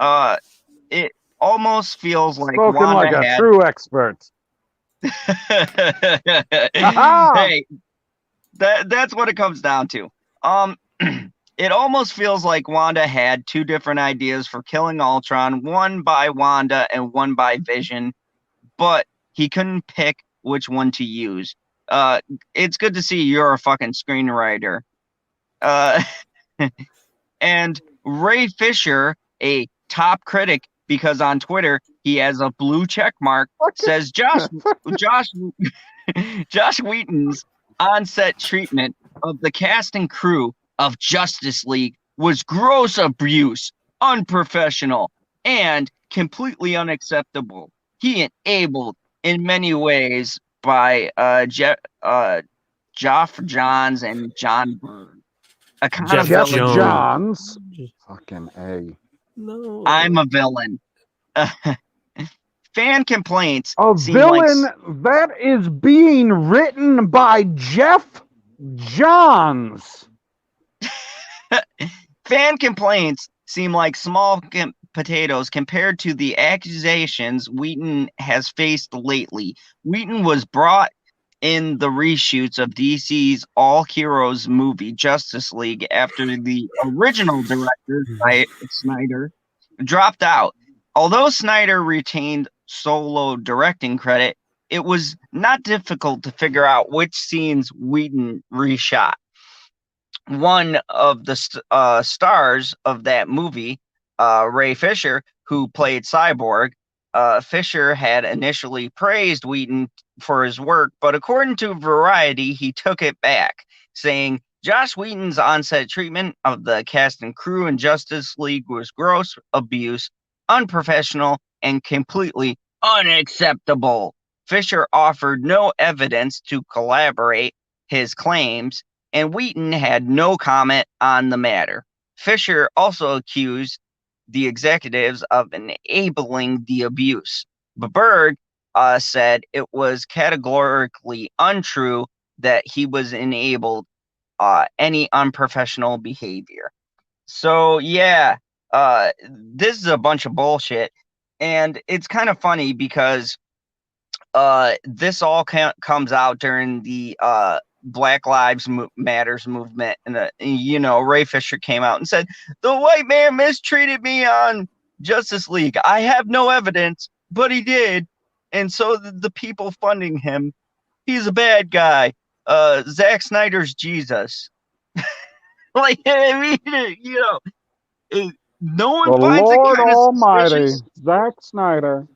it almost feels like Spoken Wanda like a true expert. Hey, that's what it comes down to. It almost feels like Wanda had two different ideas for killing Ultron, one by Wanda and one by Vision, but he couldn't pick which one to use. It's good to see you're a fucking screenwriter. And Ray Fisher, a top critic, because on Twitter he has a blue check mark, says Josh Whedon's on-set treatment of the cast and crew of Justice League was gross abuse, unprofessional, and completely unacceptable. He enabled in many ways by Geoff Johns and John Byrne. Geoff Johns. Fucking A. No. I'm a villain. Fan complaints. A villain that is being written by Geoff Johns. Fan complaints seem like small potatoes compared to the accusations Whedon has faced lately. Whedon was brought in the reshoots of DC's all-heroes movie Justice League after the original director, Snyder, dropped out. Although Snyder retained solo directing credit, it was not difficult to figure out which scenes Whedon reshot. One of the stars of that movie, Ray Fisher, who played Cyborg, Fisher had initially praised Whedon for his work, but according to Variety, he took it back, saying Joss Whedon's on-set treatment of the cast and crew in Justice League was gross abuse, unprofessional, and completely unacceptable. Fisher offered no evidence to corroborate his claims, and Whedon had no comment on the matter. Fisher also accused the executives of enabling the abuse. But Berg said it was categorically untrue that he was enabled any unprofessional behavior. So yeah, this is a bunch of bullshit, and it's kind of funny because this all comes out during the Black Lives Matters movement, and Ray Fisher came out and said the white man mistreated me on Justice League. I have no evidence, but he did, and so the people funding him, he's a bad guy. Zack Snyder's Jesus. Like, I mean, no one the finds Lord it kind of Almighty, suspicious. Zack Snyder.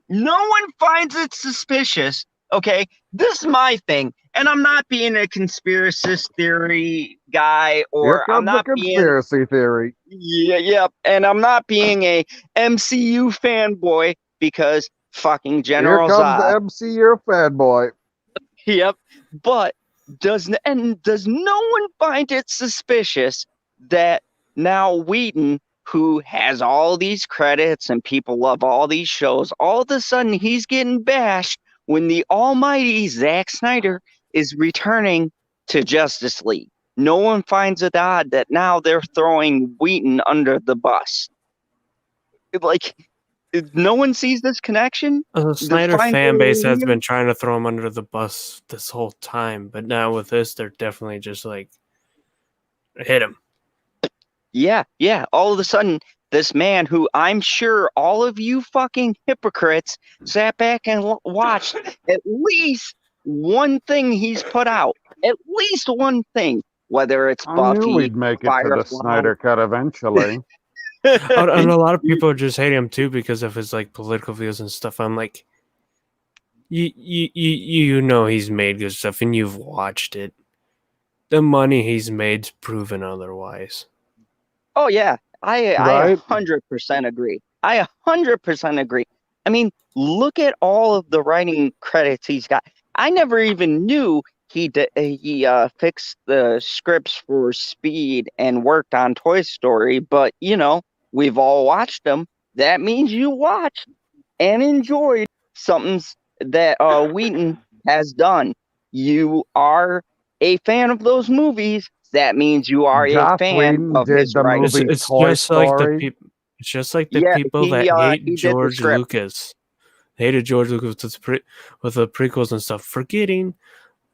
No one finds it suspicious. Okay, this is my thing, and I'm not being a conspiracy theory guy, Here or I'm comes the not being conspiracy theory. and I'm not being a MCU fanboy because fucking Here General comes the Zod. MCU fanboy. Yep, but does no one find it suspicious that now Whedon, who has all these credits and people love all these shows, all of a sudden he's getting bashed when the almighty Zack Snyder is returning to Justice League? No one finds it odd that now they're throwing Whedon under the bus. Like, no one sees this connection? The Snyder fan base has been trying to throw him under the bus this whole time, but now with this, they're definitely just like, hit him. Yeah. All of a sudden, this man who I'm sure all of you fucking hypocrites sat back and watched at least one thing he's put out. At least one thing. Whether it's Buffy, I knew we'd make it to the Snyder Cut eventually. And a lot of people just hate him too because of his like political views and stuff. I'm like, you know he's made good stuff and you've watched it. The money he's made's proven otherwise. Oh yeah, I Right? 100% agree. I 100% agree. I mean, look at all of the writing credits he's got. I never even knew he fixed the scripts for Speed and worked on Toy Story, but we've all watched them. That means you watched and enjoyed something that Whedon has done. You are a fan of those movies. That means you are Joss a fan Whedon of did his the writing. movie It's Toy just like Story. it's just like the people that hate he George did the Lucas. They hated George Lucas with the prequels and stuff. Forgetting,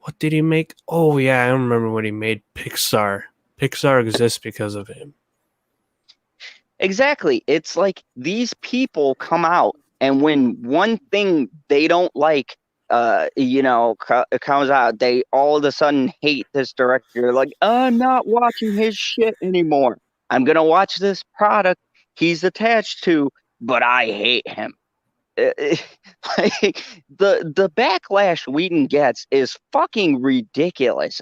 what did he make? Oh yeah, I remember when he made Pixar. Pixar exists because of him. Exactly. It's like these people come out, and when one thing they don't like, it comes out, they all of a sudden hate this director. Like, I'm not watching his shit anymore. I'm gonna watch this product he's attached to, but I hate him. Like the backlash Whedon gets is fucking ridiculous.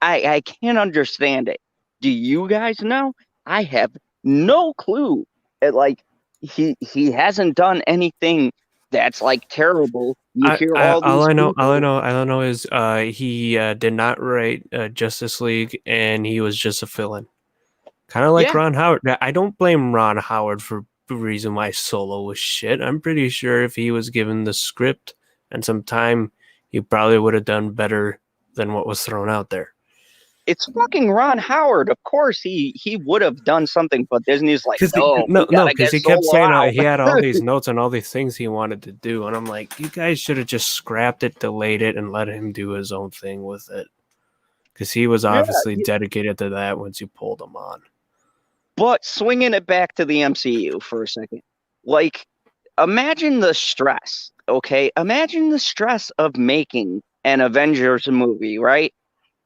I can't understand it. Do you guys know? I have no clue. Like he hasn't done anything that's like terrible. You hear all I people. know is he did not write Justice League and he was just a fill-in. Kind of like Ron Howard. I don't blame Ron Howard for the reason why Solo was shit. I'm pretty sure if he was given the script and some time, he probably would have done better than what was thrown out there. It's fucking Ron Howard. Of course, he would have done something, but Disney's like, because he kept saying he had all these notes and all these things he wanted to do, and I'm like, you guys should have just scrapped it, delayed it, and let him do his own thing with it, because he was obviously dedicated to that once you pulled him on. But swinging it back to the MCU for a second, like, imagine the stress. Okay, imagine the stress of making an Avengers movie, right?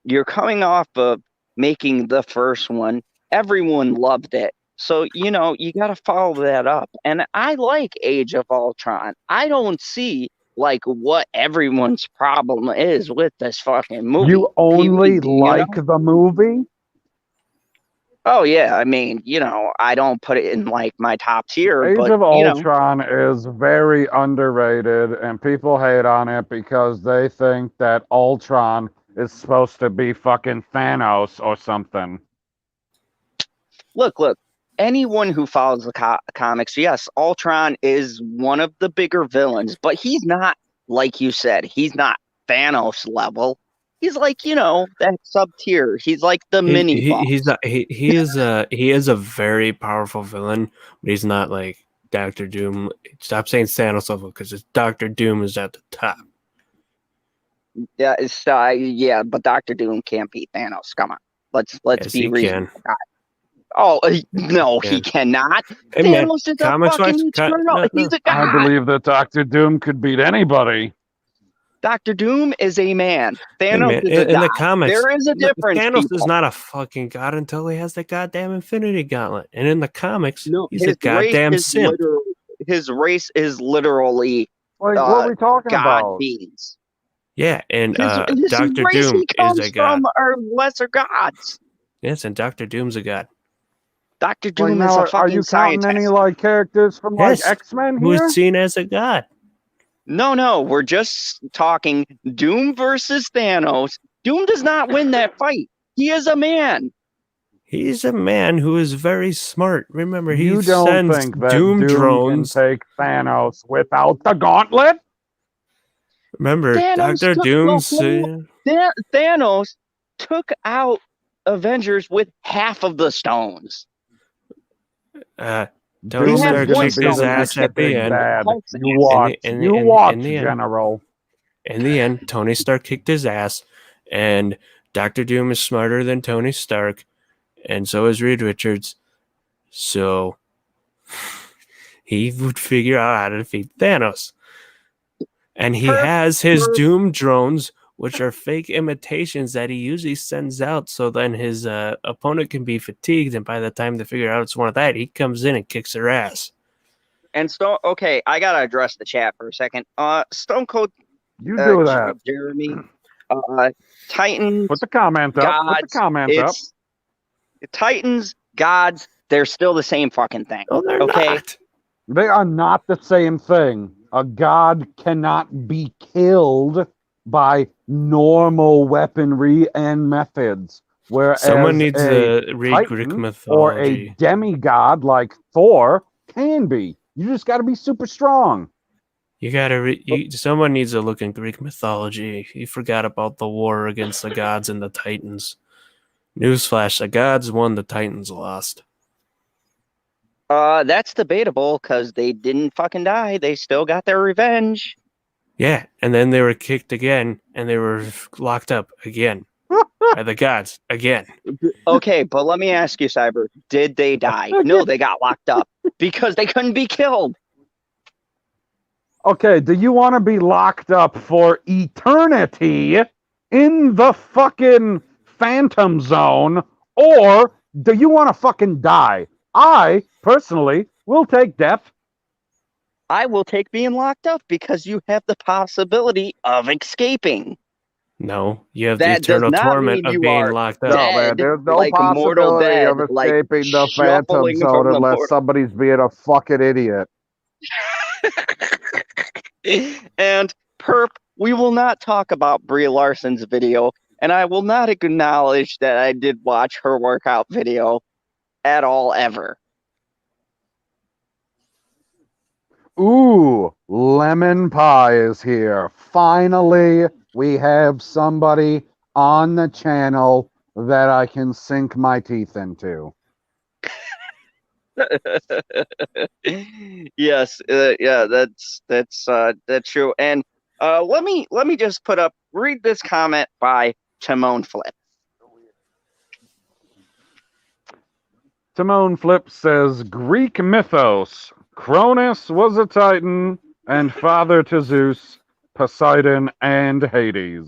You're coming off of making the first one. Everyone loved it. So, you got to follow that up. And I like Age of Ultron. I don't see, like, what everyone's problem is with this fucking movie. You only like the movie? Oh, yeah. I mean, I don't put it in, like, my top tier. Age but, of Ultron is very underrated, and people hate on it because they think that Ultron is supposed to be fucking Thanos or something. Look. Anyone who follows the comics, yes, Ultron is one of the bigger villains, but he's not, like you said, he's not Thanos level. He's like, that sub tier. He's like the mini boss. He is a very powerful villain, but he's not like Dr. Doom. Stop saying Thanos level because Dr. Doom is at the top. Yeah, but Doctor Doom can't beat Thanos. Come on, let's Yes, be he reasonable. can. Oh no, he cannot. Hey man, Thanos is a comics fucking wise, eternal. He's a I god. believe that Doctor Doom could beat anybody. Doctor Doom is a man. Hey Thanos man, is a in the god. comics, There is a difference, Thanos is people. not a fucking god until he has the goddamn Infinity Gauntlet, and in the comics, No, he's a goddamn simp. His race is literally Like, what are we talking god about? beings. Yeah, and His Doctor race Doom he is comes a god. from are lesser gods. Yes, and Doctor Doom's a god. Doctor Like, Doom is now, a fucking are you counting scientist. any like characters from like Yes, X-Men who here? is seen as a god. No, we're just talking Doom versus Thanos. Doom does not win that fight. He is a man. He's a man who is very smart. Remember, he You don't sends think that Doom drones. can take Thanos without the gauntlet? Remember, Doctor Doom's. Thanos took out Avengers with half of the stones. Tony Stark kicked his ass at the end. You watch, General. In the end, Tony Stark kicked his ass, and Doctor Doom is smarter than Tony Stark, and so is Reed Richards. So he would figure out how to defeat Thanos. And he has his Doom drones, which are fake imitations that he usually sends out, so then his opponent can be fatigued, and by the time they figure out it's one of that, he comes in and kicks their ass. And okay, I gotta address the chat for a second. Stone Cold, you do that, Jeremy. Titans. Put the comment up. Gods, put the comment up. Titans, gods, they're still the same fucking thing. Oh, they're not. They are not the same thing. A god cannot be killed by normal weaponry and methods. Whereas someone needs to read Greek mythology. Or a demigod like Thor can be. You just got to be super strong. You gotta someone needs to look in Greek mythology. You forgot about the war against the gods and the Titans. Newsflash, the gods won, the Titans lost. That's debatable because they didn't fucking die. They still got their revenge. Yeah, and then they were kicked again, and they were locked up again by the gods again. Okay, but let me ask you, Cyber, did they die? No, they got locked up because they couldn't be killed. Okay, do you want to be locked up for eternity in the fucking Phantom Zone, or do you want to fucking die? I, personally, will take death. I will take being locked up because you have the possibility of escaping. No, you have the eternal torment of being locked up. No, man, there's no possibility of escaping the Phantom Zone unless somebody's being a fucking idiot. And Perp, we will not talk about Brie Larson's video, and I will not acknowledge that I did watch her workout video at all ever. Ooh, Lemon Pie is here. Finally, we have somebody on the channel that I can sink my teeth into. Yes, yeah, that's true. And let me just read this comment by Timon Flip. Timon Flip says, Greek mythos. Cronus was a titan and father to Zeus, Poseidon, and Hades.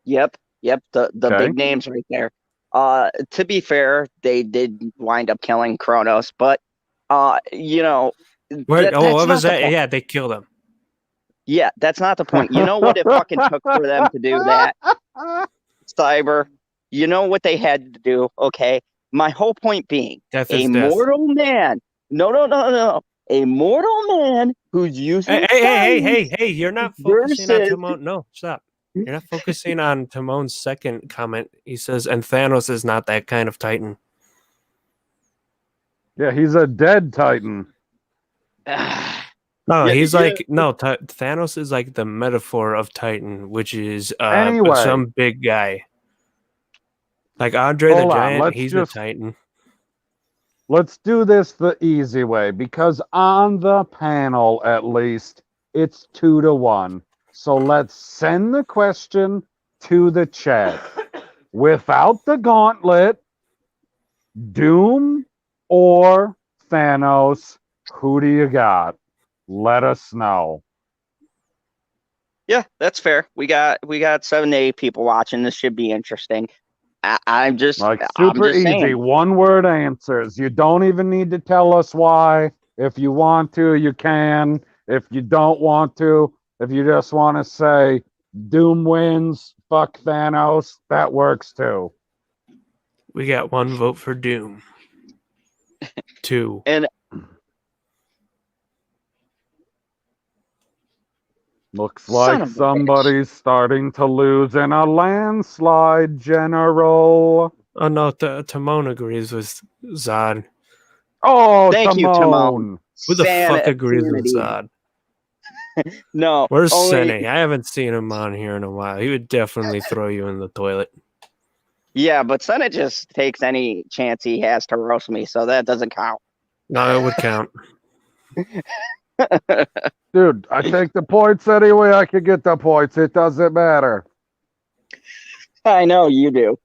Yep, the big names right there. To be fair, they did wind up killing Kronos, but you know. What was that? Yeah, they killed him. Yeah, that's not the point. You know what it fucking took for them to do that? Cyber. You know what they had to do, okay? My whole point being, mortal man. No. A mortal man who's using. Hey! You're not focusing on Timon. No, stop. You're not focusing on Timon's second comment. He says, and Thanos is not that kind of Titan. Yeah, he's a dead Titan. No, he's Thanos is like the metaphor of Titan, which is some big guy. Like Andre the Giant, he's a Titan. Let's do this the easy way, because on the panel, at least, it's 2-1. So let's send the question to the chat. Without the gauntlet, Doom or Thanos, who do you got? Let us know. Yeah, that's fair. We got 7 to 8 people watching. This should be interesting. I'm just super easy. saying. 1-word answers. You don't even need to tell us why. If you want to, you can. If you don't want to, if you just want to say Doom wins, fuck Thanos, that works too. We got 1 vote for Doom. 2. And looks like somebody's starting to lose in a landslide, General. Oh no, Timon agrees with Zod. Oh, thank you, Timon. Who the fuck agrees with Zod? No. Where's Sene? I haven't seen him on here in a while. He would definitely throw you in the toilet. Yeah, but Sene just takes any chance he has to roast me, so that doesn't count. No, it would count. Dude, I take the points any way I can get the points. It doesn't matter. I know you do.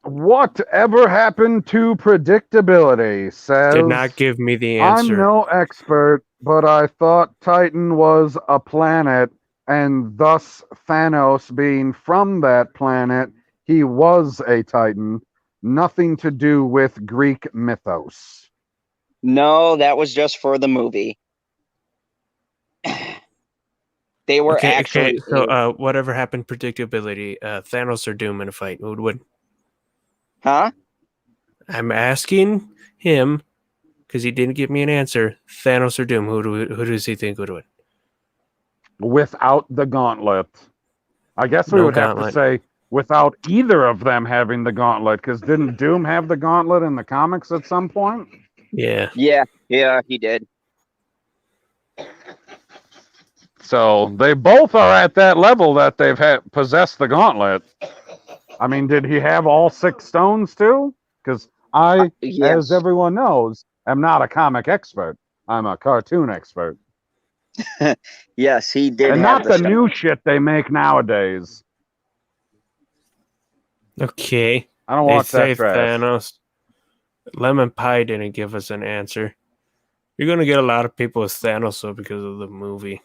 Whatever happened to predictability? Says, did not give me the answer. I'm no expert, but I thought Titan was a planet, and thus Thanos being from that planet, he was a Titan. Nothing to do with Greek mythos. No, that was just for the movie. They were actually. So, whatever happened, predictability. Thanos or Doom in a fight, who would win? Huh? I'm asking him because he didn't give me an answer. Thanos or Doom, who does he think would win? Without the gauntlet, I guess we would have to say without either of them having the gauntlet, because didn't Doom have the gauntlet in the comics at some point? Yeah, he did. So they both are at that level that they've possessed the gauntlet. I mean, did he have all 6 stones too? Because I, as everyone knows, am not a comic expert. I'm a cartoon expert. Yes, he did. And not the new shit they make nowadays. Okay. I don't watch that trash. Thanos. Lemon Pie didn't give us an answer. You're going to get a lot of people with Thanos though because of the movie.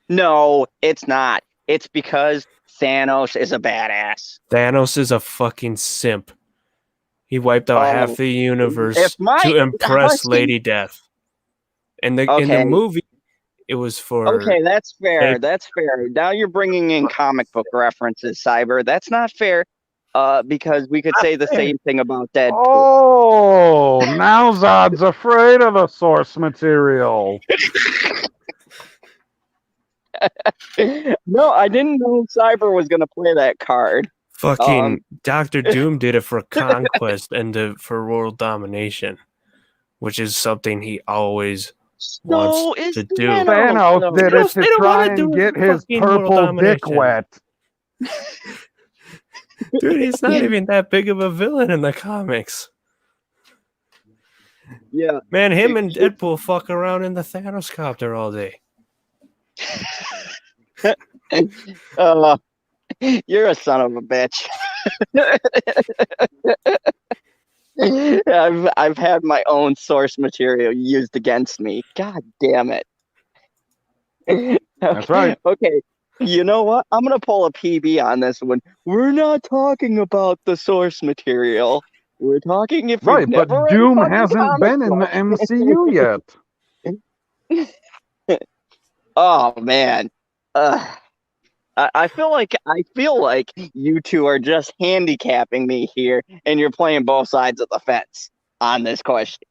No, it's not. It's because Thanos is a badass. Thanos is a fucking simp. He wiped out half the universe to impress Lady Death. And in the movie, it was for... Okay, that's fair. That's fair. Now you're bringing in comic book references, Cyber. That's not fair. Because we could say the same thing about Deadpool. Oh, now Zod's afraid of the source material. No, I didn't know Cyber was going to play that card. Fucking Dr. Doom did it for conquest and for world domination, which is something he always wants to do. Thanos did it to try and get his purple dick wet. Dude, he's not even that big of a villain in the comics. Yeah. Man, him and Deadpool fuck around in the Thanos copter all day. You're a son of a bitch. I've had my own source material used against me. God damn it. That's right. Okay. You know what? I'm going to pull a PB on this one. We're not talking about the source material. We're talking if right, but Doom hasn't been in the MCU yet. Oh man. I feel like you two are just handicapping me here, and you're playing both sides of the fence on this question.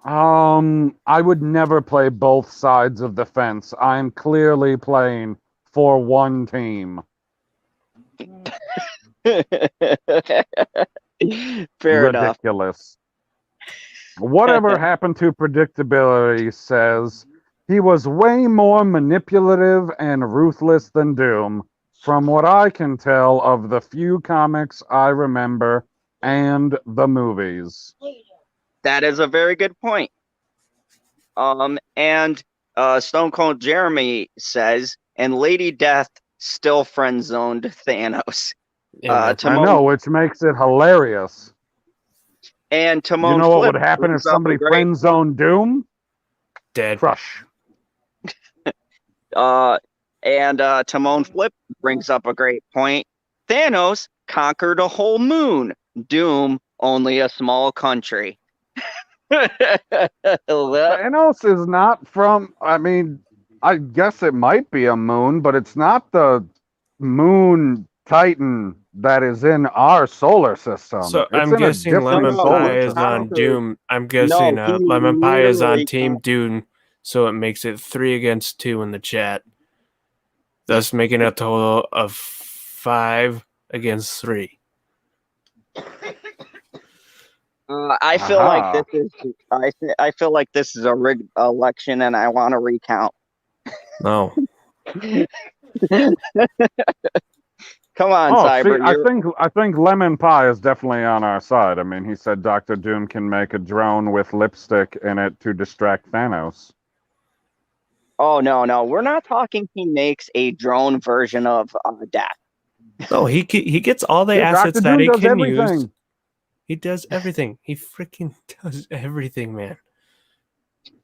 I would never play both sides of the fence. I'm clearly playing for one team. Fair enough. Ridiculous. Whatever happened to predictability says he was way more manipulative and ruthless than Doom, from what I can tell of the few comics I remember and the movies. That is a very good point. And Stone Cold Jeremy says, and Lady Death still friend zoned Thanos. I know, which makes it hilarious. And Timon, you know what would happen if somebody friend zoned Doom? Dead. Crush. And Timon Flip brings up a great point. Thanos conquered a whole moon. Doom only a small country. Thanos is not from. I mean, I guess it might be a moon, but it's not the moon Titan that is in our solar system. So it's I'm guessing Lemon Pie is on Doom. I'm guessing Lemon Pie is on Team Doom, so it makes it 3-2 in the chat, thus making a total of 5-3. I feel like this is. I feel like this is a rigged election, and I want to recount. No. Come on, Cyber. I think Lemon Pie is definitely on our side. I mean, he said Dr. Doom can make a drone with lipstick in it to distract Thanos. Oh no, we're not talking. He makes a drone version of Death. No, he gets all the assets that he can use. He does everything. He freaking does everything, man.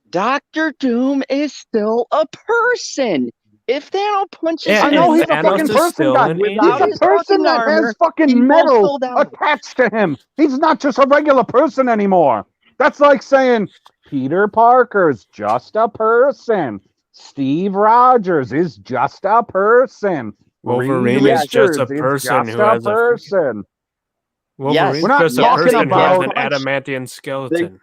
Dr. Doom is still a person. If Thanos punches, I know he's a fucking person, guy. He's a person that has fucking metal attached to him. He's not just a regular person anymore. That's like saying Peter Parker's just a person. Steve Rogers is just a person. Wolverine is just a person who has a person. Wolverine's just a person who has an adamantium skeleton.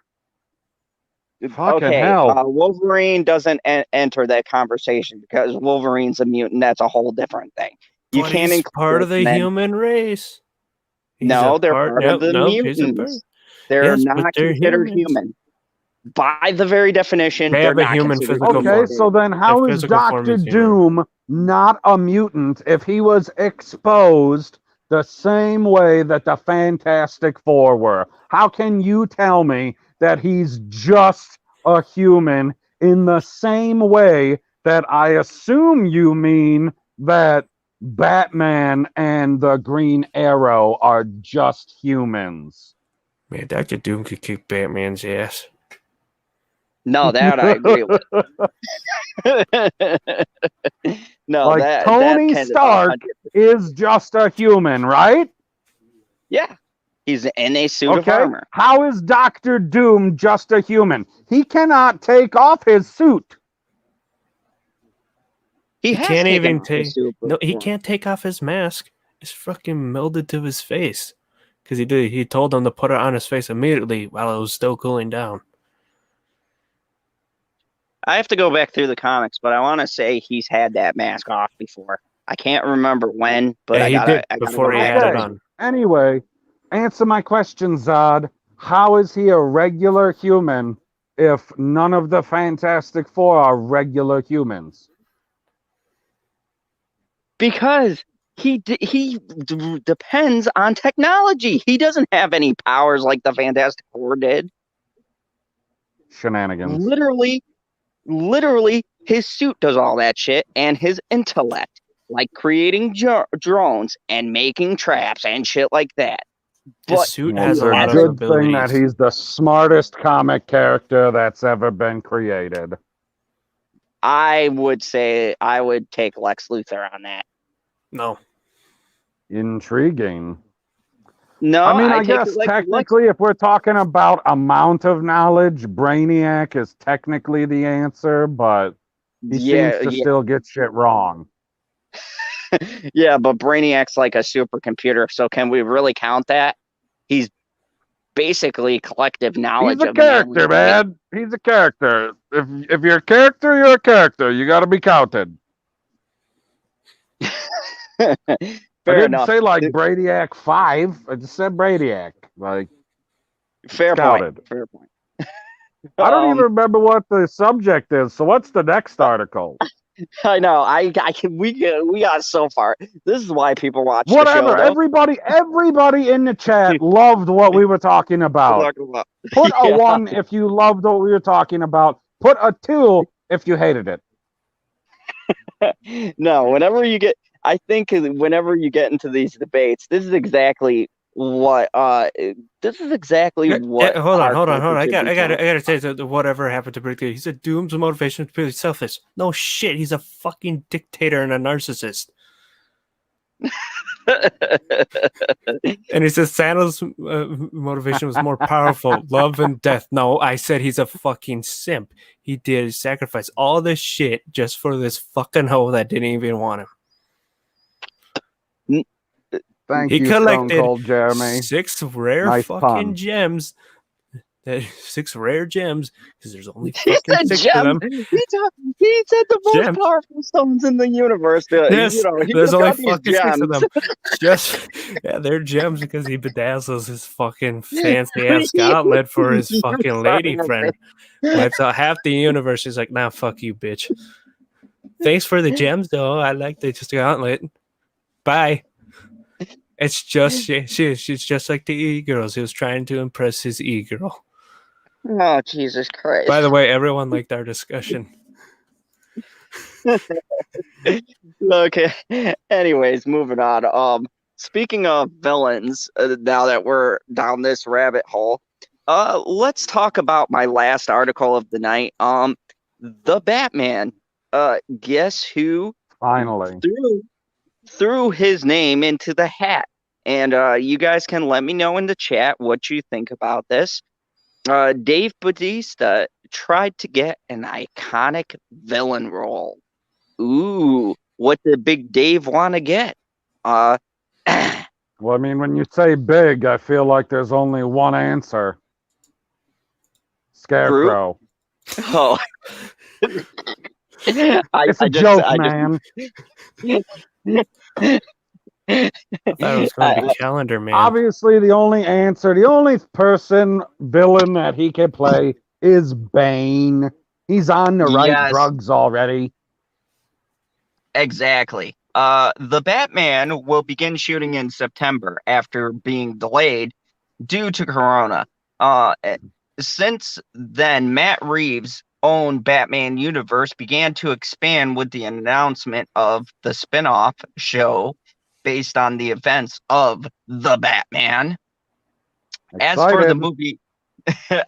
Hell. Wolverine doesn't enter that conversation because Wolverine's a mutant. That's a whole different thing. You can't include part of the human race. No, they're part of the mutants. They're not considered human. By the very definition, they have a human physical form. Okay, so then how is Dr. Doom not a mutant if he was exposed the same way that the Fantastic Four were? How can you tell me that he's just a human in the same way that I assume you mean that Batman and the Green Arrow are just humans? Man, Dr. Doom could kick Batman's ass. No, that I agree with. No, like Tony Stark is just a human, right? Yeah. He's in a suit of armor. How is Dr. Doom just a human? He cannot take off his suit. He can't even take. No, he can't take off his mask. It's fucking melded to his face. Because he told him to put it on his face immediately while it was still cooling down. I have to go back through the comics, but I want to say he's had that mask off before. I can't remember when, but he did before he had it on. Anyway, answer my question, Zod. How is he a regular human if none of the Fantastic Four are regular humans? Because he depends on technology. He doesn't have any powers like the Fantastic Four did. Shenanigans. Literally, his suit does all that shit, and his intellect, like creating drones and making traps and shit like that. His suit has a lot of abilities. Good thing that he's the smartest comic character that's ever been created. I would say I would take Lex Luthor on that. No. Intriguing. No, I mean, I guess technically, if we're talking about amount of knowledge, Brainiac is technically the answer, but he seems to still get shit wrong. Yeah, but Brainiac's like a supercomputer, so can we really count that? He's basically collective knowledge. He's a character, man. He's a character. If you're a character, you're a character. You got to be counted. I didn't say like Brainiac 5. I just said Brainiac. Like fair point. I don't even remember what the subject is. So what's the next article? I know. We got so far. This is why people watch whatever. The show, everybody in the chat loved what we were talking about. Put a 1 if you loved what we were talking about. Put a 2 if you hated it. No, I think whenever you get into these debates, this is exactly what Hold on. our culture I should gotta say that whatever happened to Brigadier. He said Doom's motivation is purely selfish. No shit, he's a fucking dictator and a narcissist. And he says Thanos' motivation was more powerful, love and death. No, I said he's a fucking simp. He did sacrifice all this shit just for this fucking hoe that didn't even want him. Thank you, Stone Cold Jeremy. 6 rare nice fucking pun. gems. 6 rare gems because there's only fucking 6 of them. He said the most powerful stones in the universe. Yes, there's only fucking gems. 6 of them. They're gems because he bedazzles his fucking fancy ass gauntlet for his fucking lady friend. Wipes out half the universe. He's like, nah, fuck you, bitch. Thanks for the gems, though. I like the gauntlet. Bye. It's just she's just like the e-girls. He was trying to impress his e-girl. Oh, Jesus Christ. By the way, everyone liked our discussion. Okay. Anyways, moving on. Speaking of villains, now that we're down this rabbit hole, let's talk about my last article of the night. The Batman. Guess who? Finally. Threw his name into the hat. And you guys can let me know in the chat what you think about this. Dave Bautista tried to get an iconic villain role. Ooh, what did Big Dave want to get? Well, I mean, when you say big, I feel like there's only one answer. Scarecrow. Oh. It's a joke, man. I thought it was going to be Calendar Man. Obviously, the only villain that he can play is Bane. He's on the right drugs already. Exactly. The Batman will begin shooting in September after being delayed due to Corona. Since then, Matt Reeves' own Batman universe began to expand with the announcement of the spin-off show based on the events of The Batman. Excited. As for the movie,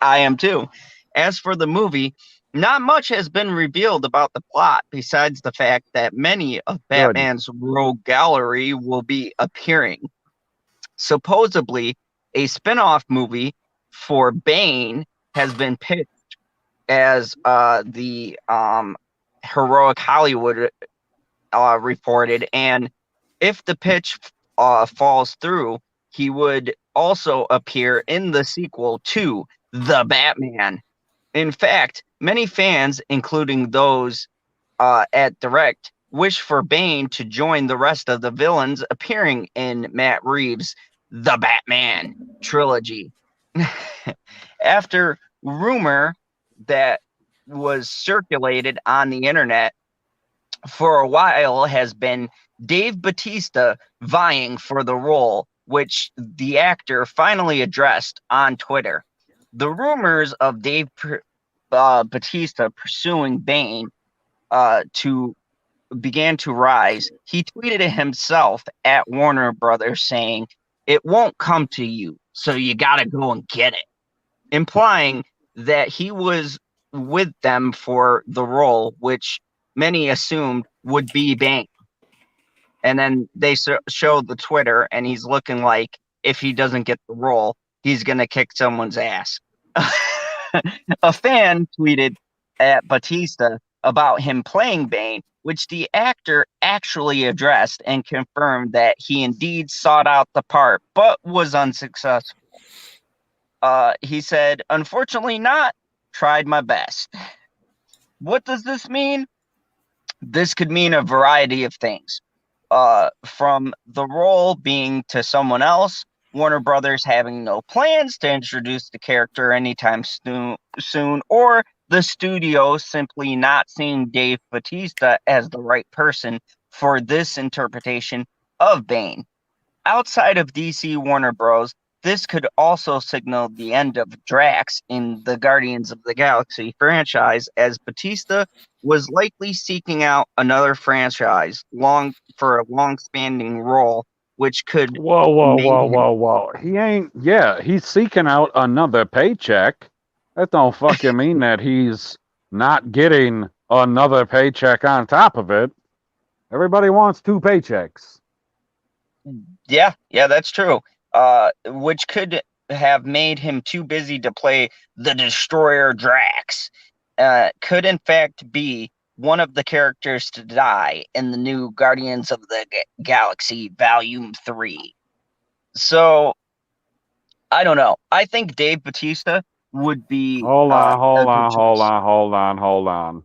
I am too. As for the movie, not much has been revealed about the plot besides the fact that many of Batman's rogue gallery will be appearing. Supposedly, a spin-off movie for Bane has been pitched as the Heroic Hollywood reported, and if the pitch falls through, he would also appear in the sequel to The Batman. In fact, many fans, including those at Direct, wish for Bane to join the rest of the villains appearing in Matt Reeves' The Batman trilogy. After rumor that was circulated on the internet for a while has been Dave Bautista vying for the role, which the actor finally addressed on Twitter. The rumors of Dave Bautista pursuing Bane began to rise. He tweeted it himself at Warner Brothers saying, "It won't come to you, so you gotta go and get it," implying that he was with them for the role, which many assumed would be Bane. And then they showed the Twitter, and he's looking like if he doesn't get the role, he's going to kick someone's ass. A fan tweeted at Bautista about him playing Bane, which the actor actually addressed and confirmed that he indeed sought out the part, but was unsuccessful. He said, "Unfortunately not. Tried my best." What does this mean? This could mean a variety of things. From the role being to someone else, Warner Brothers having no plans to introduce the character anytime soon, or the studio simply not seeing Dave Bautista as the right person for this interpretation of Bane. Outside of DC Warner Bros., this could also signal the end of Drax in the Guardians of the Galaxy franchise, as Batista was likely seeking out another franchise for a long-spanning role, which could make him. Whoa. He ain't, yeah, he's seeking out another paycheck. That don't fucking mean that he's not getting another paycheck on top of it. Everybody wants 2 paychecks. Yeah, that's true. Which could have made him too busy to play the Destroyer Drax. Could in fact be one of the characters to die in the new Guardians of the Galaxy Volume 3. So, I don't know. I think Dave Bautista would be Hold a good choice. on.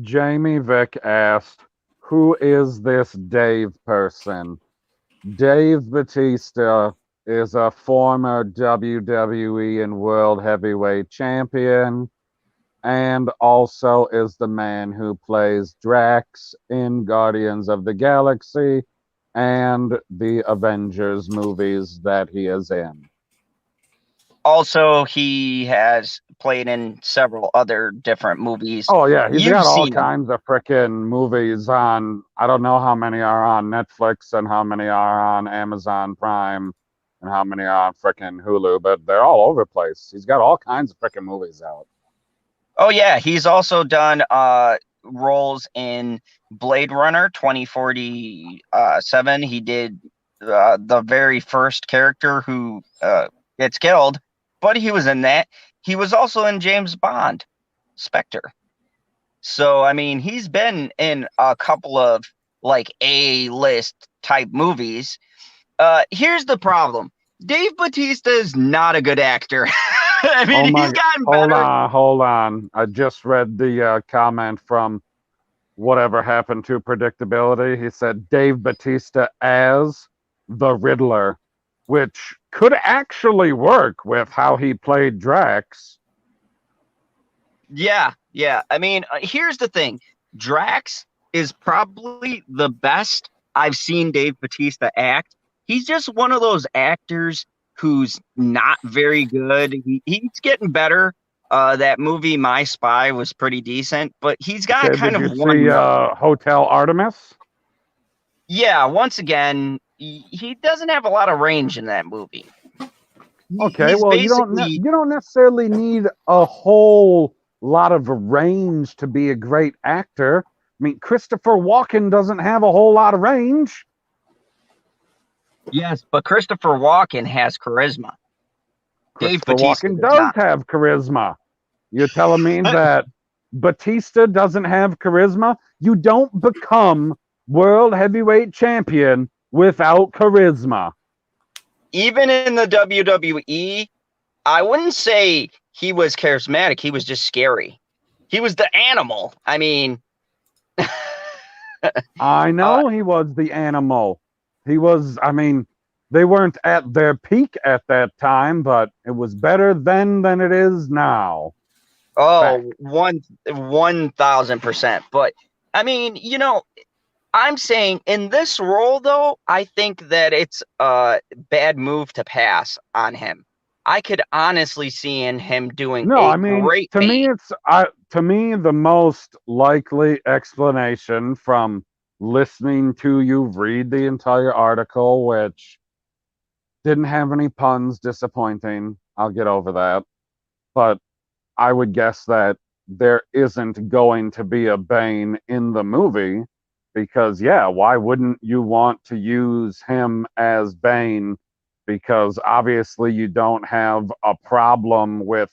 Jamie Vick asked, who is this Dave person? Dave Bautista is a former WWE and World Heavyweight Champion, and also is the man who plays Drax in Guardians of the Galaxy and the Avengers movies that he is in. Also, he has played in several other different movies. Oh, yeah, he's You've got all seen him. kinds of freaking movies on, I don't know how many are on Netflix and how many are on Amazon Prime and how many are on freaking Hulu, but they're all over the place. He's got all kinds of freaking movies out. Oh yeah, he's also done roles in Blade Runner 2047. He did the very first character who gets killed, but he was in that. He was also in James Bond, Spectre. So I mean, he's been in a couple of like A-list type movies. Here's the problem. Dave Bautista is not a good actor. I mean, he's gotten better. Hold on. I just read the comment from Whatever Happened to Predictability. He said Dave Bautista as the Riddler, which could actually work with how he played Drax. Yeah. I mean, here's the thing. Drax is probably the best I've seen Dave Bautista act. He's just one of those actors who's not very good. He's getting better. That movie, My Spy, was pretty decent, but he's got kind of one. Did you see Hotel Artemis? Yeah, once again, he doesn't have a lot of range in that movie. Okay, well, you don't necessarily need a whole lot of range to be a great actor. I mean, Christopher Walken doesn't have a whole lot of range. Yes, but Christopher Walken has charisma. Christopher Walken does have charisma. You're telling me that Batista doesn't have charisma? You don't become World Heavyweight Champion without charisma. Even in the WWE, I wouldn't say he was charismatic. He was just scary. He was the animal. I mean... I know he was the animal. He was, I mean, they weren't at their peak at that time, but it was better then than it is now. Oh, 1,000%. But, I mean, you know... I'm saying in this role, though, I think that it's a bad move to pass on him. I could honestly see in him doing great to me, to me, the most likely explanation from listening to you read the entire article, which didn't have any puns, disappointing. I'll get over that. But I would guess that there isn't going to be a Bane in the movie. Because, yeah, why wouldn't you want to use him as Bane? Because obviously you don't have a problem with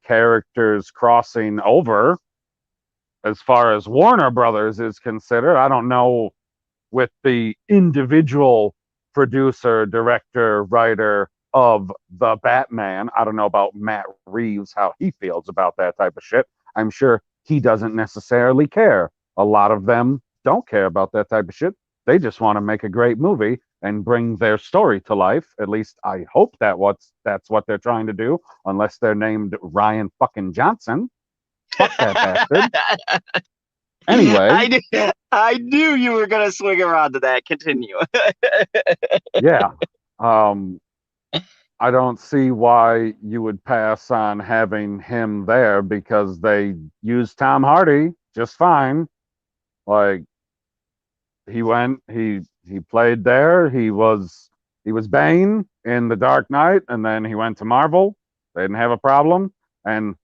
characters crossing over as far as Warner Brothers is considered. I don't know with the individual producer, director, writer of the Batman. I don't know about Matt Reeves, how he feels about that type of shit. I'm sure he doesn't necessarily care. A lot of them don't care about that type of shit. They just want to make a great movie and bring their story to life. At least I hope that's what they're trying to do, unless they're named Ryan fucking Johnson. Fuck that bastard. Anyway. I knew you were going to swing around to that. Continue. Yeah. I don't see why you would pass on having him there because they used Tom Hardy just fine. Like he went, he played there. He was Bane in The Dark Knight, and then he went to Marvel. They didn't have a problem. And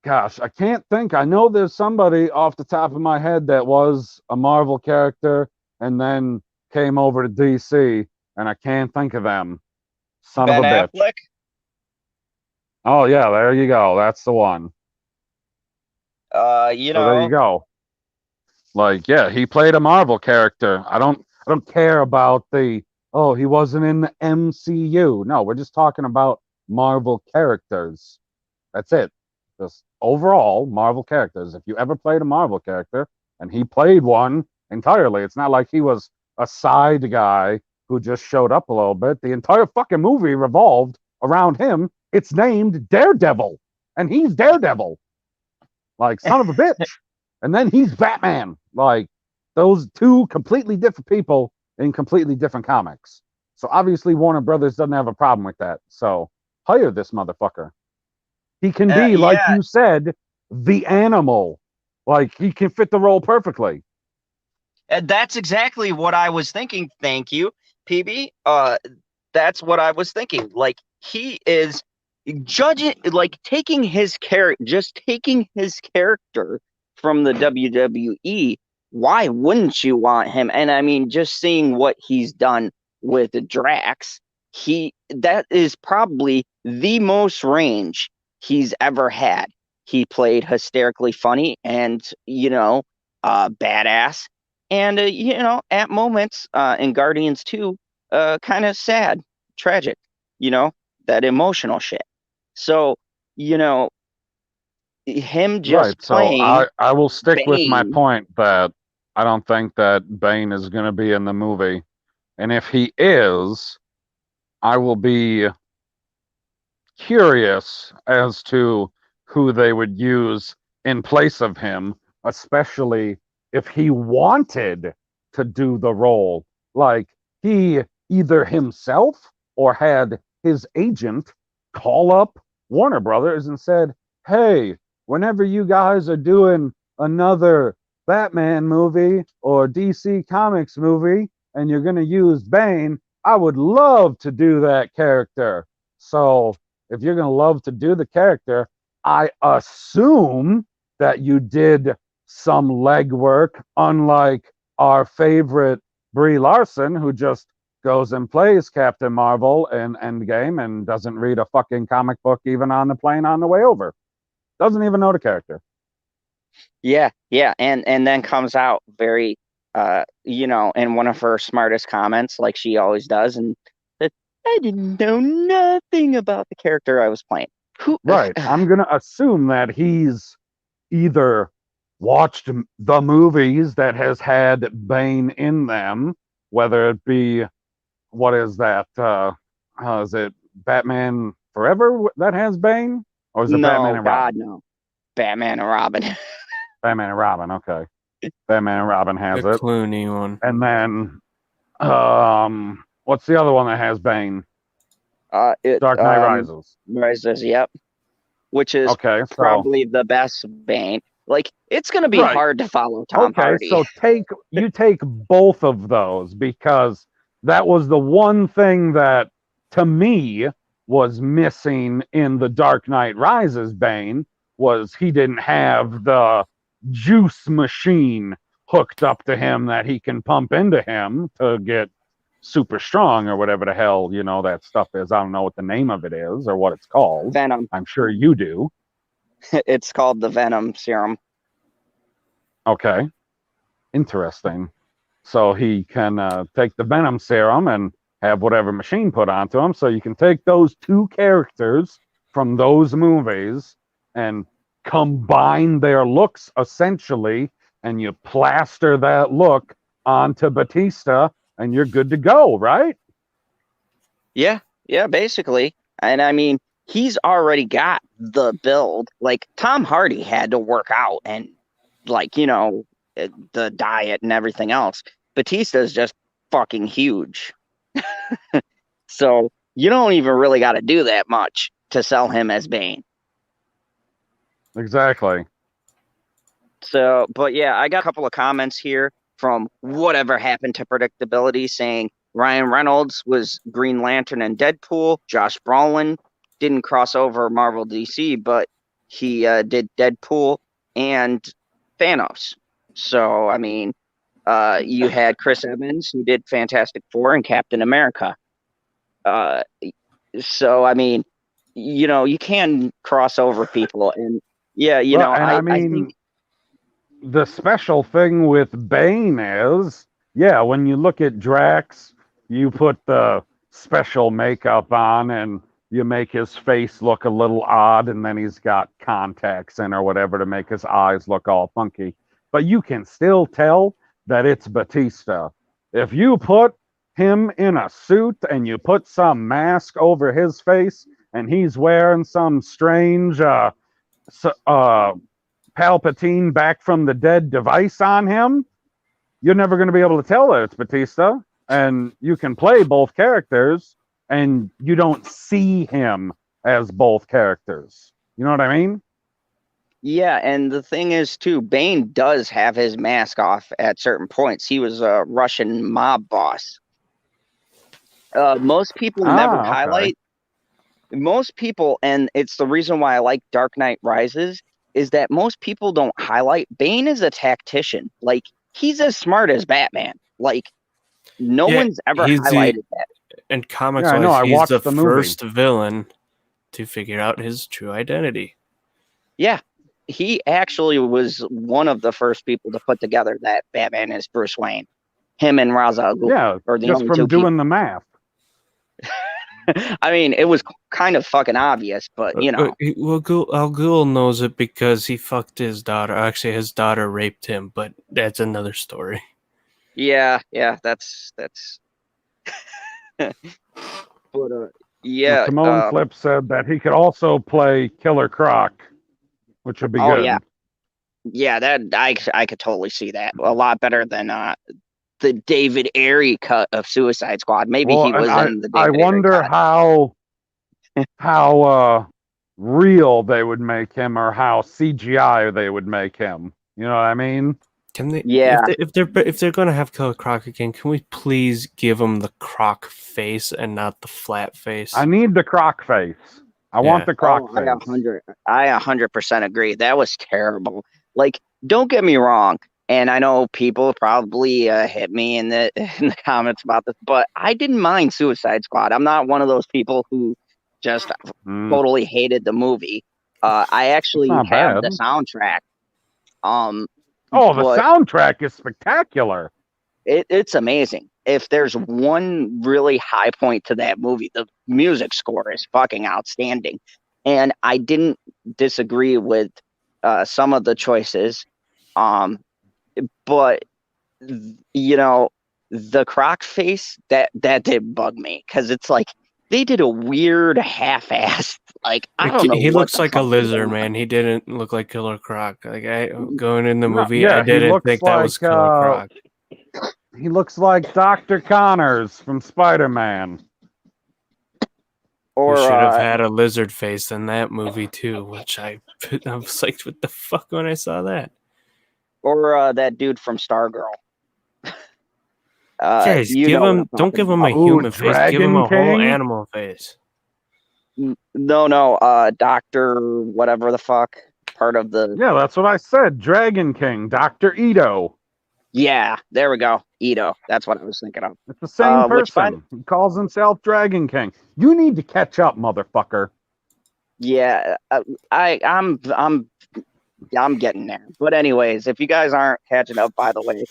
gosh, I can't think. I know there's somebody off the top of my head that was a Marvel character and then came over to DC, and I can't think of them. Son of Ben a bitch. Affleck. Oh yeah, there you go. That's the one. You So there you know, go. Like, yeah, he played a Marvel character. I don't care about the he wasn't in the MCU. No, we're just talking about Marvel characters. That's it. Just overall Marvel characters. If you ever played a Marvel character and he played one entirely, it's not like he was a side guy who just showed up a little bit. The entire fucking movie revolved around him. It's named Daredevil, and he's Daredevil. Like, son of a bitch. And then he's Batman. Like, those two completely different people in completely different comics. So obviously Warner Brothers doesn't have a problem with that. So hire this motherfucker. He can be, like yeah, you said, the animal. Like, he can fit the role perfectly. that's exactly what I was thinking. Thank you, PB. That's what I was thinking. Like he is judging, like taking his character, just taking his character from the WWE. Why wouldn't you want him? And I mean, just seeing what he's done with Drax, that is probably the most range he's ever had. He played hysterically funny and badass, and at moments in Guardians 2, kind of sad, tragic, that emotional shit. So, you know, him Right. just So playing I will stick with my Bane. point that I don't think that Bane is going to be in the movie. And if he is, I will be curious as to who they would use in place of him, especially if he wanted to do the role. Like, he either himself or had his agent call up Warner Brothers and said, hey, whenever you guys are doing another Batman movie or DC Comics movie and you're going to use Bane, I would love to do that character. So if you're going to love to do the character, I assume that you did some legwork, unlike our favorite Brie Larson, who just goes and plays Captain Marvel in Endgame and doesn't read a fucking comic book even on the plane on the way over. Doesn't even know the character. Yeah, yeah, and then comes out very, in one of her smartest comments, like she always does, and that I didn't know nothing about the character I was playing. Who? Right. I'm going to assume that he's either watched the movies that has had Bane in them, whether it be, what is that? Is it Batman Forever that has Bane? Or is it Batman No, and God, Robin? no. Batman and Robin. Batman and Robin, okay. Batman and Robin has The it. Clooney one. And then, what's the other one that has Bane? It Dark Knight Rises. Rises, yep. Which is Okay, so probably the best Bane. Like, it's gonna be right. hard to follow Tom Okay, Hardy. so take both of those because that was the one thing that to me was missing in the Dark Knight Rises Bane was he didn't have the juice machine hooked up to him that he can pump into him to get super strong or whatever the hell, that stuff is. I don't know what the name of it is or what it's called. Venom. I'm sure you do. It's called the Venom serum. Okay. Interesting. So he can take the Venom serum and have whatever machine put onto him. So you can take those two characters from those movies and combine their looks essentially, and you plaster that look onto Batista, and you're good to go, right? Yeah, yeah, basically. And I mean, he's already got the build. Like Tom Hardy had to work out and like, the diet and everything else. Batista's just fucking huge. So, you don't even really got to do that much to sell him as Bane. Exactly. So, but yeah, I got a couple of comments here from whatever happened to predictability saying Ryan Reynolds was Green Lantern and Deadpool. Josh Brolin didn't cross over Marvel DC, but he did Deadpool and Thanos. So, I mean, you had Chris Evans who did Fantastic Four and Captain America. So, I mean, you can cross over people. And yeah, I think. The special thing with Bane is, yeah, when you look at Drax, you put the special makeup on and you make his face look a little odd, and then he's got contacts in or whatever to make his eyes look all funky. But you can still tell that it's Batista. If you put him in a suit and you put some mask over his face and he's wearing some strange Palpatine back from the dead device on him, you're never going to be able to tell that it's Batista. And you can play both characters and you don't see him as both characters. You know what I mean? Yeah, and the thing is too, Bane does have his mask off at certain points. He was a Russian mob boss. Most people never highlight. Most people, and it's the reason why I like Dark Knight Rises, is that most people don't highlight Bane is a tactician. Like, he's as smart as Batman. Like, no one's ever highlighted that. In comics, he's the first villain to figure out his true identity. Yeah, he actually was one of the first people to put together that Batman is Bruce Wayne. Him and Ra's al Ghul. Yeah, just from doing the math. I mean, it was kind of fucking obvious, but Well, Al Ghul knows it because he fucked his daughter. Actually, his daughter raped him, but that's another story. Yeah, that's. But yeah. Timon Flip said that he could also play Killer Croc, which would be good. Yeah, that I could totally see that a lot better than the David Ayer cut of Suicide Squad. Maybe he was in the David I wonder how real they would make him or how CGI they would make him. You know what I mean? Can they? Yeah. If they're gonna have Killer Croc again, can we please give him the Croc face and not the flat face? I need the Croc face. I want the Croc face. I 100% agree. That was terrible. Like, don't get me wrong. And I know people probably hit me in the comments about this, but I didn't mind Suicide Squad. I'm not one of those people who just totally hated the movie. I actually have the soundtrack. The soundtrack is spectacular. It's amazing. If there's one really high point to that movie, the music score is fucking outstanding. And I didn't disagree with some of the choices. But the Croc face that did bug me because it's like they did a weird half-assed. Like, I don't know. He looks like a lizard, man. He didn't look like Killer Croc. Like, going in the movie, I didn't think that was Killer Croc. He looks like Dr. Connors from Spider-Man. Or should have had a lizard face in that movie too, which I was like, what the fuck when I saw that? Or that dude from Stargirl. Guys, don't give him a human face. Give him a whole animal face. No, Dr. whatever the fuck. Part of the... Yeah, that's what I said. Dragon King, Dr. Ito. Yeah, there we go. Ito. That's what I was thinking of. It's the same person. He calls himself Dragon King. You need to catch up, motherfucker. Yeah, I'm getting there. But anyways, if you guys aren't catching up, by the way,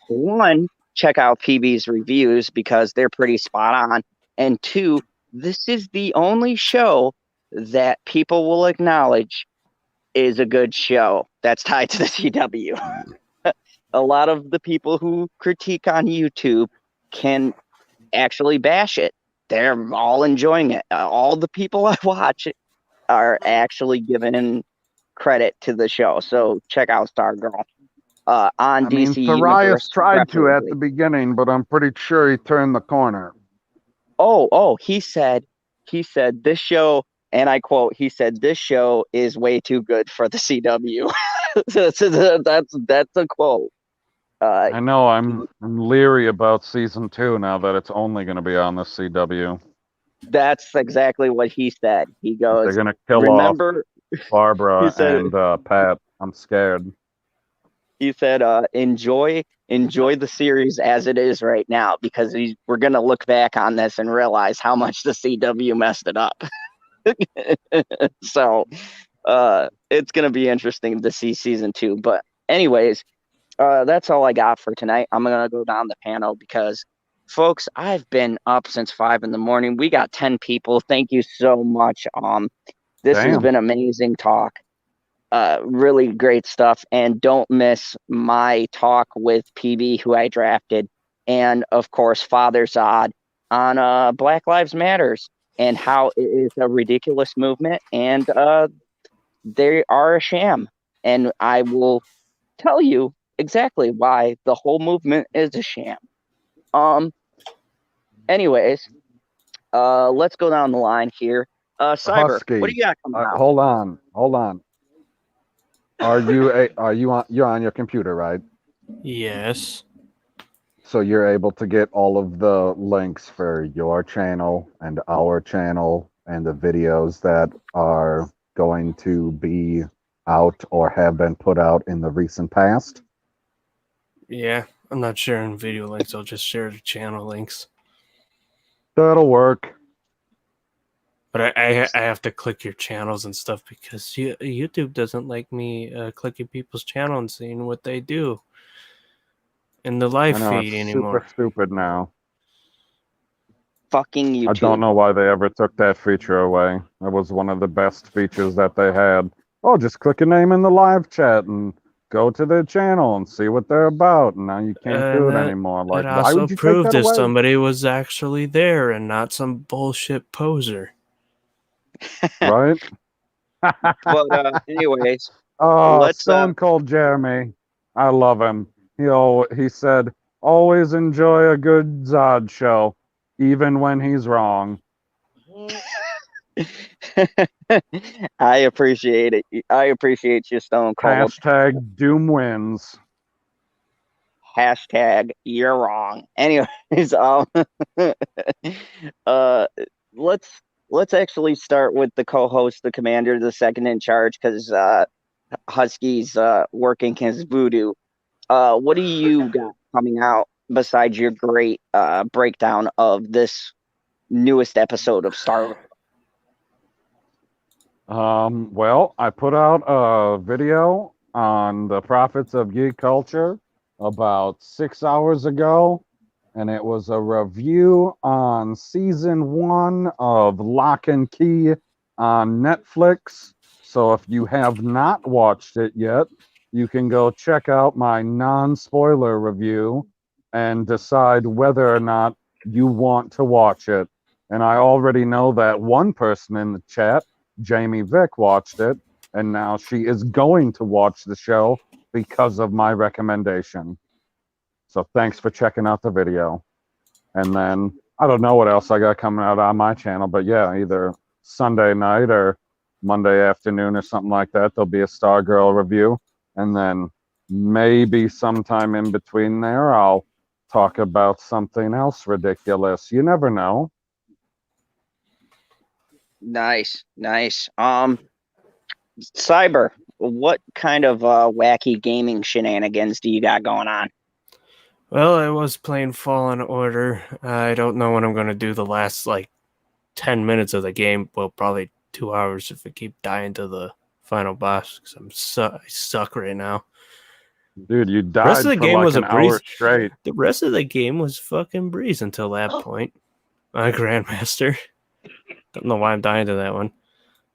one, check out PB's reviews because they're pretty spot on. And two, this is the only show that people will acknowledge is a good show that's tied to the CW. A lot of the people who critique on YouTube can actually bash it. They're all enjoying it. All the people I watch are actually giving credit to the show. So check out Stargirl. On DC Parias tried to at the beginning, but I'm pretty sure he turned the corner. he said this show, and I quote, he said this show is way too good for the CW. That's a quote. I know I'm leery about season 2 now that it's only going to be on the CW. That's exactly what he said. He goes, they're going to kill remember, off Barbara said, and Pat. I'm scared. He said, enjoy the series as it is right now, because we're going to look back on this and realize how much the CW messed it up. So it's going to be interesting to see season 2. But anyways, that's all I got for tonight. I'm going to go down the panel because, folks, I've been up since 5 a.m. We got 10 people. Thank you so much. This has been amazing talk. Really great stuff. And don't miss my talk with PB, who I drafted, and of course Father Zod on Black Lives Matters and how it is a ridiculous movement, and they are a sham. And I will tell you exactly why the whole movement is a sham. Anyways, let's go down the line here. Cyber, Husky, what do you got coming out? Hold on. You're on your computer, right? Yes. So you're able to get all of the links for your channel and our channel and the videos that are going to be out or have been put out in the recent past? Yeah, I'm not sharing video links. I'll just share the channel links. That'll work. But I have to click your channels and stuff because YouTube doesn't like me clicking people's channel and seeing what they do in the live feed anymore. Super stupid now. Fucking YouTube. I don't know why they ever took that feature away. That was one of the best features that they had. Oh, just click a name in the live chat and go to their channel and see what they're about. And now you can't do it anymore. Like, why would you take that that away? somebody was actually there and not some bullshit poser. Right? But anyways, Stone Cold Jeremy. I love him. He said, always enjoy a good Zod show, even when he's wrong. I appreciate it. I appreciate you, Stone Cold. Hashtag Doom wins. Hashtag you're wrong. Anyways, let's actually start with the co-host, the commander, the second in charge, because Husky's working his voodoo. What do you got coming out besides your great breakdown of this newest episode of Star Wars? Well, I put out a video on the Prophets of Geek Culture about 6 hours ago, and it was a review on season 1 of Lock and Key on Netflix. So if you have not watched it yet, you can go check out my non-spoiler review and decide whether or not you want to watch it. And I already know that one person in the chat, Jamie Vick, watched it, and now she is going to watch the show because of my recommendation. So thanks for checking out the video. And then I don't know what else I got coming out on my channel, but yeah, either Sunday night or Monday afternoon or something like that, there'll be a Stargirl review. And then maybe sometime in between there, I'll talk about something else ridiculous. You never know. Nice. Cyber, what kind of wacky gaming shenanigans do you got going on? Well, I was playing Fallen Order. I don't know when I'm going to do the last 10 minutes of the game. Well, probably 2 hours if I keep dying to the final boss, because I suck right now. Dude, you died. The rest of the game was an hour straight. The rest of the game was fucking breeze until that point. Grandmaster. Don't know why I'm dying to that one.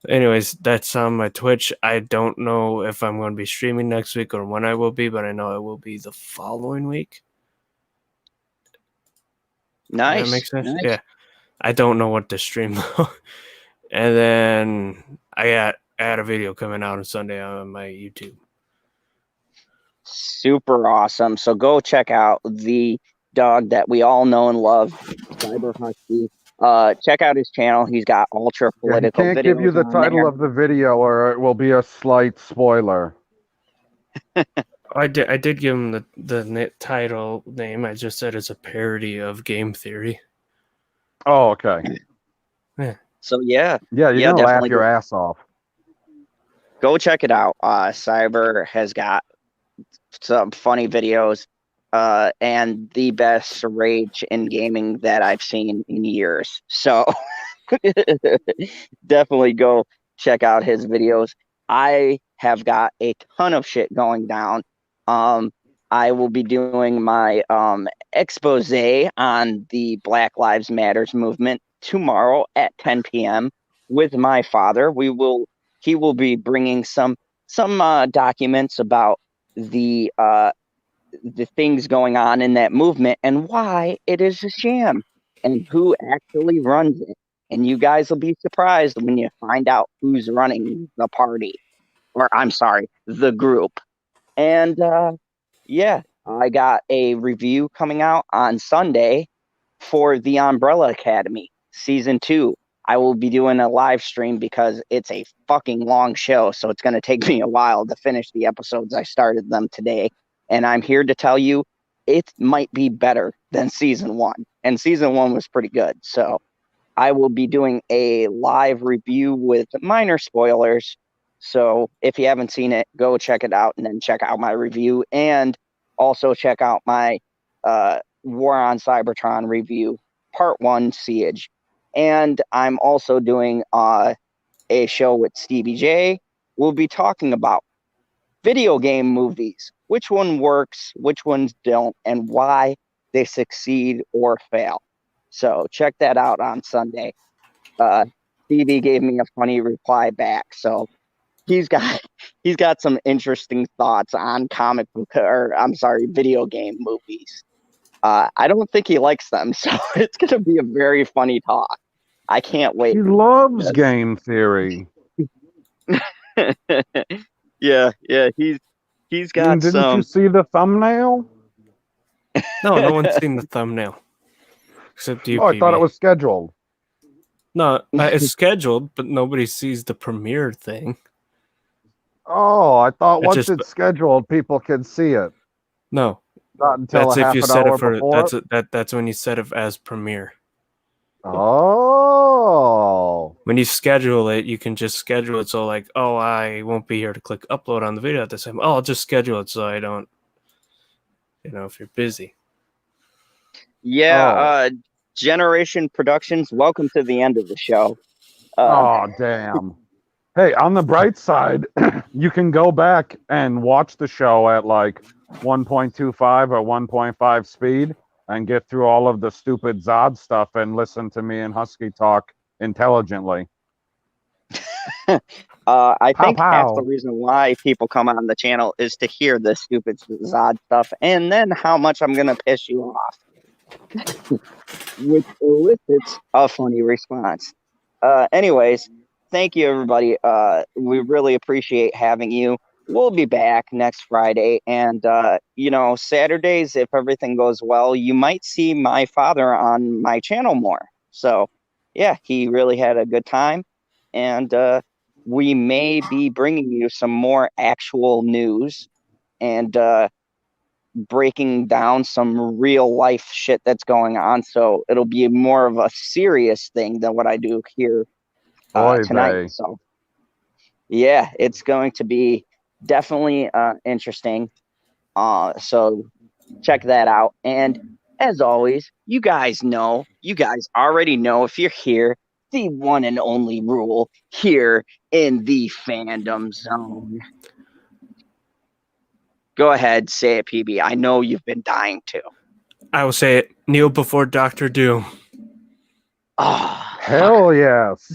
Anyways, that's on my Twitch. I don't know if I'm going to be streaming next week or when I will be, but I know it will be the following week. Nice. That makes sense? Nice. Yeah. I don't know what to stream though. And then I had a video coming out on Sunday on my YouTube. Super awesome. So go check out the dog that we all know and love, Cyber Husky. check out his channel. He's got ultra Yeah, he political can't videos give you the on title there. of the video, or it will be a slight spoiler. I did give him the title name. I just said it's a parody of Game Theory. Oh, okay. Yeah. So yeah, Yeah, you're gonna laugh definitely your ass off. go check it out. Cyber has got some funny videos, and the best rage in gaming that I've seen in years. So definitely go check out his videos. I have got a ton of shit going down. I will be doing my expose on the Black Lives Matters movement tomorrow at 10 p.m. with my father. He will be bringing some documents about the things going on in that movement and why it is a sham and who actually runs it. And you guys will be surprised when you find out who's running the party, or I'm sorry, the group. And yeah, I got a review coming out on Sunday for the Umbrella Academy season 2. I will be doing a live stream because it's a fucking long show, so it's going to take me a while to finish the episodes. I started them today, and I'm here to tell you it might be better than season 1. And season 1 was pretty good. So I will be doing a live review with minor spoilers. So if you haven't seen it, go check it out and then check out my review, and also check out my War on Cybertron review, Part 1 Siege. And I'm also doing a show with Stevie J. We'll be talking about video game movies, which one works, which ones don't, and why they succeed or fail. So check that out on Sunday. Stevie gave me a funny reply back, so he's got some interesting thoughts on comic book, or I'm sorry, video game movies. I don't think he likes them, so it's gonna be a very funny talk. I can't wait. He loves game theory. Yeah, he's got Didn't you see the thumbnail? No one's seen the thumbnail except you. Oh, I thought it was scheduled. No, it's scheduled, but nobody sees the premiere thing. Oh, I thought once just- it's scheduled, people can see it. No, Not until that's a if half you an set hour it for before. that's when you set it as premiere. Oh. When you schedule it, you can just schedule it so like, oh, I won't be here to click upload on the video at the same. Oh, I'll just schedule it so I don't, if you're busy. Yeah, Generation Productions, welcome to the end of the show. Oh, damn. Hey, on the bright side, you can go back and watch the show at like 1.25 or 1.5 speed and get through all of the stupid Zod stuff and listen to me and Husky talk intelligently. I think half pow. the reason why people come on the channel is to hear the stupid Zod stuff, and then how much I'm gonna piss you off, which elicits a funny response. Anyways, thank you everybody. We really appreciate having you. We'll be back next Friday, and Saturdays, if everything goes well, you might see my father on my channel more. So yeah, he really had a good time, and we may be bringing you some more actual news and breaking down some real life shit that's going on. So it'll be more of a serious thing than what I do here tonight. So yeah, it's going to be definitely interesting. So check that out. And as always, you guys already know, if you're here, the one and only rule here in the fandom zone. Go ahead, say it, PB. I know you've been dying to. I will say it. Kneel before Dr. Doom. Oh, hell yes.